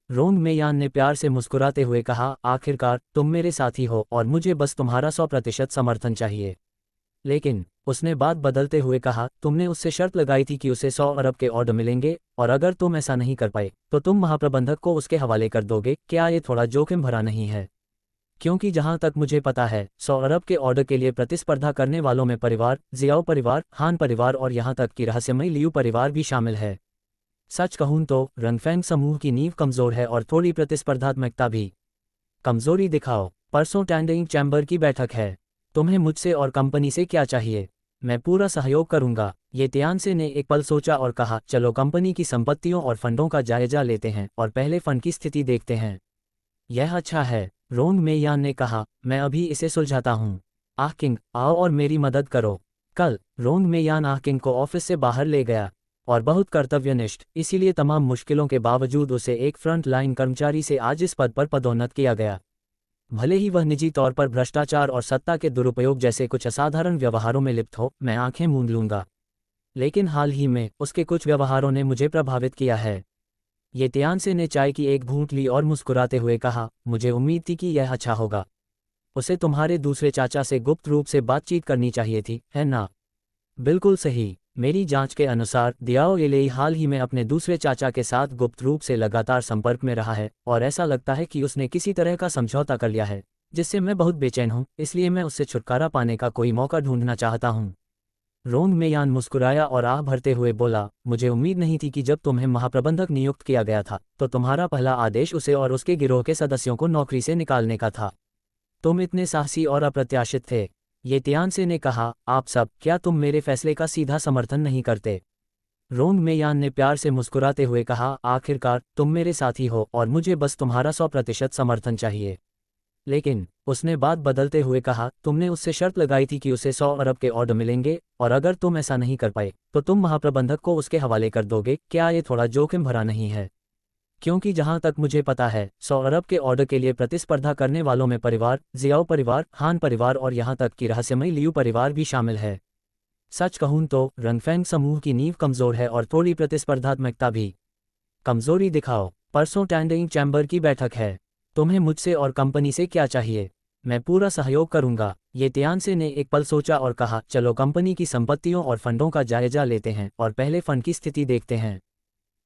रोंग मेयान ने प्यार से मुस्कुराते हुए कहा, आखिरकार तुम मेरे साथी हो और मुझे बस तुम्हारा 100% समर्थन चाहिए। लेकिन उसने बात बदलते हुए कहा, तुमने उससे शर्त लगाई थी कि उसे 100 अरब के ऑर्डर मिलेंगे और अगर तुम ऐसा नहीं कर पाए तो तुम महाप्रबंधक को उसके हवाले कर दोगे। क्या ये थोड़ा जोखिम भरा नहीं है? क्योंकि जहां तक मुझे पता है, 100 अरब के ऑर्डर के लिए प्रतिस्पर्धा करने वालों में परिवार, जियाओ परिवार, हान परिवार और यहां तक कि रहस्यमयी लियू परिवार भी शामिल है। सच कहूं तो रंगफेंग समूह की नींव कमजोर है और थोड़ी प्रतिस्पर्धात्मकता भी। कमजोरी दिखाओ। परसों टैंडिंग चैम्बर की बैठक है। तुम्हें मुझसे और कंपनी से क्या चाहिए? मैं पूरा सहयोग करूंगा। ये तियानसे ने एक पल सोचा और कहा, चलो कंपनी की संपत्तियों और फंडों का जायजा लेते हैं और पहले फंड की स्थिति देखते हैं। यह अच्छा है, रोंग मेयान ने कहा, मैं अभी इसे सुलझाता हूँ। आहकिंग, आओ और मेरी मदद करो। कल रोंग मेयान आहकिंग को ऑफिस से बाहर ले गया और बहुत कर्तव्यनिष्ठ, इसीलिए तमाम मुश्किलों के बावजूद उसे एक फ्रंट लाइन कर्मचारी से आज इस पद पर पदोन्नत किया गया। भले ही वह निजी तौर पर भ्रष्टाचार और सत्ता के दुरुपयोग जैसे कुछ असाधारण व्यवहारों में लिप्त हो, मैं आंखें मूंद लूंगा। लेकिन हाल ही में उसके कुछ व्यवहारों ने मुझे प्रभावित किया है। ये तियानसे ने चाय की एक घूंट ली और मुस्कुराते हुए कहा, मुझे उम्मीद थी कि यह अच्छा होगा। उसे तुम्हारे दूसरे चाचा से गुप्त रूप से बातचीत करनी चाहिए थी, है ना? बिल्कुल सही। मेरी जांच के अनुसार दियाओ येलेई हाल ही में अपने दूसरे चाचा के साथ गुप्त रूप से लगातार संपर्क में रहा है और ऐसा लगता है कि उसने किसी तरह का समझौता कर लिया है, जिससे मैं बहुत बेचैन हूँ, इसलिए मैं उससे छुटकारा पाने का कोई मौका ढूंढना चाहता हूँ। रोंग मेयान मुस्कुराया और आह भरते हुए बोला, मुझे उम्मीद नहीं थी कि जब तुम्हें महाप्रबंधक नियुक्त किया गया था तो तुम्हारा पहला आदेश उसे और उसके गिरोह के सदस्यों को नौकरी से निकालने का था। तुम इतने साहसी और अप्रत्याशित थे। ये तियानसे ने कहा, आप सब, क्या तुम मेरे फैसले का सीधा समर्थन नहीं करते? रोंग मेयान ने प्यार से मुस्कुराते हुए कहा, आखिरकार तुम मेरे साथी हो और मुझे बस तुम्हारा 100% समर्थन चाहिए। लेकिन उसने बात बदलते हुए कहा, तुमने उससे शर्त लगाई थी कि उसे 100 अरब के ऑर्डर मिलेंगे और अगर तुम ऐसा नहीं कर पाए तो तुम महाप्रबंधक को उसके हवाले कर दोगे। क्या ये थोड़ा जोखिम भरा नहीं है? क्योंकि जहां तक मुझे पता है 100 अरब के ऑर्डर के लिए प्रतिस्पर्धा करने वालों में परिवार, जियाओ परिवार, हान परिवार और यहां तक कि रहस्यमयी लियू परिवार भी शामिल है। सच कहूं तो रंगफेंग समूह की नींव कमजोर है और थोड़ी प्रतिस्पर्धात्मकता भी। कमजोरी दिखाओ। परसों टैंडिंग चैम्बर की बैठक है। तुम्हें मुझसे और कंपनी से क्या चाहिए? मैं पूरा सहयोग करूंगा। ये तियानसे ने एक पल सोचा और कहा, चलो कंपनी की संपत्तियों और फंडों का जायजा लेते हैं और पहले फंड की स्थिति देखते हैं।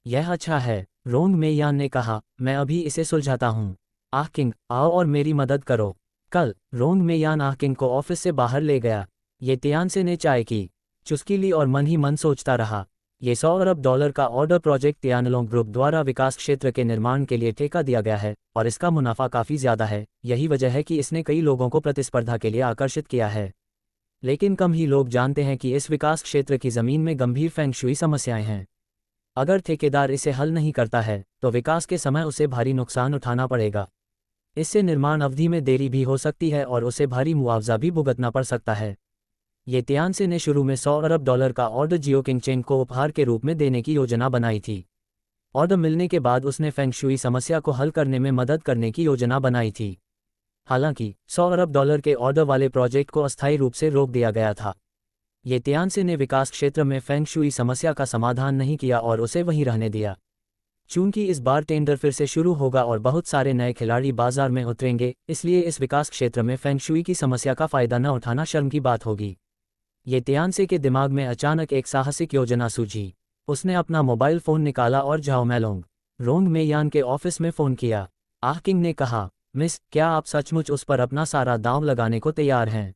यह अच्छा है, रोंग मेयान ने कहा, मैं अभी इसे सुलझाता हूँ। आह किंग, आओ और मेरी मदद करो। कल रोंग मेयान आह किंग को ऑफिस से बाहर ले गया। ये तियानसे ने चाय की चुस्की ली और मन ही मन सोचता रहा। ये 100 अरब डॉलर का ऑर्डर प्रोजेक्ट तियानलोंग ग्रुप द्वारा विकास क्षेत्र के निर्माण के लिए ठेका दिया गया है और इसका मुनाफा काफ़ी ज़्यादा है। यही वजह है कि इसने कई लोगों को प्रतिस्पर्धा के लिए आकर्षित किया है। लेकिन कम ही लोग जानते हैं कि इस विकास क्षेत्र की ज़मीन में गंभीर फेंग शुई समस्याएं हैं। अगर ठेकेदार इसे हल नहीं करता है तो विकास के समय उसे भारी नुकसान उठाना पड़ेगा। इससे निर्माण अवधि में देरी भी हो सकती है और उसे भारी मुआवजा भी भुगतना पड़ सकता है। ये तियानसे ने शुरू में 100 अरब डॉलर का ऑर्डर जियो किंगचेन को उपहार के रूप में देने की योजना बनाई थी। ऑर्डर मिलने के बाद उसने फेंग शुई समस्या को हल करने में मदद करने की योजना बनाई थी। हालांकि 100 अरब डॉलर के ऑर्डर वाले प्रोजेक्ट को अस्थायी रूप से रोक दिया गया था। ये तियानसे ने विकास क्षेत्र में फेंग शुई समस्या का समाधान नहीं किया और उसे वहीं रहने दिया। चूंकि इस बार टेंडर फिर से शुरू होगा और बहुत सारे नए खिलाड़ी बाजार में उतरेंगे, इसलिए इस विकास क्षेत्र में फेंग शुई की समस्या का फायदा न उठाना शर्म की बात होगी। ये तियानसे के दिमाग में अचानक एक साहसिक योजना सूझी। उसने अपना मोबाइल फ़ोन निकाला और झाओ मैलोंग, रोंग मेयान के ऑफिस में फ़ोन किया। आह किंग ने कहा, मिस, क्या आप सचमुच उस पर अपना सारा दांव लगाने को तैयार हैं?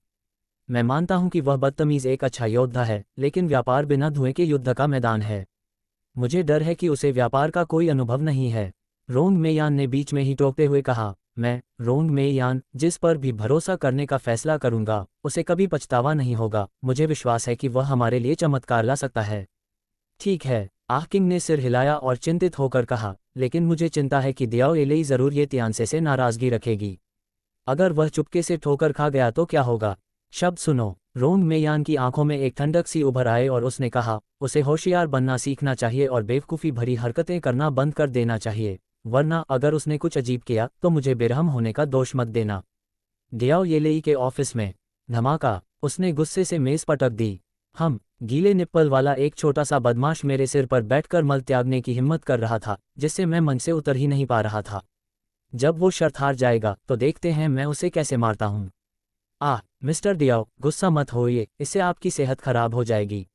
मैं मानता हूं कि वह बदतमीज एक अच्छा योद्धा है, लेकिन व्यापार बिना धुएं के युद्ध का मैदान है। मुझे डर है कि उसे व्यापार का कोई अनुभव नहीं है। रोंग मेयान ने बीच में ही टोकते हुए कहा, मैं, रोंग मेयान, जिस पर भी भरोसा करने का फैसला करूंगा उसे कभी पछतावा नहीं होगा। मुझे विश्वास है कि वह हमारे लिए चमत्कार ला सकता है। ठीक है, आह किंग ने सिर हिलाया और चिंतित होकर कहा, लेकिन मुझे चिंता है कि दियाओ येलेई जरूर ये तियानसे से नाराजगी रखेगी। अगर वह चुपके से ठोकर खा गया तो क्या होगा? शब्द सुनो। रोंग मेयान की आंखों में एक ठंडक सी उभर आए और उसने कहा, उसे होशियार बनना सीखना चाहिए और बेवकूफ़ी भरी हरकतें करना बंद कर देना चाहिए, वरना अगर उसने कुछ अजीब किया तो मुझे बेरहम होने का दोष मत देना। दियाओ येलेई के ऑफिस में धमाका। उसने गुस्से से मेज़ पटक दी। गीले निप्पल वाला एक छोटा सा बदमाश मेरे सिर पर बैठकर मल त्यागने की हिम्मत कर रहा था, जिससे मैं मन से उतर ही नहीं पा रहा था। जब वो शर्त हार जाएगा तो देखते हैं मैं उसे कैसे मारता हूँ। मिस्टर दियाओ, गुस्सा मत होइए, इससे आपकी सेहत खराब हो जाएगी।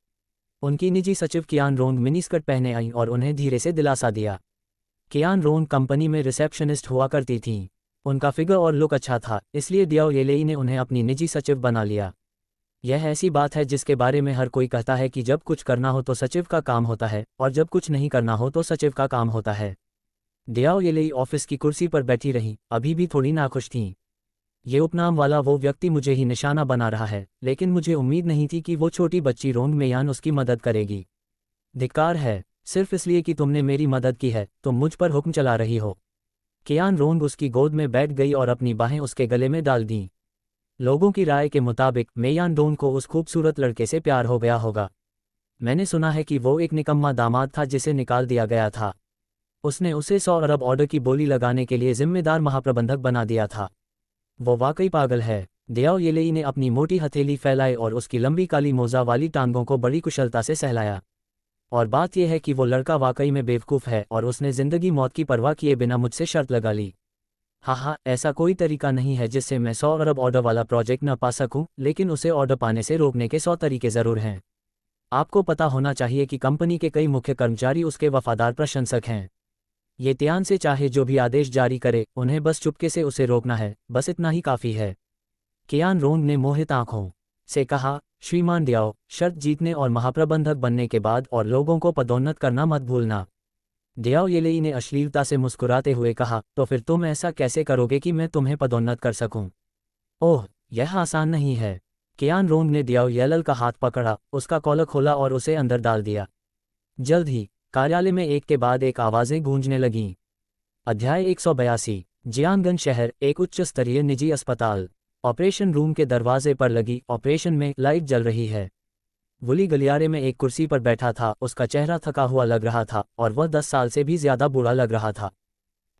उनकी निजी सचिव कियान रोंग मिनीस्कर्ट पहने आई और उन्हें धीरे से दिलासा दिया। कियान रोंग कंपनी में रिसेप्शनिस्ट हुआ करती थीं। उनका फिगर और लुक अच्छा था, इसलिए दियाओ येलेई ने उन्हें अपनी निजी सचिव बना लिया। यह ऐसी बात है जिसके बारे में हर कोई कहता है कि जब कुछ करना हो तो सचिव का काम होता है और जब कुछ नहीं करना हो तो सचिव का काम होता है। दियाओ येलेई ऑफिस की कुर्सी पर बैठी रहीं, अभी भी थोड़ी नाखुश थीं। ये उपनाम वाला वो व्यक्ति मुझे ही निशाना बना रहा है, लेकिन मुझे उम्मीद नहीं थी कि वो छोटी बच्ची रोंग मेयान उसकी मदद करेगी। धिक्कार है, सिर्फ इसलिए कि तुमने मेरी मदद की है तुम मुझ पर हुक्म चला रही हो। कियान रोंग उसकी गोद में बैठ गई और अपनी बाहें उसके गले में डाल दीं। लोगों की राय के मुताबिक मेयान डोंग को उस खूबसूरत लड़के से प्यार हो गया होगा। मैंने सुना है कि वो एक निकम्मा दामाद था जिसे निकाल दिया गया था। उसने उसे 100 अरब ऑर्डर की बोली लगाने के लिए जिम्मेदार महाप्रबंधक बना दिया था। वो वाकई पागल है। दियाओ येलेई ने अपनी मोटी हथेली फैलाई और उसकी लंबी काली मोजा वाली टांगों को बड़ी कुशलता से सहलाया। और बात यह है कि वो लड़का वाकई में बेवकूफ़ है और उसने ज़िंदगी मौत की परवाह किए बिना मुझसे शर्त लगा ली। हाँ, ऐसा कोई तरीका नहीं है जिससे मैं 100 अरब ऑर्डर वाला प्रोजेक्ट न पा सकूं, लेकिन उसे ऑर्डर पाने से रोकने के 100 तरीके ज़रूर हैं। आपको पता होना चाहिए कि कंपनी के कई मुख्य कर्मचारी उसके वफादार प्रशंसक हैं। ये त्यान से चाहे जो भी आदेश जारी करे, उन्हें बस चुपके से उसे रोकना है, बस इतना ही काफ़ी है। कियान रोंग ने मोहित आंखों से कहा, श्रीमान दियाओ, शर्त जीतने और महाप्रबंधक बनने के बाद और लोगों को पदोन्नत करना मत भूलना। दियाओ येलेई ने अश्लीलता से मुस्कुराते हुए कहा, तो फिर तुम ऐसा कैसे करोगे कि मैं तुम्हें पदोन्नत कर सकूं? ओह, यह आसान नहीं है। कियान रोंग ने दियाओ येलल का हाथ पकड़ा, उसका कॉलर खोला और उसे अंदर डाल दिया। जल्द ही कार्यालय में एक के बाद एक आवाज़ें गूंजने लगीं। अध्याय 182। जियांगन शहर, एक उच्च स्तरीय निजी अस्पताल। ऑपरेशन रूम के दरवाजे पर लगी ऑपरेशन में लाइट जल रही है। वुली गलियारे में एक कुर्सी पर बैठा था, उसका चेहरा थका हुआ लग रहा था और वह 10 साल से भी ज्यादा बूढ़ा लग रहा था।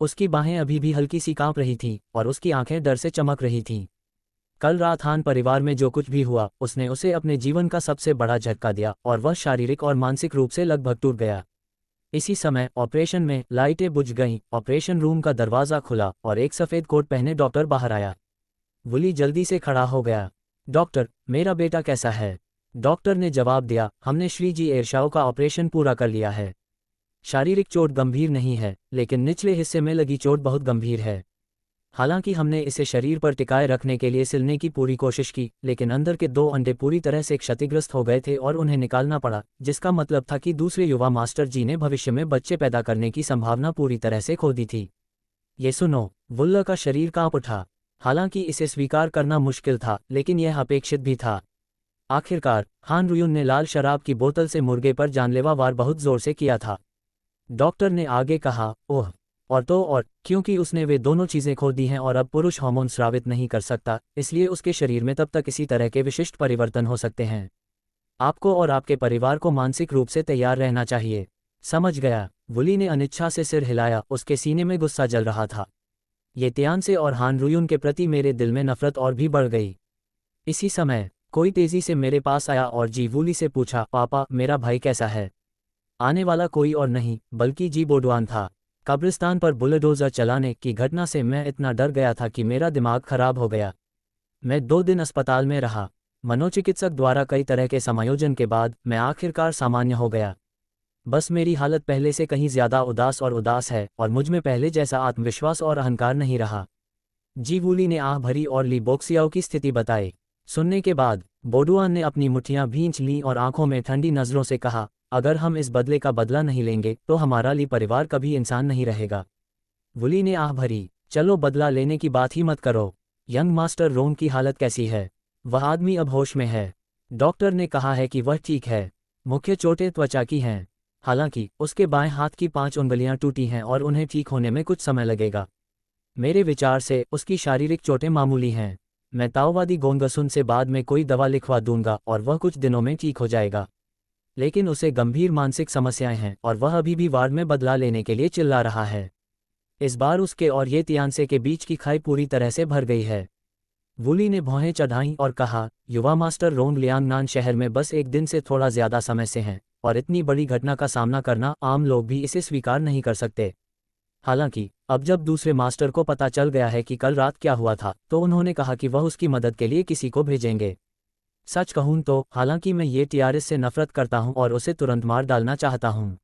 उसकी बाहें अभी भी हल्की सी कांप रही थीं और उसकी आंखें डर से चमक रही थीं। कल रात हान परिवार में जो कुछ भी हुआ, उसने उसे अपने जीवन का सबसे बड़ा झटका दिया और वह शारीरिक और मानसिक रूप से लगभग टूट गया। इसी समय ऑपरेशन में लाइटें बुझ गईं, ऑपरेशन रूम का दरवाज़ा खुला और एक सफ़ेद कोट पहने डॉक्टर बाहर आया। वुली जल्दी से खड़ा हो गया। डॉक्टर, मेरा बेटा कैसा है? डॉक्टर ने जवाब दिया, हमने श्री जी एरशाओ का ऑपरेशन पूरा कर लिया है। शारीरिक चोट गंभीर नहीं है, लेकिन निचले हिस्से में लगी चोट बहुत गंभीर है। हालांकि हमने इसे शरीर पर टिकाए रखने के लिए सिलने की पूरी कोशिश की, लेकिन अंदर के 2 अंडे पूरी तरह से क्षतिग्रस्त हो गए थे और उन्हें निकालना पड़ा, जिसका मतलब था कि दूसरे युवा मास्टर जी ने भविष्य में बच्चे पैदा करने की संभावना पूरी तरह से खो दी थी। ये सुनो, वुल्ला का शरीर कांप उठा। हालांकि इसे स्वीकार करना मुश्किल था, लेकिन यह अपेक्षित भी था। आखिरकार हान रुयुन ने लाल शराब की बोतल से मुर्गे पर जानलेवा वार बहुत जोर से किया था। डॉक्टर ने आगे कहा, ओह, और तो और, क्योंकि उसने वे दोनों चीज़ें खो दी हैं और अब पुरुष हार्मोन स्रावित नहीं कर सकता, इसलिए उसके शरीर में तब तक इसी तरह के विशिष्ट परिवर्तन हो सकते हैं। आपको और आपके परिवार को मानसिक रूप से तैयार रहना चाहिए। समझ गया। वुली ने अनिच्छा से सिर हिलाया, उसके सीने में गुस्सा जल रहा था। ये त्यान से और हान रुयुन के प्रति मेरे दिल में नफरत और भी बढ़ गई। इसी समय कोई तेजी से मेरे पास आया और जी वुली से पूछा, पापा, मेरा भाई कैसा है? आने वाला कोई और नहीं बल्कि जी बोडुआन था। कब्रिस्तान पर बुलडोजर चलाने की घटना से मैं इतना डर गया था कि मेरा दिमाग खराब हो गया। मैं 2 दिन अस्पताल में रहा। मनोचिकित्सक द्वारा कई तरह के समायोजन के बाद मैं आखिरकार सामान्य हो गया। बस मेरी हालत पहले से कहीं ज्यादा उदास है और मुझमें पहले जैसा आत्मविश्वास और अहंकार नहीं रहा। जी वुली ने आह भरी और ली बोक्सियाओ की स्थिति बताई। सुनने के बाद बोडुआन ने अपनी मुट्ठियां भींच लीं और आंखों में ठंडी नजरों से कहा, अगर हम इस बदले का बदला नहीं लेंगे तो हमारा ली परिवार कभी इंसान नहीं रहेगा। वुली ने आह भरी, चलो बदला लेने की बात ही मत करो। यंग मास्टर रोंग की हालत कैसी है? वह आदमी अब होश में है। डॉक्टर ने कहा है कि वह ठीक है। मुख्य चोटें त्वचा की हैं। हालांकि उसके बाएं हाथ की 5 उंगलियां टूटी हैं और उन्हें ठीक होने में कुछ समय लगेगा। मेरे विचार से उसकी शारीरिक चोटें मामूली हैं। मैं ताओवादी गोंगसुन से बाद में कोई दवा लिखवा दूंगा और वह कुछ दिनों में ठीक हो जाएगा। लेकिन उसे गंभीर मानसिक समस्याएं हैं और वह अभी भी वार्ड में बदला लेने के लिए चिल्ला रहा है। इस बार उसके और ये तियानसे के बीच की खाई पूरी तरह से भर गई है। वुली ने भौहें चढ़ाईं और कहा, युवा मास्टर रोंग लियांगनान शहर में बस एक दिन से थोड़ा ज्यादा समय से हैं और इतनी बड़ी घटना का सामना करना आम लोग भी इसे स्वीकार नहीं कर सकते। हालांकि अब जब दूसरे मास्टर को पता चल गया है कि कल रात क्या हुआ था, तो उन्होंने कहा कि वह उसकी मदद के लिए किसी को भेजेंगे। सच कहूं तो हालांकि मैं ये टियारिस से नफरत करता हूं और उसे तुरंत मार डालना चाहता हूं।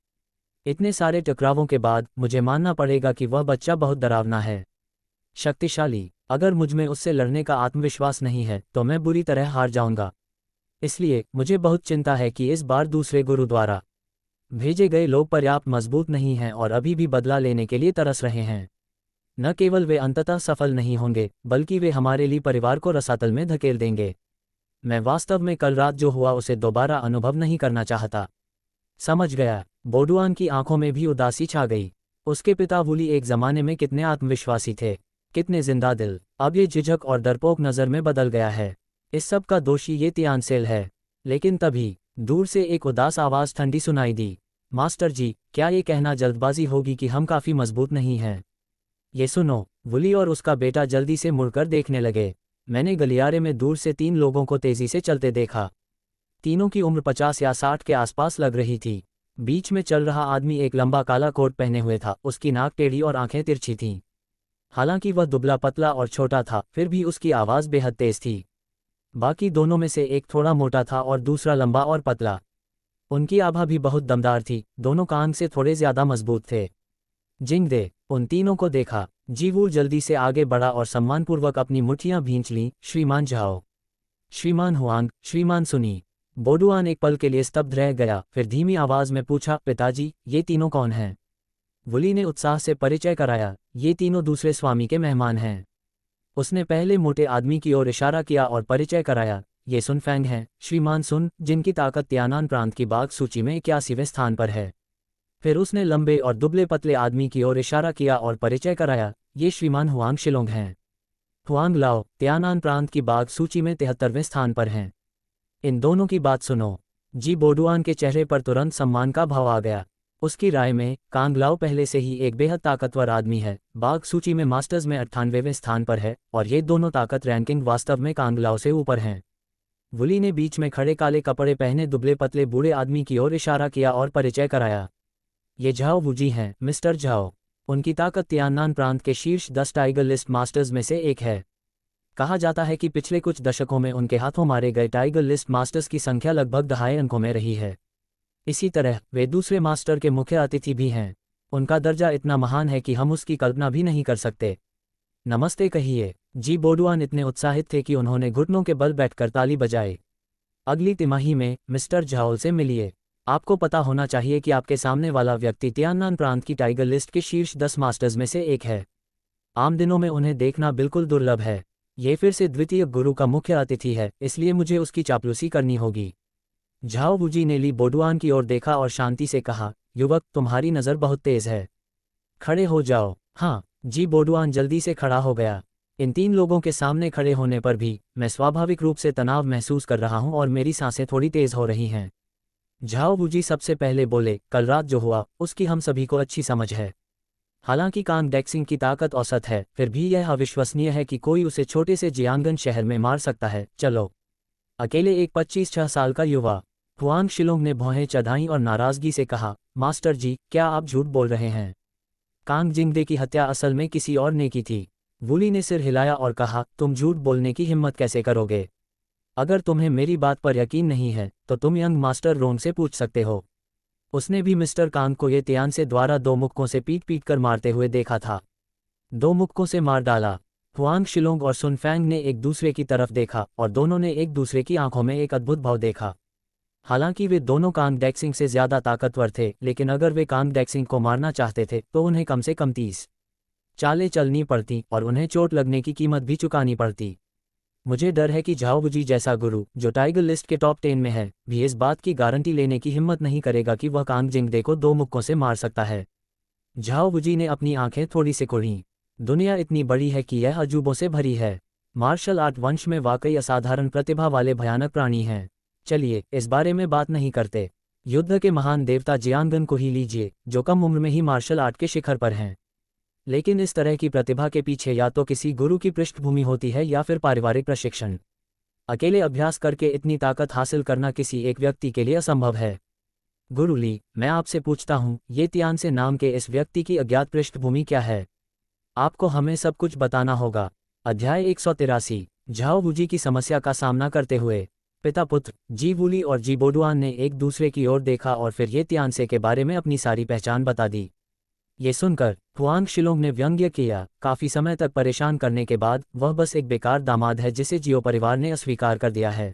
इतने सारे टकरावों के बाद मुझे मानना पड़ेगा कि वह बच्चा बहुत डरावना है, शक्तिशाली। अगर मुझमें उससे लड़ने का आत्मविश्वास नहीं है तो मैं बुरी तरह हार जाऊंगा। इसलिए मुझे बहुत चिंता है कि इस बार दूसरे गुरु द्वारा भेजे गए लोग पर्याप्त मजबूत नहीं हैं और अभी भी बदला लेने के लिए तरस रहे हैं। न केवल वे अंततः सफल नहीं होंगे, बल्कि वे हमारे लिए परिवार को रसातल में धकेल देंगे। मैं वास्तव में कल रात जो हुआ उसे दोबारा अनुभव नहीं करना चाहता। समझ गया। बोडुआन की आंखों में भी उदासी छा गई। उसके पिता वुली एक जमाने में कितने आत्मविश्वासी थे, कितने जिंदा दिल। अब ये झिझक और डरपोक नज़र में बदल गया है। इस सब का दोषी ये तियानसेल है। लेकिन तभी दूर से एक उदास आवाज़ ठंडी सुनाई दी, मास्टर जी, क्या ये कहना जल्दबाजी होगी कि हम काफ़ी मजबूत नहीं हैं? ये सुनो। वुली और उसका बेटा जल्दी से मुड़कर देखने लगे। मैंने गलियारे में दूर से 3 लोगों को तेजी से चलते देखा। तीनों की उम्र 50 या 60 के आसपास लग रही थी। बीच में चल रहा आदमी एक लंबा काला कोट पहने हुए था, उसकी नाक टेढ़ी और आंखें तिरछी थीं। हालांकि वह दुबला पतला और छोटा था, फिर भी उसकी आवाज़ बेहद तेज थी। बाकी दोनों में से एक थोड़ा मोटा था और दूसरा लंबा और पतला। उनकी आभा भी बहुत दमदार थी, दोनों कांग से थोड़े ज्यादा मजबूत थे। जिंगदे उन तीनों को देखा। जीवू जल्दी से आगे बढ़ा और सम्मानपूर्वक अपनी मुट्ठियां भींच लीं। श्रीमान झाओ, श्रीमान हुआंग, श्रीमान सुनी। बोडुआन एक पल के लिए स्तब्ध रह गया, फिर धीमी आवाज में पूछा, पिताजी, ये तीनों कौन हैं? वुली ने उत्साह से परिचय कराया, ये तीनों दूसरे स्वामी के मेहमान हैं। उसने पहले मोटे आदमी की ओर इशारा किया और परिचय कराया, ये सुन फैंग हैं, श्रीमान सुन, जिनकी ताकत तियानान प्रांत की बाघ सूची में 81वें स्थान पर है। फिर उसने लंबे और दुबले पतले आदमी की ओर इशारा किया और परिचय कराया, ये श्रीमान हुआंग शिलोंग हैं। हुआंग लाओ तियानान प्रांत की बाघ सूची में 73वें स्थान पर हैं। इन दोनों की बात सुनो। जी बोडुआन के चेहरे पर तुरंत सम्मान का भाव आ गया। उसकी राय में कांग लाओ पहले से ही एक बेहद ताकतवर आदमी है, बाघ सूची में मास्टर्स में 98वें स्थान पर है, और ये दोनों ताकत रैंकिंग वास्तव में कांग लाओ से ऊपर हैं। वुली ने बीच में खड़े काले कपड़े पहने दुबले पतले बूढ़े आदमी की ओर इशारा किया और परिचय कराया, ये झाओ वुजी हैं, मिस्टर झाओ। उनकी ताकत तियानान प्रांत के शीर्ष 10 टाइगर लिस्ट मास्टर्स में से एक है। कहा जाता है कि पिछले कुछ दशकों में उनके हाथों मारे गए टाइगर लिस्ट मास्टर्स की संख्या लगभग 2.5 अंकों में रही है। इसी तरह वे दूसरे मास्टर के मुख्य अतिथि भी हैं। उनका दर्जा इतना महान है कि हम उसकी कल्पना भी नहीं कर सकते। नमस्ते कहिए। जी बोडुआन इतने उत्साहित थे कि उन्होंने घुटनों के बल बैठकर ताली बजाई। अगली तिमाही में मिस्टर झाओ से मिलिए। आपको पता होना चाहिए कि आपके सामने वाला व्यक्ति तियानान प्रांत की टाइगर लिस्ट के शीर्ष 10 मास्टर्स में से एक है। आम दिनों में उन्हें देखना बिल्कुल दुर्लभ है। ये फिर से द्वितीय गुरु का मुख्य अतिथि है, इसलिए मुझे उसकी चापलूसी करनी होगी। झाओ वुजी ने ली बोडुआन की ओर देखा और शांति से कहा, युवक, तुम्हारी नज़र बहुत तेज है। खड़े हो जाओ। हाँ। जी बोडुआन जल्दी से खड़ा हो गया। इन 3 लोगों के सामने खड़े होने पर भी मैं स्वाभाविक रूप से तनाव महसूस कर रहा हूं और मेरी सांसें थोड़ी तेज हो रही हैं। झाओ वुजी सबसे पहले बोले, कल रात जो हुआ उसकी हम सभी को अच्छी समझ है। हालांकि कांग डेक्सिंग की ताकत औसत है, फिर भी यह अविश्वसनीय है कि कोई उसे छोटे से जियांगन शहर में मार सकता है। चलो। अकेले एक 25-6 साल का युवा। हुआंग शिलोंग ने भौहें चढ़ाईं और नाराजगी से कहा, मास्टर जी, क्या आप झूठ बोल रहे हैं? कांग जिंगदे की हत्या असल में किसी और ने की थी। वुली ने सिर हिलाया और कहा, तुम झूठ बोलने की हिम्मत कैसे करोगे? अगर तुम्हें मेरी बात पर यकीन नहीं है तो तुम यंग मास्टर रोंग से पूछ सकते हो। उसने भी मिस्टर कांग को ये तियान से द्वारा 2 मुक्कों से पीट पीट कर मारते हुए देखा था। 2 मुक्कों से मार डाला। हुआंग शिलोंग और सुन फैंग ने एक दूसरे की तरफ देखा और दोनों ने एक दूसरे की आंखों में एक अद्भुत भाव देखा। हालांकि वे दोनों कांग डेक्सिंग से ज्यादा ताकतवर थे, लेकिन अगर वे कांग डेक्सिंग को मारना चाहते थे तो उन्हें कम से कम 30 चालें चलनी पड़ती और उन्हें चोट लगने की कीमत भी चुकानी पड़ती। मुझे डर है कि झाओ वुजी जैसा गुरु, जो टाइगर लिस्ट के टॉप 10 में है, भी इस बात की गारंटी लेने की हिम्मत नहीं करेगा कि वह कांग जिंगदे को 2 मुक्कों से मार सकता है। झाओ वुजी ने अपनी आंखें थोड़ी सी खुलीं। दुनिया इतनी बड़ी है कि यह अजूबों से भरी है। मार्शल आर्ट वंश में वाकई असाधारण प्रतिभा वाले भयानक प्राणी हैं। चलिए इस बारे में बात नहीं करते। युद्ध के महान देवता जियांगन को ही लीजिए, जो कम उम्र में ही मार्शल आर्ट के शिखर पर हैं। लेकिन इस तरह की प्रतिभा के पीछे या तो किसी गुरु की पृष्ठभूमि होती है या फिर पारिवारिक प्रशिक्षण। अकेले अभ्यास करके इतनी ताकत हासिल करना किसी एक व्यक्ति के लिए असंभव है। गुरु ली, मैं आपसे पूछता हूँ, ये तियान से नाम के इस व्यक्ति की अज्ञात पृष्ठभूमि क्या है? आपको हमें सब कुछ बताना होगा। अध्याय 183। झाओ वुजी की समस्या का सामना करते हुए। पिता पुत्र जी वुली और जी बोडुआन ने एक दूसरे की ओर देखा और फिर ये तियानसे के बारे में अपनी सारी पहचान बता दी। ये सुनकर हुआंग शिलोंग ने व्यंग्य किया, काफी समय तक परेशान करने के बाद वह बस एक बेकार दामाद है जिसे जियो परिवार ने अस्वीकार कर दिया है।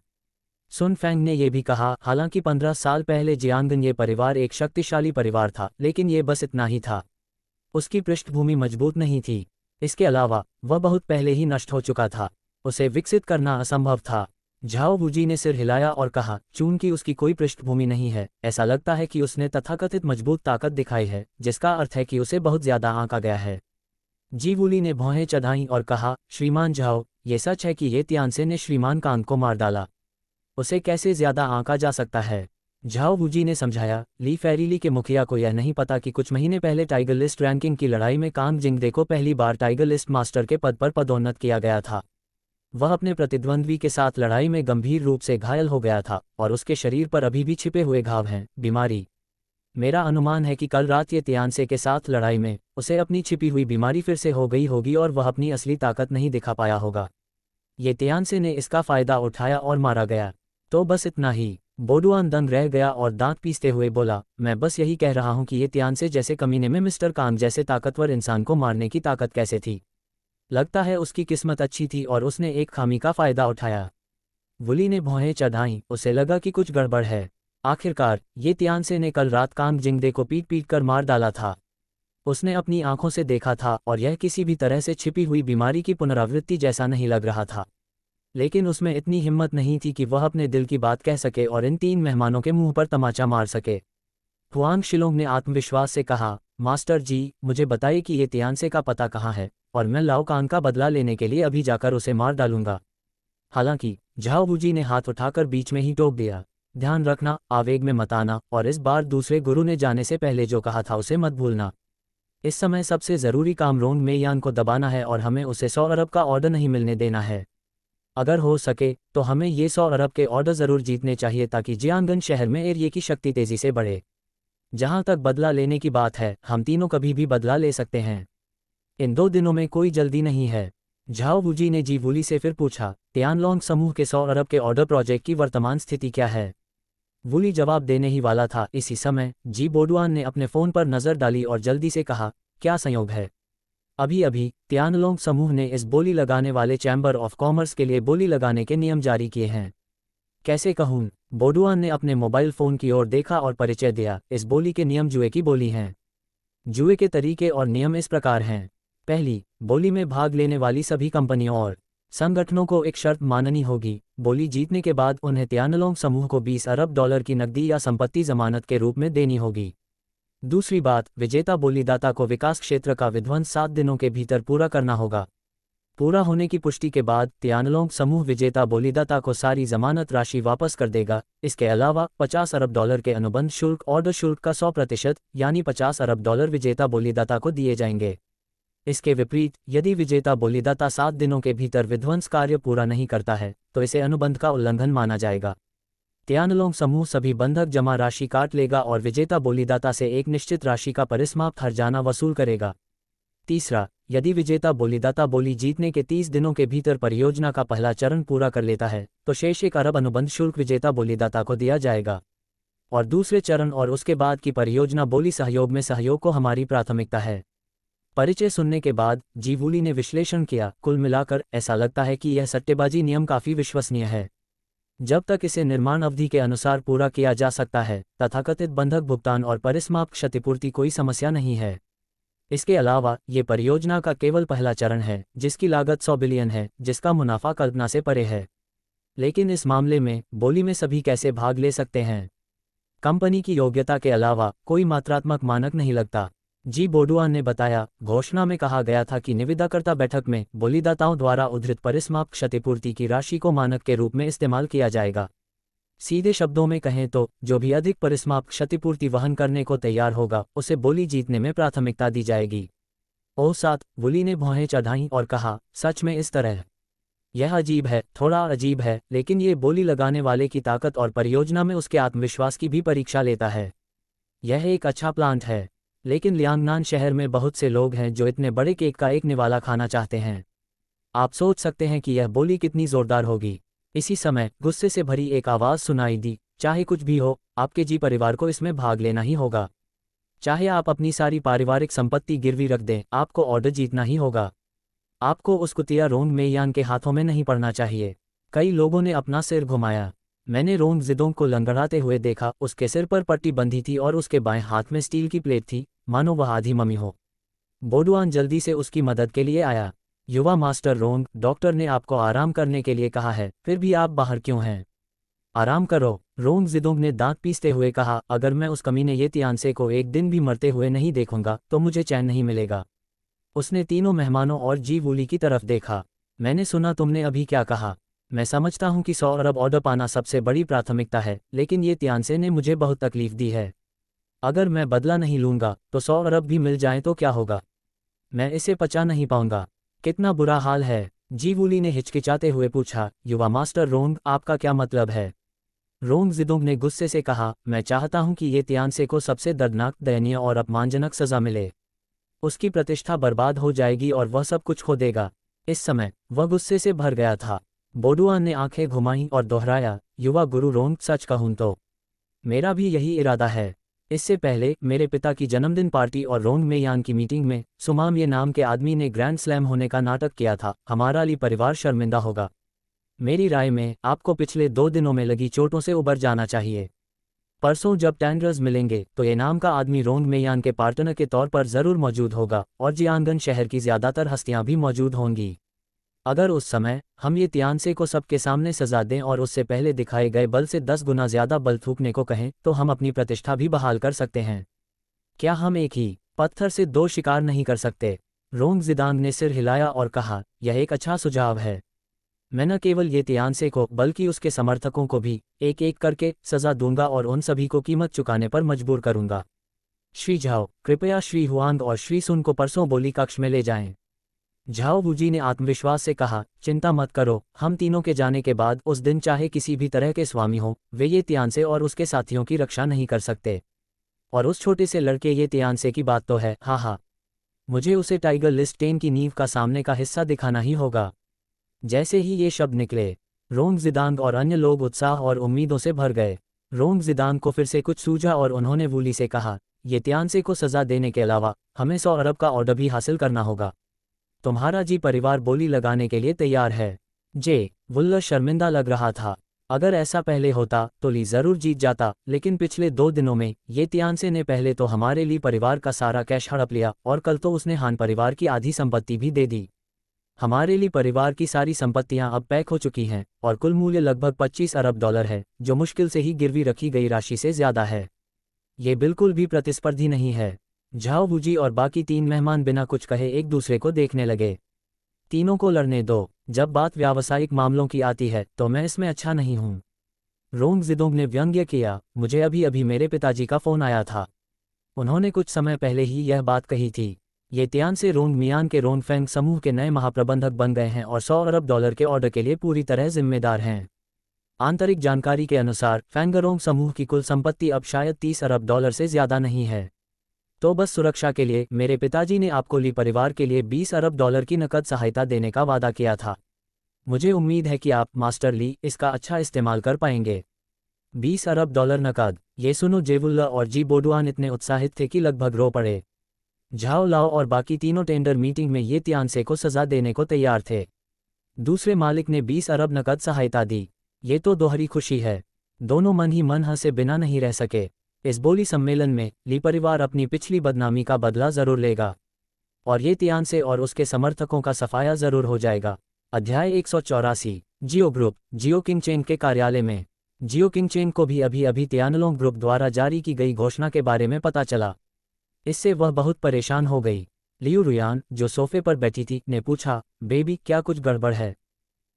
सुन फैंग ने यह भी कहा, हालांकि 15 साल पहले जियांगन ये परिवार एक शक्तिशाली परिवार था, लेकिन ये बस इतना ही था। उसकी पृष्ठभूमि मजबूत नहीं थी। इसके अलावा वह बहुत पहले ही नष्ट हो चुका था। उसे विकसित करना असंभव था। झाओ वुजी ने सिर हिलाया और कहा, चूंकि उसकी कोई पृष्ठभूमि नहीं है, ऐसा लगता है कि उसने तथाकथित मजबूत ताकत दिखाई है, जिसका अर्थ है कि उसे बहुत ज्यादा आंका गया है। जी वुली ने भौहें चढ़ाईं और कहा, श्रीमान झाओ, ये सच है कि ये तियानसे ने श्रीमान कांग को मार डाला। उसे कैसे ज्यादा आंका जा सकता है? झाओ वुजी ने समझाया, ली फेरीली के मुखिया को यह नहीं पता कि कुछ महीने पहले टाइगर लिस्ट रैंकिंग की लड़ाई में कांग जिंगदे को पहली बार टाइगर लिस्ट मास्टर के पद पर पदोन्नत किया गया था। वह अपने प्रतिद्वंद्वी के साथ लड़ाई में गंभीर रूप से घायल हो गया था और उसके शरीर पर अभी भी छिपे हुए घाव हैं। बीमारी। मेरा अनुमान है कि कल रात ये तियानसे के साथ लड़ाई में उसे अपनी छिपी हुई बीमारी फिर से हो गई होगी और वह अपनी असली ताकत नहीं दिखा पाया होगा। ये तियानसे ने इसका फायदा उठाया और मारा गया। तो बस इतना ही। बोडुआन दंग रह गया और दांत पीसते हुए बोला, मैं बस यही कह रहा हूं कि ये तियानसे जैसे कमीने में मिस्टर कांग जैसे ताकतवर इंसान को मारने की ताकत कैसे थी। लगता है उसकी किस्मत अच्छी थी और उसने एक खामी का फायदा उठाया। वुली ने भौहें चढ़ाईं, उसे लगा कि कुछ गड़बड़ है। आखिरकार ये तियानसे ने कल रात कांग जिंगदे को पीट पीट कर मार डाला था। उसने अपनी आंखों से देखा था और यह किसी भी तरह से छिपी हुई बीमारी की पुनरावृत्ति जैसा नहीं लग रहा था। लेकिन उसमें इतनी हिम्मत नहीं थी कि वह अपने दिल की बात कह सके और इन 3 मेहमानों के मुंह पर तमाचा मार सके। हुआंग शिलोंग ने आत्मविश्वास से कहा, मास्टर जी, मुझे बताइए कि ये तियानसे का पता कहाँ है और मैं लाओ कांग का बदला लेने के लिए अभी जाकर उसे मार डालूंगा। हालांकि झाओ वुजी ने हाथ उठाकर बीच में ही टोक दिया, ध्यान रखना, आवेग में मत आना और इस बार दूसरे गुरु ने जाने से पहले जो कहा था उसे मत भूलना। इस समय सबसे ज़रूरी काम रोंग मेयान को दबाना है और हमें उसे 100 अरब का ऑर्डर नहीं मिलने देना है। अगर हो सके तो हमें ये 100 अरब के ऑर्डर ज़रूर जीतने चाहिए ताकि जियांगन शहर में एरिये की शक्ति तेज़ी से बढ़े। जहाँ तक बदला लेने की बात है, हम तीनों कभी भी बदला ले सकते हैं। इन 2 दिनों में कोई जल्दी नहीं है। झाओ वुजी ने जी वुली से फिर पूछा, तियानलोंग समूह के 100 अरब के ऑर्डर प्रोजेक्ट की वर्तमान स्थिति क्या है। वुली जवाब देने ही वाला था, इसी समय जी बोडुआन ने अपने फ़ोन पर नज़र डाली और जल्दी से कहा, क्या संयोग है। अभी अभी तियानलोंग समूह ने इस बोली लगाने वाले चैम्बर ऑफ कॉमर्स के लिए बोली लगाने के नियम जारी किए हैं। कैसे कहूँ। बोडुआन ने अपने मोबाइल फ़ोन की ओर देखा और परिचय दिया, इस बोली के नियम जुए की बोली हैं। जुए के तरीके और नियम इस प्रकार हैं। पहली, बोली में भाग लेने वाली सभी कंपनियों और संगठनों को एक शर्त माननी होगी, बोली जीतने के बाद उन्हें तियानलोंग समूह को 20 अरब डॉलर की नकदी या संपत्ति जमानत के रूप में देनी होगी। दूसरी बात, विजेता बोलीदाता को विकास क्षेत्र का विध्वंस 7 दिनों के भीतर पूरा करना होगा। पूरा होने की पुष्टि के बाद तियानलोंग समूह विजेता बोलीदाता को सारी जमानत राशि वापस कर देगा। इसके अलावा 50 अरब डॉलर के अनुबंध शुल्क ऑर्डर शुल्क का 100% यानी 50 अरब डॉलर विजेता बोलीदाता को दिए जाएंगे। इसके विपरीत, यदि विजेता बोलीदाता 7 दिनों के भीतर विध्वंस कार्य पूरा नहीं करता है तो इसे अनुबंध का उल्लंघन माना जाएगा। तियानलोंग समूह सभी बंधक जमा राशि काट लेगा और विजेता बोलीदाता से एक निश्चित राशि का परिसमाप्त हर्जाना वसूल करेगा। तीसरा, यदि विजेता बोलीदाता बोली जीतने के 30 दिनों के भीतर परियोजना का पहला चरण पूरा कर लेता है तो शेष 1 अरब अनुबंध शुल्क विजेता बोलीदाता को दिया जाएगा। और दूसरे चरण और उसके बाद की परियोजना बोली सहयोग में सहयोग को हमारी प्राथमिकता है। परिचय सुनने के बाद जी वुली ने विश्लेषण किया, कुल मिलाकर ऐसा लगता है कि यह सट्टेबाजी नियम काफ़ी विश्वसनीय है। जब तक इसे निर्माण अवधि के अनुसार पूरा किया जा सकता है, तथाकथित बंधक भुगतान और परिसमाप्त क्षतिपूर्ति कोई समस्या नहीं है। इसके अलावा ये परियोजना का केवल पहला चरण है जिसकी लागत 100 बिलियन है, जिसका मुनाफा कल्पना से परे है। लेकिन इस मामले में बोली में सभी कैसे भाग ले सकते हैं। कंपनी की योग्यता के अलावा कोई मात्रात्मक मानक नहीं लगता। जी बोडुआन ने बताया, घोषणा में कहा गया था कि निविदाकर्ता बैठक में बोलीदाताओं द्वारा उद्धृत परिसमाप्त क्षतिपूर्ति की राशि को मानक के रूप में इस्तेमाल किया जाएगा। सीधे शब्दों में कहें तो जो भी अधिक परिसमाप्त क्षतिपूर्ति वहन करने को तैयार होगा उसे बोली जीतने में प्राथमिकता दी जाएगी। ओ साथ, वुली ने भौहें चढ़ाईं और कहा, सच में इस तरह। यह अजीब है, थोड़ा अजीब है, लेकिन ये बोली लगाने वाले की ताकत और परियोजना में उसके आत्मविश्वास की भी परीक्षा लेता है। यह एक अच्छा प्लांट है, लेकिन लियांगनान शहर में बहुत से लोग हैं जो इतने बड़े केक का एक निवाला खाना चाहते हैं। आप सोच सकते हैं कि यह बोली कितनी जोरदार होगी। इसी समय गुस्से से भरी एक आवाज़ सुनाई दी, चाहे कुछ भी हो, आपके जी परिवार को इसमें भाग लेना ही होगा। चाहे आप अपनी सारी पारिवारिक संपत्ति गिरवी रख दें, आपको ऑर्डर जीतना ही होगा। आपको उस कुतिया रोंग मेयान के हाथों में नहीं पड़ना चाहिए। कई लोगों ने अपना सिर घुमाया। मैंने रोंग जिदोंग को लंगड़ाते हुए देखा, उसके सिर पर पट्टी बंधी थी और उसके बाएं हाथ में स्टील की प्लेट थी, मानो वह आधी ममी हो। बोडुआन जल्दी से उसकी मदद के लिए आया। युवा मास्टर रोंग, डॉक्टर ने आपको आराम करने के लिए कहा है, फिर भी आप बाहर क्यों हैं? आराम करो, रोंग जिदोंग ने दांत पीसते हुए कहा, अगर मैं उस कमीने ये तियानसे को एक दिन भी मरते हुए नहीं देखूंगा तो मुझे चैन नहीं मिलेगा। उसने तीनों मेहमानों और जी वुली की तरफ देखा। मैंने सुना तुमने अभी क्या कहा। मैं समझता हूं कि 100 अरब ऑर्डर पाना सबसे बड़ी प्राथमिकता है, लेकिन ये तियानसे ने मुझे बहुत तकलीफ दी है। अगर मैं बदला नहीं लूंगा तो 100 अरब भी मिल जाएं तो क्या होगा? मैं इसे पचा नहीं पाऊंगा। कितना बुरा हाल है। जी वूली ने हिचकिचाते हुए पूछा, युवा मास्टर रोंग, आपका क्या मतलब है? रोंग जिदोंग ने गुस्से से कहा, मैं चाहता हूं कि ये तियानसे को सबसे दर्दनाक, दयनीय और अपमानजनक सजा मिले। उसकी प्रतिष्ठा बर्बाद हो जाएगी और वह सब कुछ खो देगा। इस समय वह गुस्से से भर गया था। बोडुआन ने आंखें घुमाईं और दोहराया, युवा गुरु रोंग, सच कहूं तो मेरा भी यही इरादा है। इससे पहले मेरे पिता की जन्मदिन पार्टी और रोंग मेयान की मीटिंग में सुमाम ये नाम के आदमी ने ग्रैंड स्लैम होने का नाटक किया था। हमारा ली परिवार शर्मिंदा होगा। मेरी राय में आपको पिछले 2 दिनों में लगी चोटों से उबर जाना चाहिए। परसों जब टैंडर्स मिलेंगे तो ये नाम का आदमी रोंग मेयान के पार्टनर के तौर पर जरूर मौजूद होगा और जियांगन शहर की ज्यादातर हस्तियां भी मौजूद होंगी। अगर उस समय हम ये तियानसे को सबके सामने सजा दें और उससे पहले दिखाए गए बल से 10 गुना ज्यादा बल थूकने को कहें तो हम अपनी प्रतिष्ठा भी बहाल कर सकते हैं। क्या हम एक ही पत्थर से 2 शिकार नहीं कर सकते? रोंग जिदांग ने सिर हिलाया और कहा, यह एक अच्छा सुझाव है। मैं न केवल ये तियानसे को बल्कि उसके समर्थकों को भी एक एक करके सजा दूंगा और उन सभी को कीमत चुकाने पर मजबूर करूंगा। श्री झाओ, कृपया श्री हुआंग और श्री सुन को परसों बोली कक्ष में ले जाएं। झाओ वूजी ने आत्मविश्वास से कहा, चिंता मत करो, हम तीनों के जाने के बाद उस दिन चाहे किसी भी तरह के स्वामी हों, वे ये तियानसे और उसके साथियों की रक्षा नहीं कर सकते। और उस छोटे से लड़के ये तियानसे की बात तो है, हाँ हाँ। मुझे उसे टाइगर लिस्ट 10 की नींव का सामने का हिस्सा दिखाना ही होगा। जैसे ही ये शब्द निकले, रोंग जिदांग और अन्य लोग उत्साह और उम्मीदों से भर गए। रोंग जिदांग को फिर से कुछ सूझा और उन्होंने वूली से कहा, ये तियानसे को सजा देने के अलावा हमें 100 अरब का ऑर्डर भी हासिल करना होगा। तुम्हारा जी परिवार बोली लगाने के लिए तैयार है। जे वुल्लर शर्मिंदा लग रहा था। अगर ऐसा पहले होता तो ली जरूर जीत जाता, लेकिन पिछले 2 दिनों में ये तियानसे ने पहले तो हमारे ली परिवार का सारा कैश हड़प लिया और कल तो उसने हान परिवार की आधी संपत्ति भी दे दी। हमारे लिए परिवार की सारी संपत्तियां अब पैक हो चुकी हैं और कुल मूल्य लगभग 25 अरब डॉलर है, जो मुश्किल से ही गिरवी रखी गई राशि से ज्यादा है। ये बिल्कुल भी प्रतिस्पर्धी नहीं है। झाओ वूजी और बाकी 3 मेहमान बिना कुछ कहे एक दूसरे को देखने लगे। तीनों को लड़ने दो, जब बात व्यावसायिक मामलों की आती है तो मैं इसमें अच्छा नहीं हूं। रोंग जिदोंग ने व्यंग्य किया, मुझे अभी अभी मेरे पिताजी का फोन आया था। उन्होंने कुछ समय पहले ही यह बात कही थी। ये तियानसे रोंग मियान के रोंगफेंग समूह के नए महाप्रबंधक बन गए हैं और 100 अरब डॉलर के ऑर्डर के लिए पूरी तरह जिम्मेदार हैं। आंतरिक जानकारी के अनुसार फैंगरोंग समूह की कुल संपत्ति अब शायद 30 अरब डॉलर से ज्यादा नहीं है। तो बस सुरक्षा के लिए मेरे पिताजी ने आपको ली परिवार के लिए 20 अरब डॉलर की नकद सहायता देने का वादा किया था। मुझे उम्मीद है कि आप, मास्टर ली, इसका अच्छा इस्तेमाल कर पाएंगे। 20 अरब डॉलर नकद। ये सुनो जेवुल्ला और जी बोडुआन इतने उत्साहित थे कि लगभग रो पड़े। झाओ लाओ और बाकी तीनों टेंडर मीटिंग में ये तियानसे को सजा देने को तैयार थे। दूसरे मालिक ने 20 अरब नकद सहायता दी। ये तो दोहरी खुशी है। दोनों मन ही मन हंसे बिना नहीं रह सके। इस बोली सम्मेलन में ली परिवार अपनी पिछली बदनामी का बदला जरूर लेगा और ये तियानसे और उसके समर्थकों का सफाया जरूर हो जाएगा। अध्याय 184। जियो ग्रुप। जियो किंगचेन के कार्यालय में जियो किंगचेन को भी अभी अभी तियानलोंग ग्रुप द्वारा जारी की गई घोषणा के बारे में पता चला। इससे वह बहुत परेशान हो गई। लियू रुयान, जो सोफे पर बैठी थी, ने पूछा, बेबी, क्या कुछ गड़बड़ है?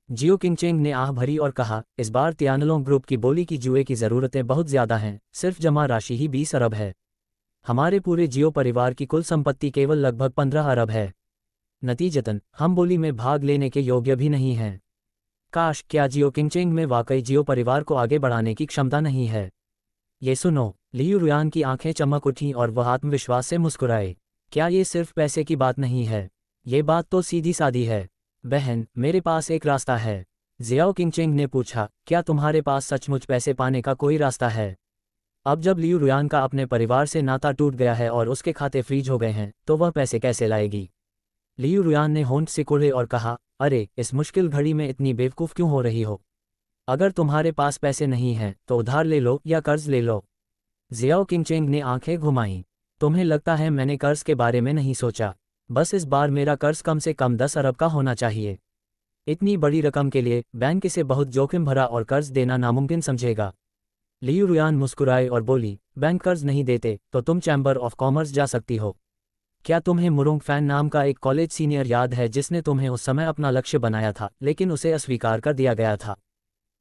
जियो किंगचेंग ने आह भरी और कहा, इस बार तियानलोंग ग्रुप की बोली की जुए की ज़रूरतें बहुत ज़्यादा हैं, सिर्फ जमा राशि ही 20 अरब है। हमारे पूरे जियो परिवार की कुल संपत्ति केवल लगभग 15 अरब है। नतीजतन हम बोली में भाग लेने के योग्य भी नहीं हैं। काश, क्या जियो किंगचेंग में वाकई जियो परिवार को आगे बढ़ाने की क्षमता नहीं है? ये सुनो। लियू रुयान की आंखें चमक उठीं और वह आत्मविश्वास से मुस्कुराए। क्या ये सिर्फ पैसे की बात नहीं है? ये बात तो सीधी सादी है। बहन, मेरे पास एक रास्ता है। जियाओ किंगचेंग ने पूछा, क्या तुम्हारे पास सचमुच पैसे पाने का कोई रास्ता है? अब जब लियू रुयान का अपने परिवार से नाता टूट गया है और उसके खाते फ्रीज हो गए हैं, तो वह पैसे कैसे लाएगी? लियू रुयान ने होंठ सिकोड़े और कहा, अरे, इस मुश्किल घड़ी में इतनी बेवकूफ़ क्यों हो रही हो? अगर तुम्हारे पास पैसे नहीं हैं तो उधार ले लो या कर्ज ले लो। जियाओ किंगचेंग ने आंखें घुमाईं। तुम्हें लगता है मैंने कर्ज के बारे में नहीं सोचा? बस इस बार मेरा कर्ज कम से कम 10 अरब का होना चाहिए। इतनी बड़ी रकम के लिए बैंक इसे बहुत जोखिम भरा और कर्ज देना नामुमकिन समझेगा। लियू रुयान मुस्कुराए और बोली, बैंक कर्ज नहीं देते तो तुम चैम्बर ऑफ कॉमर्स जा सकती हो। क्या तुम्हें मुरोंग फैन नाम का एक कॉलेज सीनियर याद है जिसने तुम्हें उस समय अपना लक्ष्य बनाया था, लेकिन उसे अस्वीकार कर दिया गया था?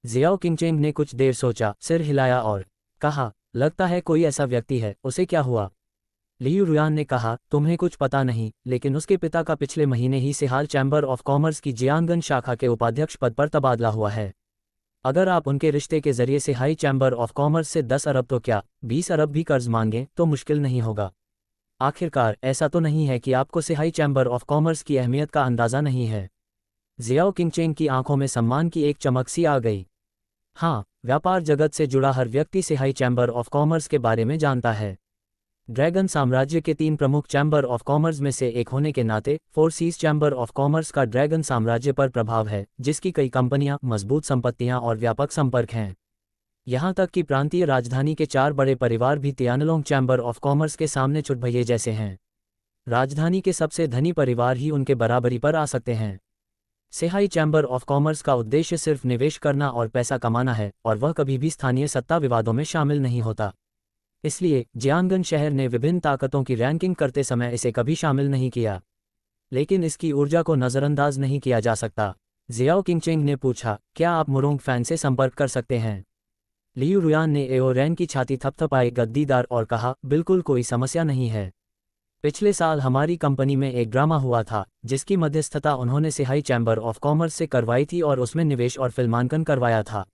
जियाओ किंगचेंग ने कुछ देर सोचा, सिर हिलाया और कहा, लगता है कोई ऐसा व्यक्ति है, उसे क्या हुआ? लियू रुयान ने कहा, तुम्हें कुछ पता नहीं, लेकिन उसके पिता का पिछले महीने ही सिहाल चैम्बर ऑफ कॉमर्स की जियांगन शाखा के उपाध्यक्ष पद पर तबादला हुआ है। अगर आप उनके रिश्ते के जरिए सिहाई चैम्बर ऑफ कॉमर्स से 10 अरब तो क्या 20 अरब भी कर्ज मांगें तो मुश्किल नहीं होगा। आखिरकार ऐसा तो नहीं है कि आपको सिहाई चैम्बर ऑफ कॉमर्स की अहमियत का अंदाज़ा नहीं है। जियाओ किंगचेन की आंखों में सम्मान की एक चमक सी आ गई। हाँ, व्यापार जगत से जुड़ा हर व्यक्ति सिहाई चैम्बर ऑफ कॉमर्स के बारे में जानता है। ड्रैगन साम्राज्य के 3 प्रमुख चैम्बर ऑफ कॉमर्स में से एक होने के नाते four seas chamber of commerce का ड्रैगन साम्राज्य पर प्रभाव है, जिसकी कई कंपनियां, मजबूत संपत्तियां और व्यापक संपर्क हैं। यहां तक कि प्रांतीय राजधानी के 4 बड़े परिवार भी तियानलोंग चैम्बर ऑफ कॉमर्स के सामने चुटभैये जैसे हैं। राजधानी के सबसे धनी परिवार ही उनके बराबरी पर आ सकते हैं। सिहाई चैम्बर ऑफ कॉमर्स का उद्देश्य सिर्फ निवेश करना और पैसा कमाना है, और वह कभी भी स्थानीय सत्ता विवादों में शामिल नहीं होता। इसलिए जियांगन शहर ने विभिन्न ताकतों की रैंकिंग करते समय इसे कभी शामिल नहीं किया, लेकिन इसकी ऊर्जा को नज़रअंदाज नहीं किया जा सकता। जियाओ किंगचेंग ने पूछा, क्या आप मुरोंग फैन से संपर्क कर सकते हैं? लियू रुयान ने एओरेन की छाती थपथपाई गद्दीदार और कहा, बिल्कुल कोई समस्या नहीं है। पिछले साल हमारी कंपनी में एक ड्रामा हुआ था, जिसकी मध्यस्थता उन्होंने सिहाई चैम्बर ऑफ कॉमर्स से करवाई थी और उसमें निवेश और फिल्मांकन करवाया था।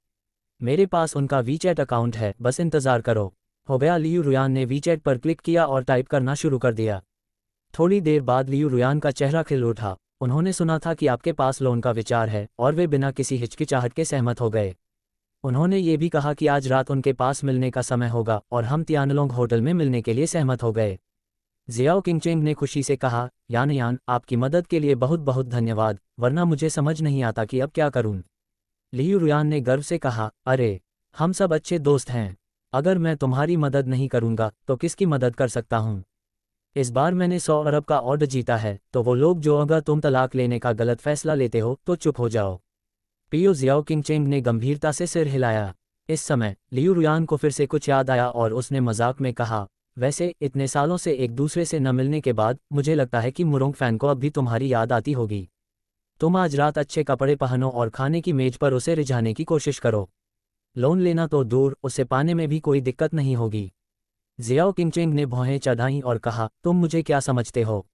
मेरे पास उनका वीचैट अकाउंट है, बस इंतज़ार करो। हो गया। लियू रुयान ने वीचैट पर क्लिक किया और टाइप करना शुरू कर दिया। थोड़ी देर बाद लियू रुयान का चेहरा खिल उठा। उन्होंने सुना था कि आपके पास लोन का विचार है, और वे बिना किसी हिचकिचाहट के सहमत हो गए। उन्होंने ये भी कहा कि आज रात उनके पास मिलने का समय होगा, और हम तियानलोंग होटल में मिलने के लिए सहमत हो गए। जियाओ किंगचेंग ने खुशी से कहा, यान, आपकी मदद के लिए बहुत बहुत धन्यवाद, वरना मुझे समझ नहीं आता कि अब क्या करूं। लियू रुयान ने गर्व से कहा, अरे, हम सब अच्छे दोस्त हैं। अगर मैं तुम्हारी मदद नहीं करूंगा तो किसकी मदद कर सकता हूं? इस बार मैंने 100 अरब का ऑर्डर जीता है, तो वो लोग जो अगर तुम तलाक लेने का गलत फैसला लेते हो तो चुप हो जाओ। पियो। जियाओ किंगचेंग ने गंभीरता से सिर हिलाया। इस समय लियू रुयान को फिर से कुछ याद आया और उसने मजाक में कहा, वैसे इतने सालों से एक दूसरे से न मिलने के बाद मुझे लगता है कि मुरोंग फैन को अब भी तुम्हारी याद आती होगी। तुम आज रात अच्छे कपड़े पहनो और खाने की मेज पर उसे रिझाने की कोशिश करो। लोन लेना तो दूर, उसे पाने में भी कोई दिक्कत नहीं होगी। जियाओ किंगचेंग ने भौहें चढ़ाईं और कहा, तुम मुझे क्या समझते हो?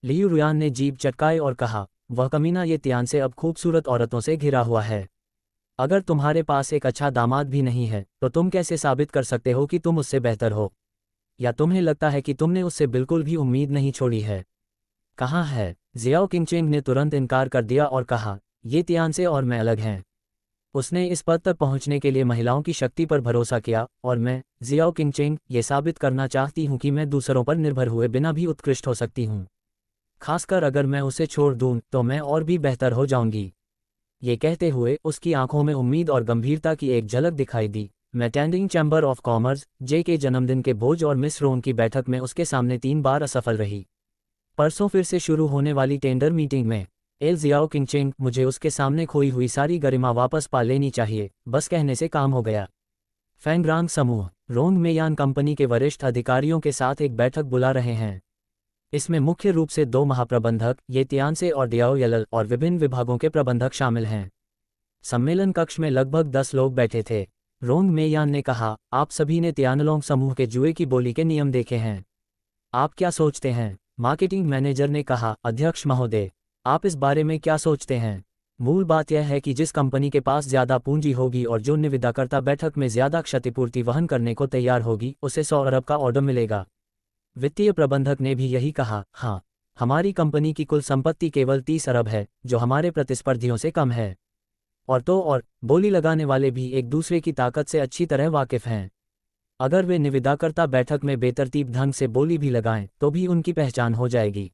लियू रुयान ने जीभ चटकाई और कहा, वह कमीना ये तियान से अब खूबसूरत औरतों से घिरा हुआ है। अगर तुम्हारे पास एक अच्छा दामाद भी नहीं है तो तुम कैसे साबित कर सकते हो कि तुम उससे बेहतर हो? या तुम्हें लगता है कि तुमने उससे बिल्कुल भी उम्मीद नहीं छोड़ी है? कहाँ है? जियाओ किंगचेंग ने तुरंत इनकार कर दिया और कहा, ये तियान से और मैं अलग हैं। उसने इस पद तक पहुंचने के लिए महिलाओं की शक्ति पर भरोसा किया, और मैं, जियाओ किंगचेंग, ये साबित करना चाहती हूं कि मैं दूसरों पर निर्भर हुए बिना भी उत्कृष्ट हो सकती हूं। खासकर अगर मैं उसे छोड़ दूं तो मैं और भी बेहतर हो जाऊंगी। ये कहते हुए उसकी आंखों में उम्मीद और गंभीरता की एक झलक दिखाई दी। मैं अटेंडिंग चैम्बर ऑफ कॉमर्स जे के जन्मदिन के भोज और मिस रोन की बैठक में उसके सामने 3 बार असफल रही। परसों फिर से शुरू होने वाली टेंडर मीटिंग में जियाओ किंगचेंग, मुझे उसके सामने खोई हुई सारी गरिमा वापस पा लेनी चाहिए, बस कहने से काम हो गया। फैंगरांग समूह रोंग मेयान कंपनी के वरिष्ठ अधिकारियों के साथ एक बैठक बुला रहे हैं। इसमें मुख्य रूप से 2 महाप्रबंधक ये तियानसे और डियाओ यलल और विभिन्न विभागों के प्रबंधक शामिल हैं। सम्मेलन कक्ष में लगभग 10 लोग बैठे थे। रोंग मेयान ने कहा, आप सभी ने तियानलोंग समूह के जुए की बोली के नियम देखे हैं। आप क्या सोचते हैं? मार्केटिंग मैनेजर ने कहा, अध्यक्ष महोदय, आप इस बारे में क्या सोचते हैं? मूल बात यह है कि जिस कंपनी के पास ज़्यादा पूंजी होगी और जो निविदाकर्ता बैठक में ज़्यादा क्षतिपूर्ति वहन करने को तैयार होगी, उसे 100 अरब का ऑर्डर मिलेगा। वित्तीय प्रबंधक ने भी यही कहा। हाँ, हमारी कंपनी की कुल संपत्ति केवल 30 अरब है, जो हमारे प्रतिस्पर्धियों से कम है। और बोली लगाने वाले भी एक दूसरे की ताकत से अच्छी तरह वाकिफ हैं। अगर वे निविदाकर्ता बैठक में बेतरतीब ढंग से बोली भी लगाएं तो भी उनकी पहचान हो जाएगी।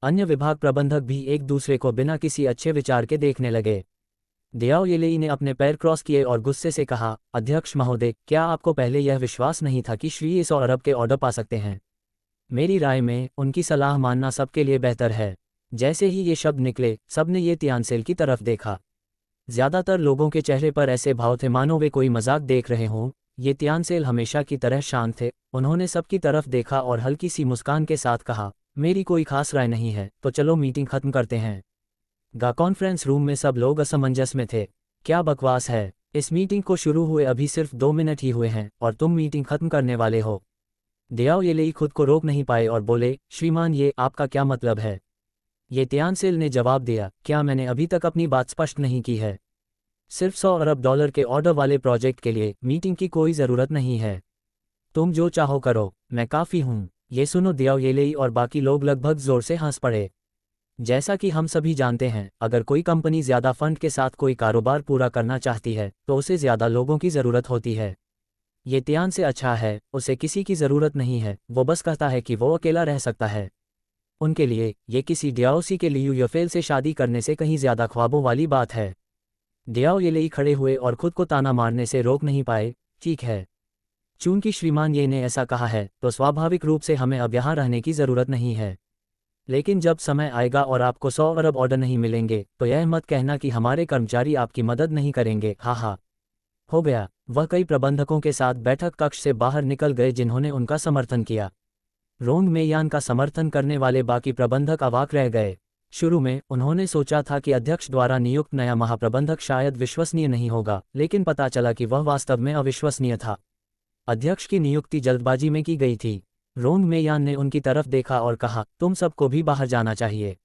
अन्य विभाग प्रबंधक भी एक दूसरे को बिना किसी अच्छे विचार के देखने लगे। डियाओ येलेई ने अपने पैर क्रॉस किए और गुस्से से कहा, अध्यक्ष महोदय, क्या आपको पहले यह विश्वास नहीं था कि श्री 100 अरब के ऑर्डर पा सकते हैं? मेरी राय में उनकी सलाह मानना सबके लिए बेहतर है। जैसे ही ये शब्द निकले, सबने ये तियानसेल की तरफ देखा। ज्यादातर लोगों के चेहरे पर ऐसे भाव थे मानो वे कोई मजाक देख रहे हों। ये तियानसेल हमेशा की तरह शांत थे। उन्होंने सबकी तरफ देखा और हल्की सी मुस्कान के साथ कहा, मेरी कोई खास राय नहीं है, तो चलो मीटिंग खत्म करते हैं। कॉन्फ्रेंस रूम में सब लोग असमंजस में थे। क्या बकवास है? इस मीटिंग को शुरू हुए अभी सिर्फ 2 मिनट ही हुए हैं और तुम मीटिंग खत्म करने वाले हो। दियाओ येलेई खुद को रोक नहीं पाए और बोले, श्रीमान ये आपका क्या मतलब है? ये तियानसेल ने जवाब दिया, क्या मैंने अभी तक अपनी बात स्पष्ट नहीं की है? सिर्फ $100 अरब के ऑर्डर वाले प्रोजेक्ट के लिए मीटिंग की कोई ज़रूरत नहीं है। तुम जो चाहो करो, मैं काफ़ी हूँ। ये सुनो दियाओ येलेई और बाकी लोग लगभग ज़ोर से हंस पड़े। जैसा कि हम सभी जानते हैं, अगर कोई कंपनी ज़्यादा फंड के साथ कोई कारोबार पूरा करना चाहती है तो उसे ज़्यादा लोगों की ज़रूरत होती है। ये तियान से अच्छा है, उसे किसी की ज़रूरत नहीं है, वो बस कहता है कि वो अकेला रह सकता है। उनके लिए ये किसी डियाओसी के लियू यफेल से शादी करने से कहीं ज़्यादा ख्वाबों वाली बात है। दियाओ येलेई खड़े हुए और खुद को ताना मारने से रोक नहीं पाए। ठीक है, चूंकि श्रीमान ये ने ऐसा कहा है तो स्वाभाविक रूप से हमें अब यहाँ रहने की ज़रूरत नहीं है। लेकिन जब समय आएगा और आपको 100 अरब ऑर्डर नहीं मिलेंगे तो यह मत कहना कि हमारे कर्मचारी आपकी मदद नहीं करेंगे। हाँ। हो गया। वह कई प्रबंधकों के साथ बैठक कक्ष से बाहर निकल गए जिन्होंने उनका समर्थन किया। रोंग मेयान का समर्थन करने वाले बाकी प्रबंधक अवाक रह गए। शुरू में उन्होंने सोचा था कि अध्यक्ष द्वारा नियुक्त नया महाप्रबंधक शायद विश्वसनीय नहीं होगा, लेकिन पता चला कि वह वास्तव में अविश्वसनीय था। अध्यक्ष की नियुक्ति जल्दबाजी में की गई थी। रोंग मेयान ने उनकी तरफ देखा और कहा, तुम सबको भी बाहर जाना चाहिए।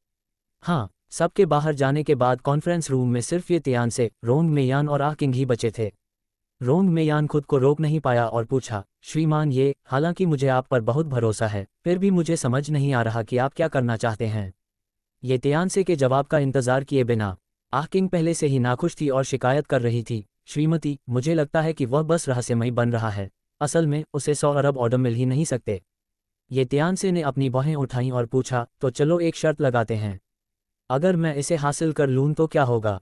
हाँ, सबके बाहर जाने के बाद कॉन्फ्रेंस रूम में सिर्फ ये तियान से, रोंग मेयान और आकिंग ही बचे थे। रोंग मेयान खुद को रोक नहीं पाया और पूछा, श्रीमान ये, हालांकि मुझे आप पर बहुत भरोसा है, फिर भी मुझे समझ नहीं आ रहा कि आप क्या करना चाहते हैं। ये तियानसे के जवाब का इंतजार किए बिना आकिंग पहले से ही नाखुश थी और शिकायत कर रही थी, श्रीमती, मुझे लगता है कि वह बस रहस्यमयी बन रहा है। असल में उसे 100 अरब ऑर्डर मिल ही नहीं सकते। ये तियानसे ने अपनी बाहें उठाईं और पूछा, तो चलो एक शर्त लगाते हैं। अगर मैं इसे हासिल कर लूँ तो क्या होगा?